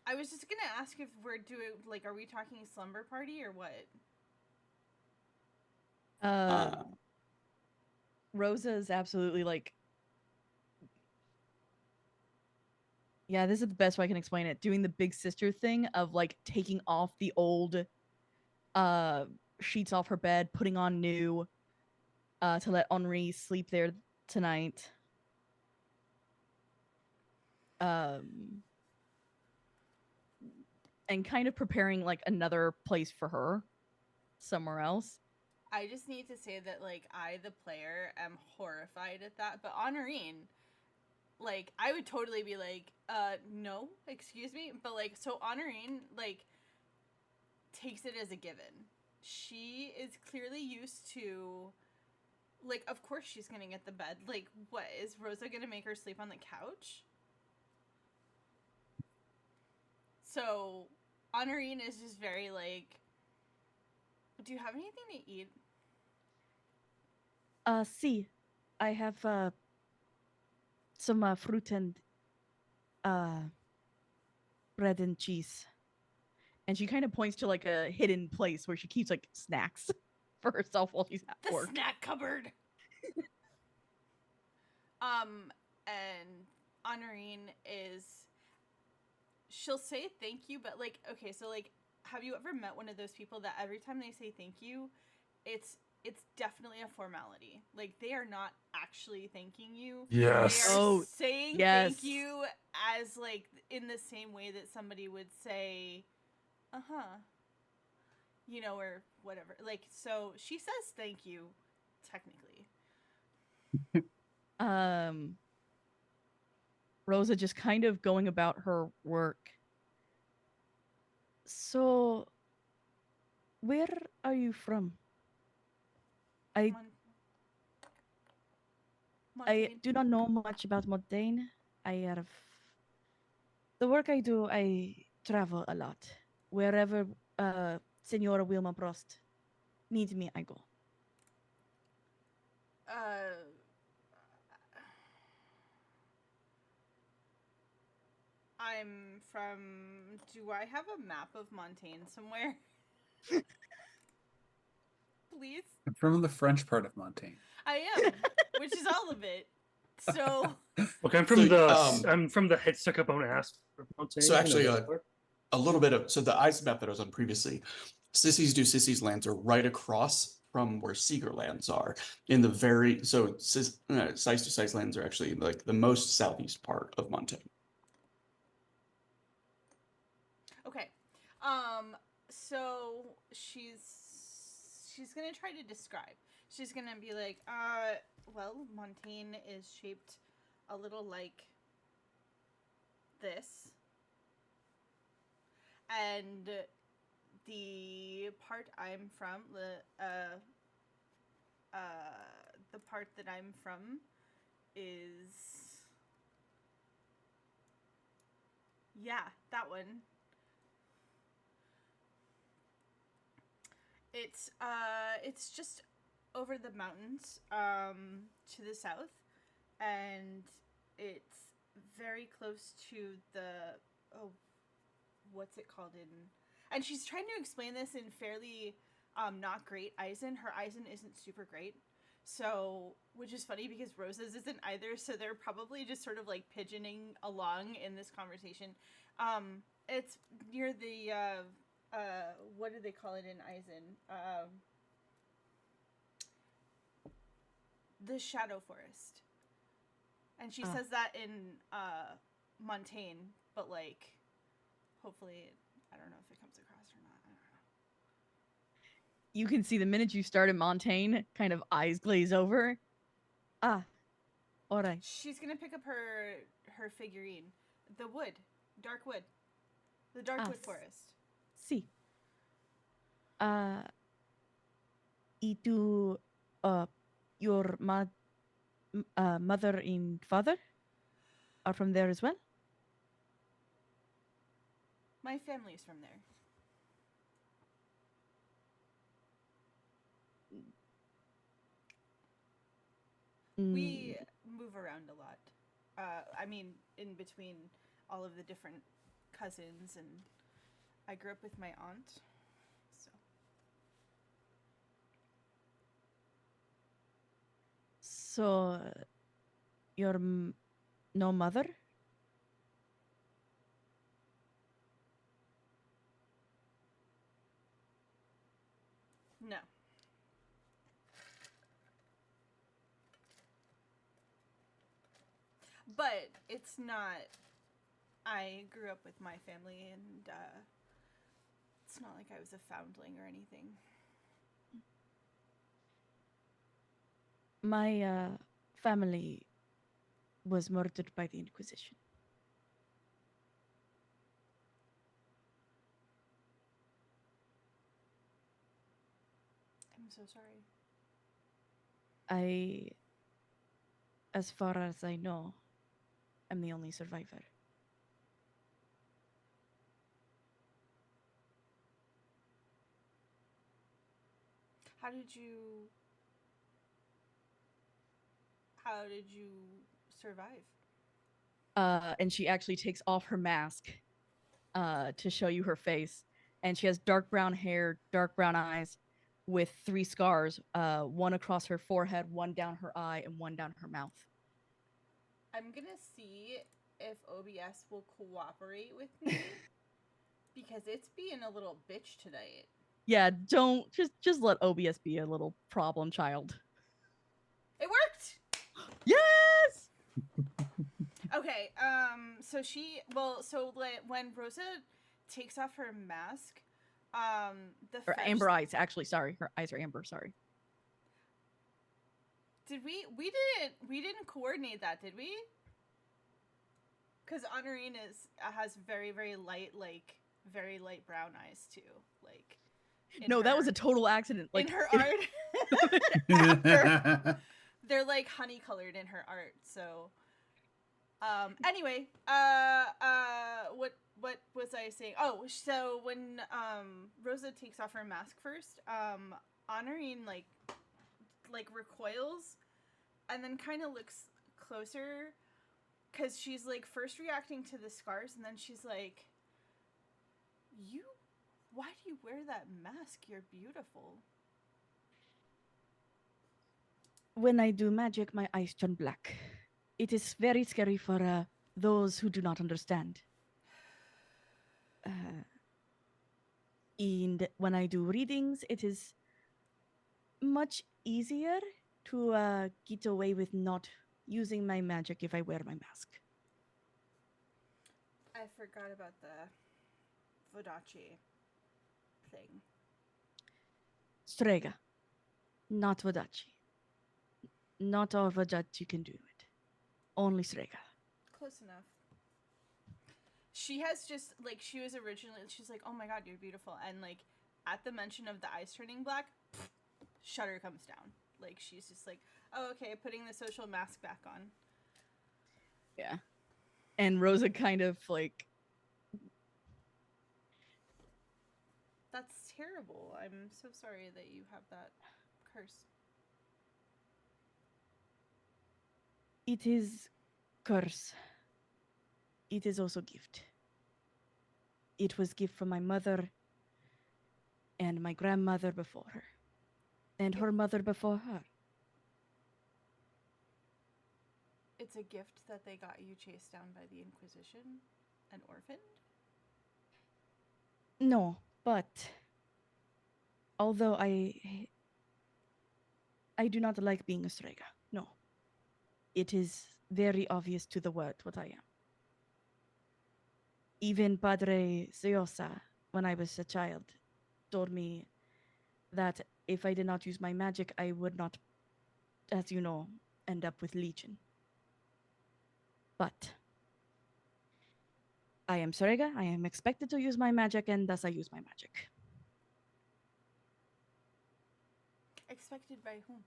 I was just gonna ask if we're doing like, are we talking slumber party or what? Rosa is absolutely like, yeah, this is the best way I can explain it. Doing the big sister thing of like taking off the old sheets off her bed, putting on new to let Henri sleep there tonight. And kind of preparing like another place for her somewhere else. I just need to say that like I, the player, am horrified at that. But Honorine, like, I would totally be like, no, excuse me. But like, so Honorine like takes it as a given. She is clearly used to, like, of course she's gonna get the bed. Like, what, is Rosa gonna make her sleep on the couch? So Honorine is just very like, do you have anything to eat? See, I have some fruit and bread and cheese. And she kind of points to like a hidden place where she keeps like snacks for herself while she's at work. The snack cupboard. And Honorine is she'll say thank you, but like, okay, so like, have you ever met one of those people that every time they say thank you, it's definitely a formality. Like they are not actually thanking you. Yes. They are Oh, saying yes. thank you as like in the same way that somebody would say, you know, or whatever. Like, so she says thank you, technically. Rosa just kind of going about her work. So, where are you from? I Montaigne. do not know much about Montaigne. I have the work I do. I travel a lot. Wherever Senora Wilma Prost needs me, I go. I'm from. Do I have a map of Montaigne somewhere? Please? I'm from the French part of Montaigne. I am, which is all of it. So. Look, I'm from the head stuck up on ass of Montaigne. So actually, you know that part. a little bit of the ice map that I was on previously. Sissies do Sissies lands are right across from where Seeger lands are in the very Size do Size lands are actually like the most southeast part of Montaigne. Okay. So she's gonna try to describe. She's gonna be like, well, Montaigne is shaped a little like this. And the part I'm from, the part that I'm from is, yeah, that one. It's just over the mountains, to the south, and it's very close to the, what's it called in, and she's trying to explain this in fairly, not great Eisen. Her Eisen isn't super great. So, which is funny because Rosa's isn't either, so they're probably just sort of like pigeoning along in this conversation. It's near the, what do they call it in Eisen? The Shadow Forest. And she says that in, Montaigne, but like, hopefully, I don't know if it comes across or not. I don't know. You can see the minute you started Montaigne, kind of eyes glaze over. All right. She's gonna pick up her figurine, the wood, dark wood, the dark wood forest. Sí. Itu, your mother and father are from there as well? My family's from there. We move around a lot. I mean, in between all of the different cousins, and I grew up with my aunt, so. So, your no mother? No. But it's not. I grew up with my family, and it's not like I was a foundling or anything. My family was murdered by the Inquisition. I'm so sorry. As far as I know, I'm the only survivor. How did you survive? And she actually takes off her mask to show you her face. And she has dark brown hair, dark brown eyes, with 3 scars, one across her forehead, one down her eye, and one down her mouth. I'm gonna see if OBS will cooperate with me because it's being a little bitch tonight. Yeah, don't just let OBS be a little problem child. It worked. Yes. Okay. So when Rosa takes off her mask, the Or fetch amber eyes, actually. Sorry, her eyes are amber. Sorry. Did we didn't coordinate that, did we? Because Honorine has very light very light brown eyes too, like. No, that was a total accident. Like in her art. After, they're like honey colored in her art. So, anyway, what was I saying? Oh, so when Rosa takes off her mask first, Honorine like recoils, and then kind of looks closer, because she's like first reacting to the scars, and then she's like, why do you wear that mask? You're beautiful. When I do magic, my eyes turn black. It is very scary for those who do not understand. And when I do readings, it is much easier to get away with not using my magic if I wear my mask. I forgot about the Vodachi thing. Strega, not Vodachi. Not all Vodachi can do it. Only Strega. Close enough. She has just, like, she was originally, she's like, oh my god, you're beautiful. And, like, at the mention of the eyes turning black, shutter comes down. Like, she's just like, oh, okay, putting the social mask back on. Yeah. And Rosa kind of, like... That's terrible. I'm so sorry that you have that curse. It is curse. It is also gift. It was gift from my mother and my grandmother before her. And her mother before her. It's a gift that they got you chased down by the Inquisition and orphaned? No, but although I do not like being a Strega. No. It is very obvious to the world what I am. Even Padre Seosa, when I was a child, told me that if I did not use my magic, I would not, as you know, end up with Legion. But I am Strega, I am expected to use my magic, and thus I use my magic. Expected by whom?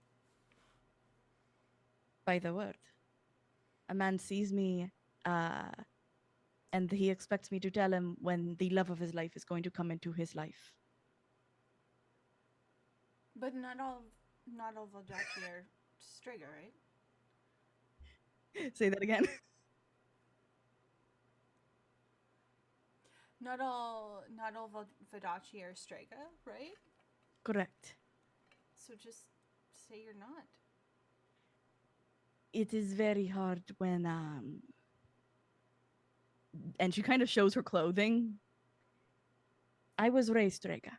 By the word. A man sees me, and he expects me to tell him when the love of his life is going to come into his life. But not all Vodachi are Strega, right? Say that again. Not all Vodachi are Strega, right? Correct. So just say you're not. It is very hard when and she kind of shows her clothing. I was raised Strega.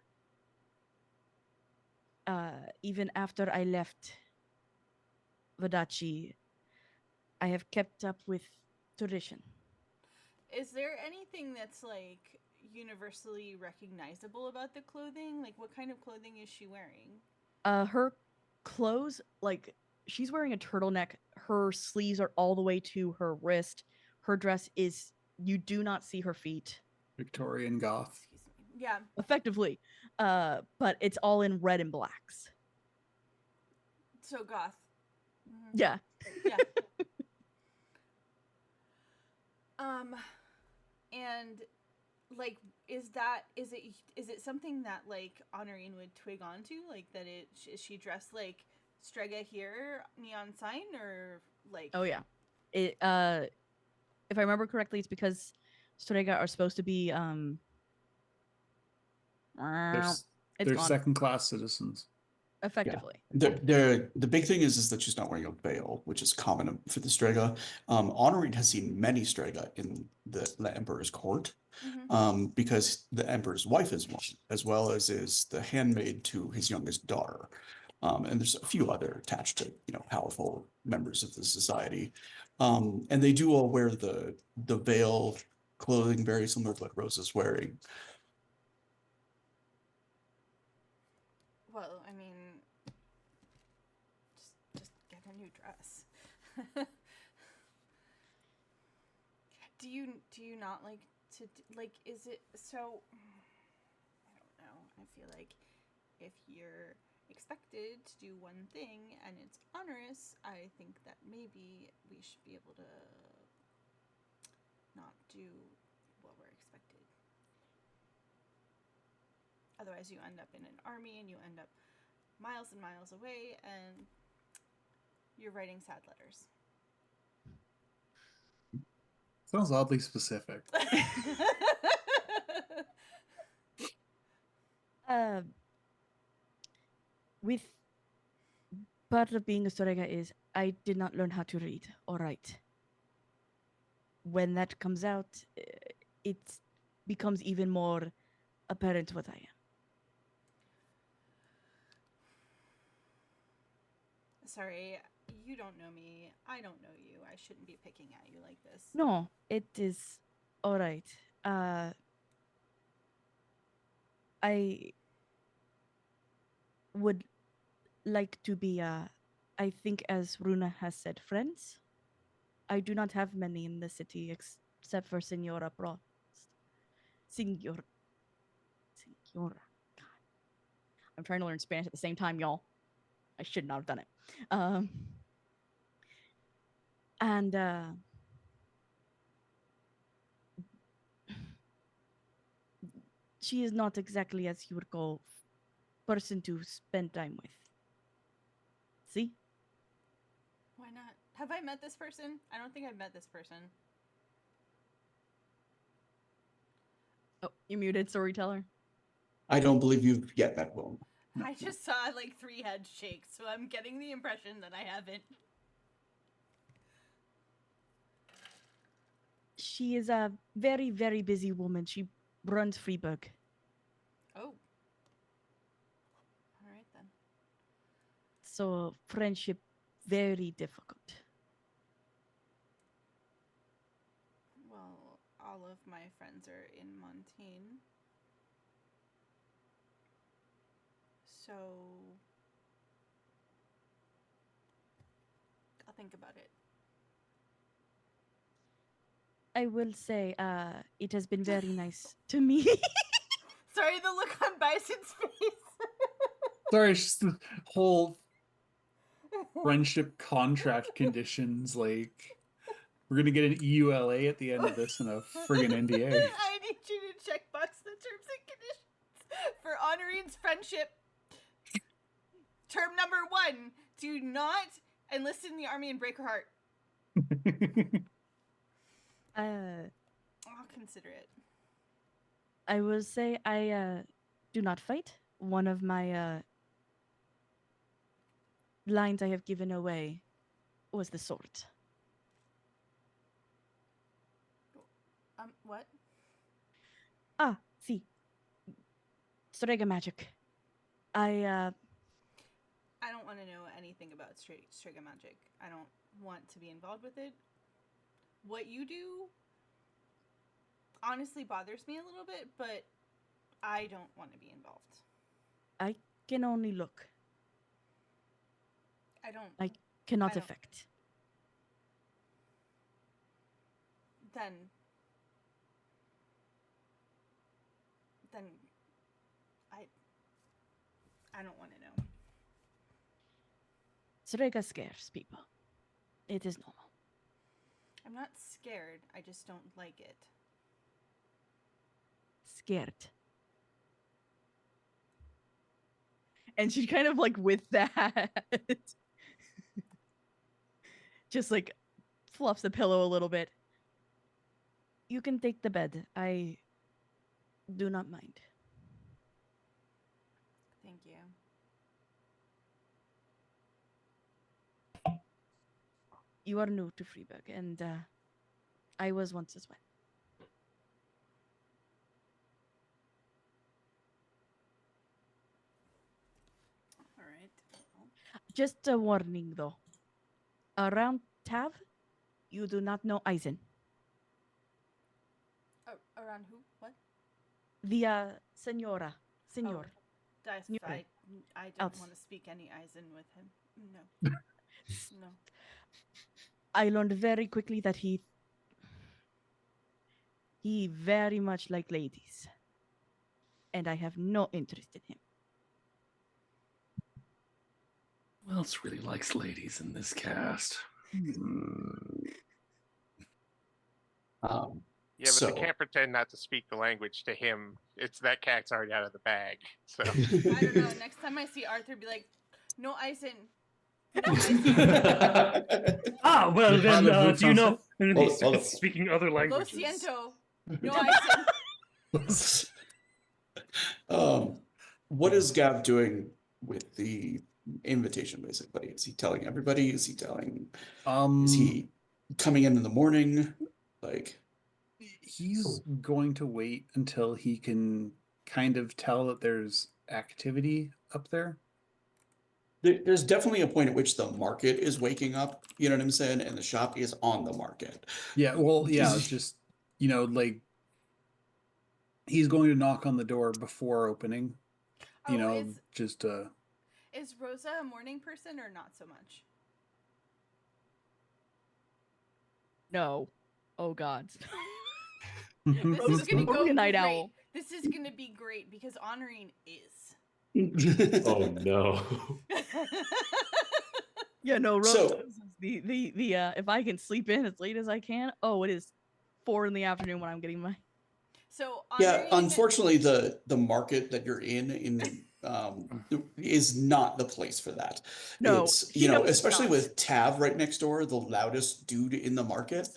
Even after I left Vodachi, I have kept up with tradition. Is there anything that's like universally recognizable about the clothing? Like, what kind of clothing is she wearing? Her clothes, like, she's wearing a turtleneck. Her sleeves are all the way to her wrist. Her dress is, you do not see her feet. Victorian goth. Excuse me. Yeah. Effectively. But it's all in red and blacks. So goth. Mm-hmm. Yeah. Yeah. And like, is it something that like Honorine would twig onto? Like that is she dressed like Strega here, neon sign, or like? Oh yeah. It if I remember correctly, it's because Strega are supposed to be They're it's gone. second-class citizens. effectively. The big thing is that she's not wearing a veil, which is common for the Strega. Honorine has seen many Strega in the Emperor's court, because the Emperor's wife is one, as well as is the handmaid to his youngest daughter. And there's a few other attached to, powerful members of the society. And they do all wear the veil clothing very similar to what Rose is wearing. Well, I mean, just get a new dress. Do you not like to like? Is it so? I don't know. I feel like if you're expected to do one thing and it's onerous, I think that maybe we should be able to not do what we're expected. Otherwise, you end up in an army and you end up miles and miles away, and you're writing sad letters. Sounds oddly specific. With part of being a Strega is I did not learn how to read or write. When that comes out, it becomes even more apparent what I am. Sorry, you don't know me. I don't know you. I shouldn't be picking at you like this. No, it is all right. I would like to be, I think, as Runa has said, friends. I do not have many in the city except for Senora Prost. Senora. God. I'm trying to learn Spanish at the same time, y'all. I should not have done it. And she is not exactly as you would call person to spend time with. See? Why not? Have I met this person? I don't think I've met this person. Oh, you muted, storyteller. I don't believe you've yet met one. I just saw like 3 heads shake, so I'm getting the impression that I haven't. She is a very, very busy woman. She runs Freeburg. Oh. All right then. So friendship, very difficult. Well, all of my friends are in Montaigne. So I'll think about it. I will say, it has been very nice to me. Sorry, the look on Bison's face. Sorry, it's just the whole friendship contract conditions. Like, we're gonna get an EULA at the end of this and a friggin' NDA. I need you to check box the terms and conditions for Honorine's friendship. Term number 1: do not enlist in the army and break her heart. I'll consider it. I will say I do not fight. One of my lines I have given away was the sword. What? Ah, see. Strega magic. I don't want to know anything about Strega magic. I don't want to be involved with it. What you do honestly bothers me a little bit, but I don't want to be involved. I can only look. I don't. I cannot I don't- affect. Then I don't want to know. Strega scares people. It is normal. I'm not scared. I just don't like it. Scared. And she kind of like with that just like fluffs the pillow a little bit. You can take the bed. I do not mind. Thank you. You are new to Freeburg, and I was once as well. All right. Just a warning, though. Around Tav, you do not know Eisen. Around who? What? The Senora. Senor. I don't Else. want to speak any Eisen with him. No. No. I learned very quickly that he very much like ladies. And I have no interest in him. Who else really likes ladies in this cast? Yeah, but they can't pretend not to speak the language to him. It's that cat's already out of the bag. So I don't know. Next time I see Arthur, be like, no Eisen. No Eisen. Well then, do you know? And he Hold starts on. speaking other Lo languages. siento. No Eisen. What is Gav doing with the invitation, basically? Is he telling everybody? Is he telling... is he coming in the morning? Like... He's going to wait until he can kind of tell that there's activity up there. There's definitely a point at which the market is waking up, you know what I'm saying? And the shop is on the market. Yeah, well, yeah, just, like, he's going to knock on the door before opening. Is Rosa a morning person or not so much? No. Oh, God. This is gonna go Night great. owl. This is gonna be great because honoring is. Oh no. Yeah, no, Rose. So- the if I can sleep in as late as I can. Oh, it is 4 p.m. when I'm getting my. So Yeah, honoring unfortunately, the market that you're in is not the place for that. No, It's, she knows it's especially not. with Tav right next door, the loudest dude in the market.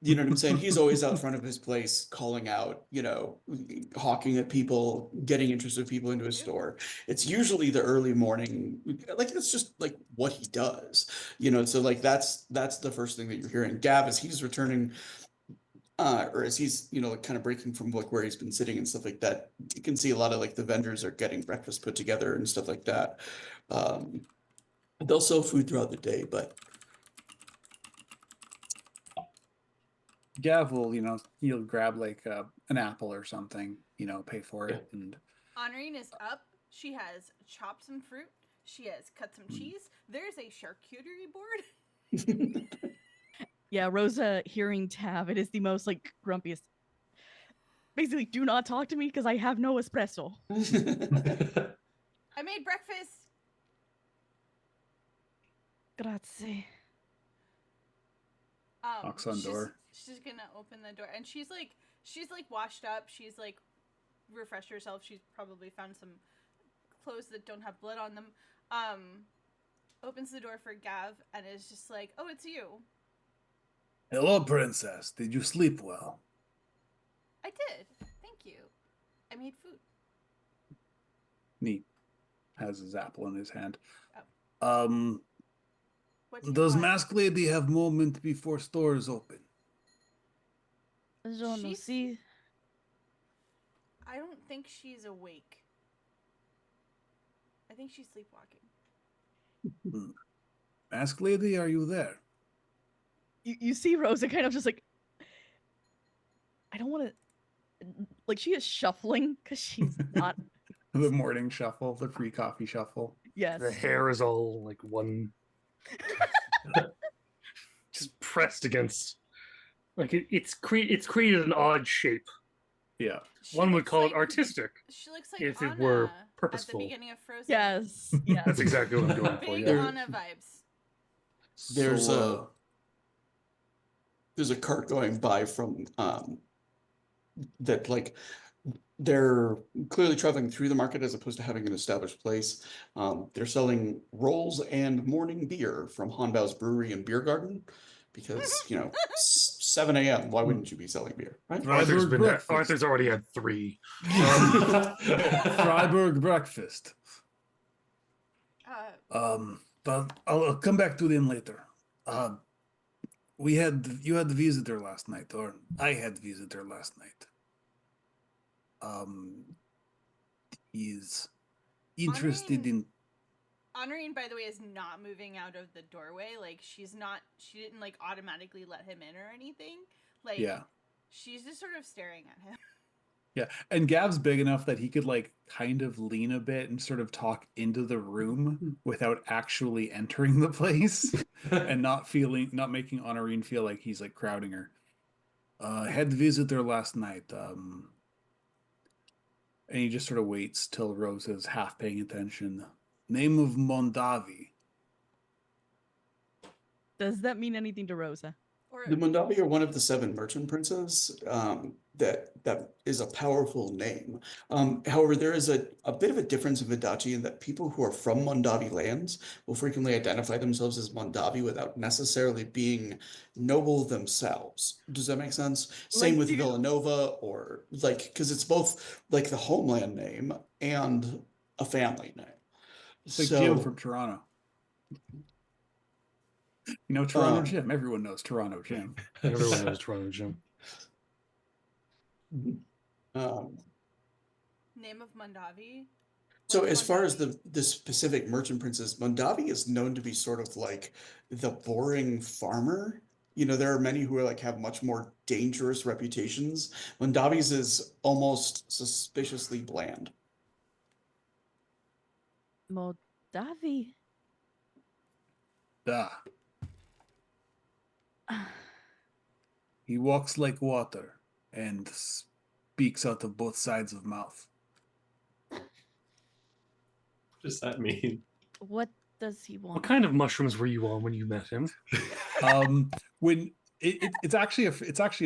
You know what I'm saying? He's always out front of his place calling out, hawking at people, getting interested people into his store. It's usually the early morning, like it's just like what he does, so like that's the first thing that you're hearing. Gav, as he's returning, or as he's, like kind of breaking from like where he's been sitting and stuff like that, you can see a lot of like the vendors are getting breakfast put together and stuff like that. They'll sell food throughout the day, but Gav will, he'll grab like an apple or something, pay for it. And honoring is up. She has chopped some fruit. She has cut some cheese. There's a charcuterie board. Yeah, Rosa hearing Tav, it is the most like grumpiest. Basically, do not talk to me because I have no espresso. I made breakfast. Grazie. knocks on door. She's gonna open the door, and she's like washed up. She's like refreshed herself. She's probably found some clothes that don't have blood on them. Opens the door for Gav and is just like, "Oh, it's you." Hello, princess. Did you sleep well? I did. Thank you. I made food. He has his apple in his hand. Oh. What do you Does want? Mask Lady have moment before stores open? Je ne sais. I don't think she's awake. I think she's sleepwalking. Mask Lady, are you there? You see Rosa kind of just like, I don't want to, like she is shuffling because she's not. The morning shuffle, the pre-coffee shuffle. Yes. The hair is all like one, just pressed against. Like it's created an odd shape. Yeah. One would call it artistic. She looks like if Anna it were at purposeful. the beginning of Frozen. Yes. Yes. That's exactly what I'm going for. Big Yeah. Anna vibes. There's a cart going by from that like they're clearly traveling through the market as opposed to having an established place. They're selling rolls and morning beer from Hanbau's Brewery and Beer Garden because 7 a.m. Why wouldn't you be selling beer, right? Arthur's already had 3. Freiburg breakfast. But I'll come back to them later. You had the visitor last night, or I had the visitor last night. He's interested in. Honorine, by the way, is not moving out of the doorway. Like, she didn't, like, automatically let him in or anything. Like, Yeah. she's just sort of staring at him. Yeah, and Gav's big enough that he could, like, kind of lean a bit and sort of talk into the room without actually entering the place and not making Honorine feel like he's, like, crowding her. Had the visitor last night, and he just sort of waits till Rose is half paying attention. Name of Mondavi. Does that mean anything to Rosa? The Mondavi are one of the 7 merchant princes. That is a powerful name. However, there is a bit of a difference in Vidachi in that people who are from Mondavi lands will frequently identify themselves as Mondavi without necessarily being noble themselves. Does that make sense? Same Like, with do you- Villanova, or like, because it's both like the homeland name and a family name. It's like So, Jim from Toronto. You know Toronto Um, Jim. Everyone knows Toronto Jim. Everyone knows Toronto Jim. um, Name of Mondavi? So What's as far as Mondavi? the specific merchant princes, Mondavi is known to be sort of like the boring farmer. You know, there are many who are like have much more dangerous reputations. Mondavi's is almost suspiciously bland. Moldavi. Ah, he walks like water and speaks out of both sides of mouth. What does that mean? What does he want? What kind of mushrooms were you on when you met him? When it's actually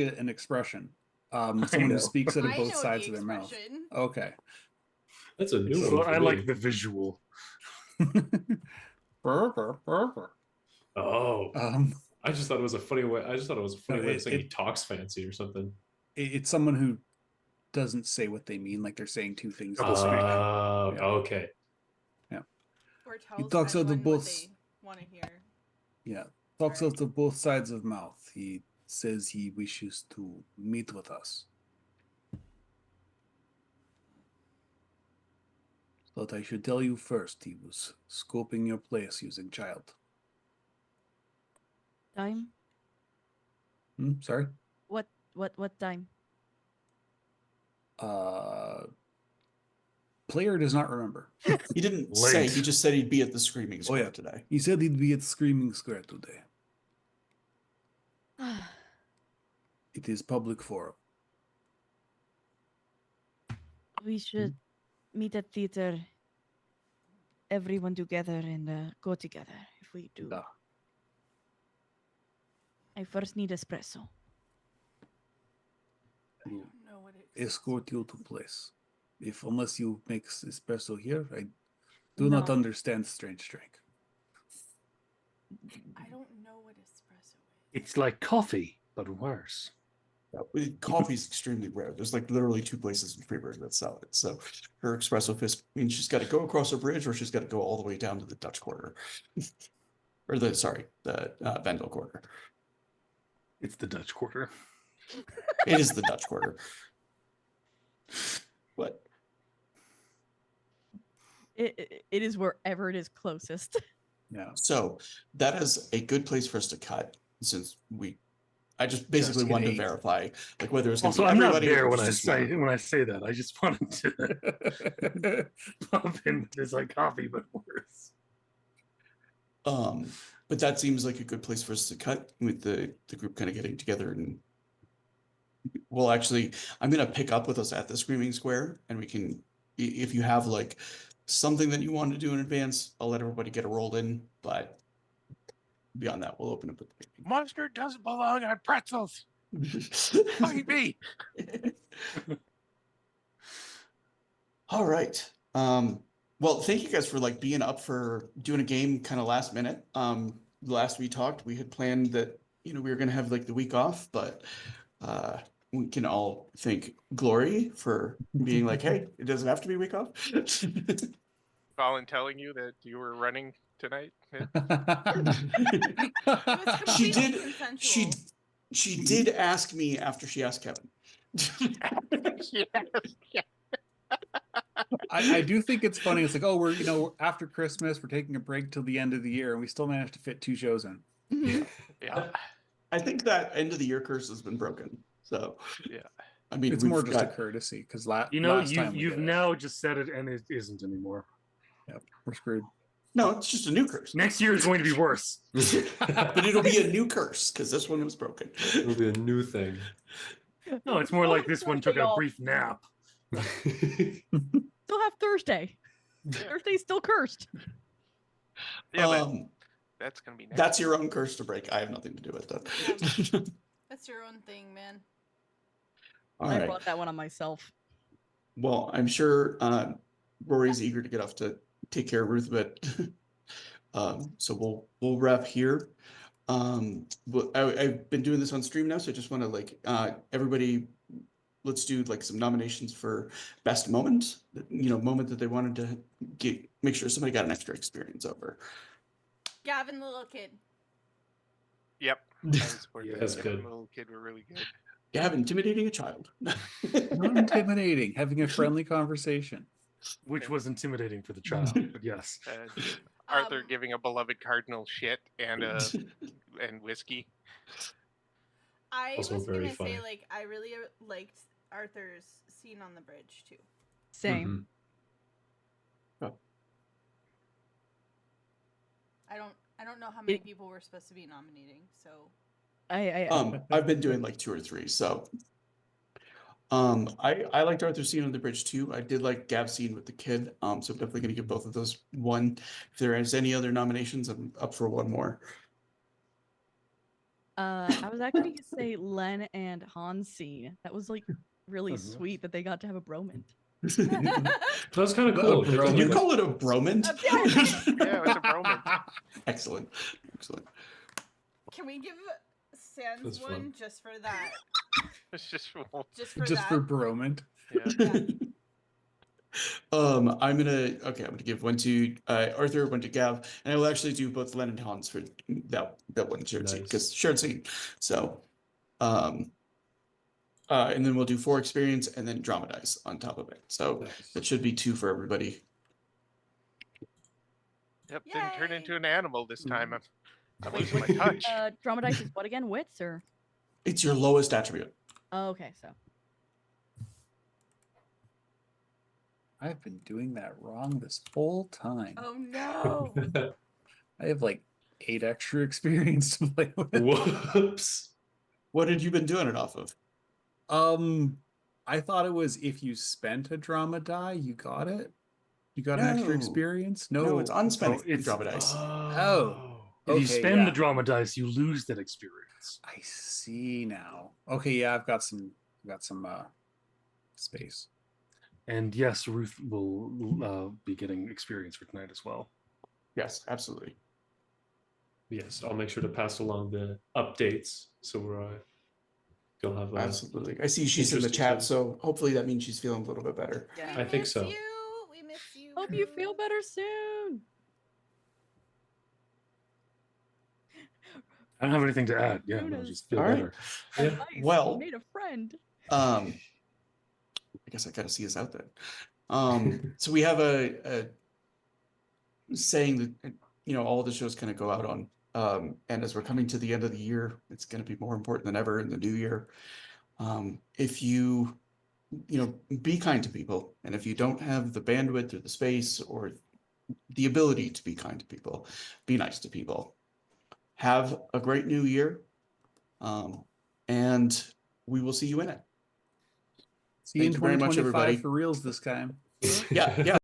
an expression. Someone who know. speaks out of I both know sides the of their mouth. expression. Okay. That's a new So one for I me. like the visual. Burr, burr, burr, burr. Oh, Um, I just thought it was a funny way. I just thought it was a funny No, way of saying he talks fancy or something. it's someone who doesn't say what they mean, like they're saying two things. Double speak. Oh, Yeah. okay. Or He tells talks out of anyone what both. they want to hear. Yeah, talks Sorry. out of both sides of mouth. He says he wishes to meet with us. Thought I should tell you first. He was scoping your place using child. Time? Sorry. What time? Player does not remember. He didn't Late. say, he just said he'd be at the Screaming Square yeah. today. He said he'd be at Screaming Square today. It is public forum. We should meet at theater. Everyone together and go together if we do. Da. I first need espresso. I We'll don't know what it escort you to place. Unless you make espresso here, I do not No. understand strange drink. I don't know what espresso is. It's like coffee, but worse. Coffee's extremely rare. There's like literally 2 places in Freeburg that sell it. So her espresso fist means she's got to go across a bridge, or she's got to go all the way down to the Dutch Quarter. Or the Vendel Quarter. It's the Dutch Quarter. It is the Dutch Quarter. But It is wherever it is closest. Yeah. so that is a good place for us to cut, since I just basically hit wanted to 8. verify like whether it's going to Also, be I'm not everybody or there when just I one. say that. I just wanted to pop in. It's like coffee, but worse. But that seems like a good place for us to cut, with the group kind of getting together, and we'll actually, I'm going to pick up with us at the Screaming Square, and we can, if you have like something that you want to do in advance, I'll let everybody get a roll in, but beyond that, we'll open up with the Mustard doesn't belong on pretzels. Fight me. All right. Well, thank you guys for like being up for doing a game kind of last minute. Last we talked, we had planned that, we were going to have like the week off, but we can all thank Glory for being like, hey, it doesn't have to be a week off. Colin telling you that you were running tonight. Yeah. It was She completely did. consensual. She did ask me after she asked Kevin. Yeah. I do think it's funny. It's like, oh, we're after Christmas, we're taking a break till the end of the year, and we still managed to fit 2 shows in. Yeah. I think that end of the year curse has been broken. So Yeah. I mean, It's more just a courtesy because last time we you've did it. now just said it, and it isn't anymore. Yep, we're screwed. No, it's just a new curse. Next year is going to be worse. But it'll be a new curse because this one was broken. It'll be a new thing. No, it's more Still like have this one Thursday, took a y'all. brief nap. Still have Thursday. Thursday's still cursed. Yeah, but that's gonna be next. That's your own curse to break. I have nothing to do with that. That's your own thing, man. All I right. brought that one on myself. Well, I'm sure Rory's eager to get off to take care of Ruth, but so we'll wrap here. But I've been doing this on stream now, so I just want to everybody. Let's do some nominations for best moment. Moment that they wanted to make sure somebody got an extra experience over. Gavin, the little kid. Yep. I support Yeah, that. that's Kevin good. and the little kid were really good. Gavin, intimidating a child. Not intimidating, having a friendly conversation. Which was intimidating for the child, but yes. Arthur giving a beloved cardinal shit and whiskey. I Also was very gonna funny. say I really liked Arthur's scene on the bridge too. Same. Oh. I don't know how many people we're supposed to be nominating, so I've been doing 2 or 3, so I liked Arthur's scene on the bridge too. I did like Gav's scene with the kid. So I'm definitely gonna give both of those one. If there is any other nominations, I'm up for one more. I was actually gonna say Len and Han's scene. That was really Oh, sweet that they got to have a bromance. That was kind of cool. Did you call it a bromant? Yeah, it was a bromance. Excellent. can we give Sans That's one fun. just for that? It's just Just for Bromant. yeah. I'm gonna give one to Arthur, one to Gav, and I will actually do both Len and Hans for that one shared scene Nice. because shared scene. So, and then we'll do 4 experience and then dramatize on top of it. So Nice. that should be 2 for everybody. Yep, didn't turn Yay. into an animal this time. I'm losing my touch. Dramatize is what again? Wits or? It's your lowest attribute. Oh, okay, so. I've been doing that wrong this whole time. Oh no! I have 8 extra experience to play with. Whoops. What had you been doing it off of? I thought it was if you spent a drama die, you got it. You got an extra No. experience. No, it's unspent Oh, it's- drama dice. Oh. If you Okay, spend yeah. the drama dice, you lose that experience. I see now. Okay, yeah, I've got some space. And yes, Ruth will be getting experience for tonight as well. Yes, absolutely. Yes, I'll make sure to pass along the updates so you'll have Absolutely. I see she's in the interesting chat, time. so hopefully that means she's feeling a little bit better. Yeah. I think miss so. You. We miss you. Hope you feel Ruth. better soon. I don't have anything to add. Yeah, no, Luna's- just feel All right. better. Yeah. Advice, Well- you made a friend. I guess I gotta see us out then. So we have a saying that all the shows kind of go out on. And as we're coming to the end of the year, it's going to be more important than ever in the new year. If you be kind to people, and if you don't have the bandwidth or the space or the ability to be kind to people, be nice to people. Have a great new year, and we will see you in it. See you in Thank you very much, 2025 everybody. for reals this time. Yeah,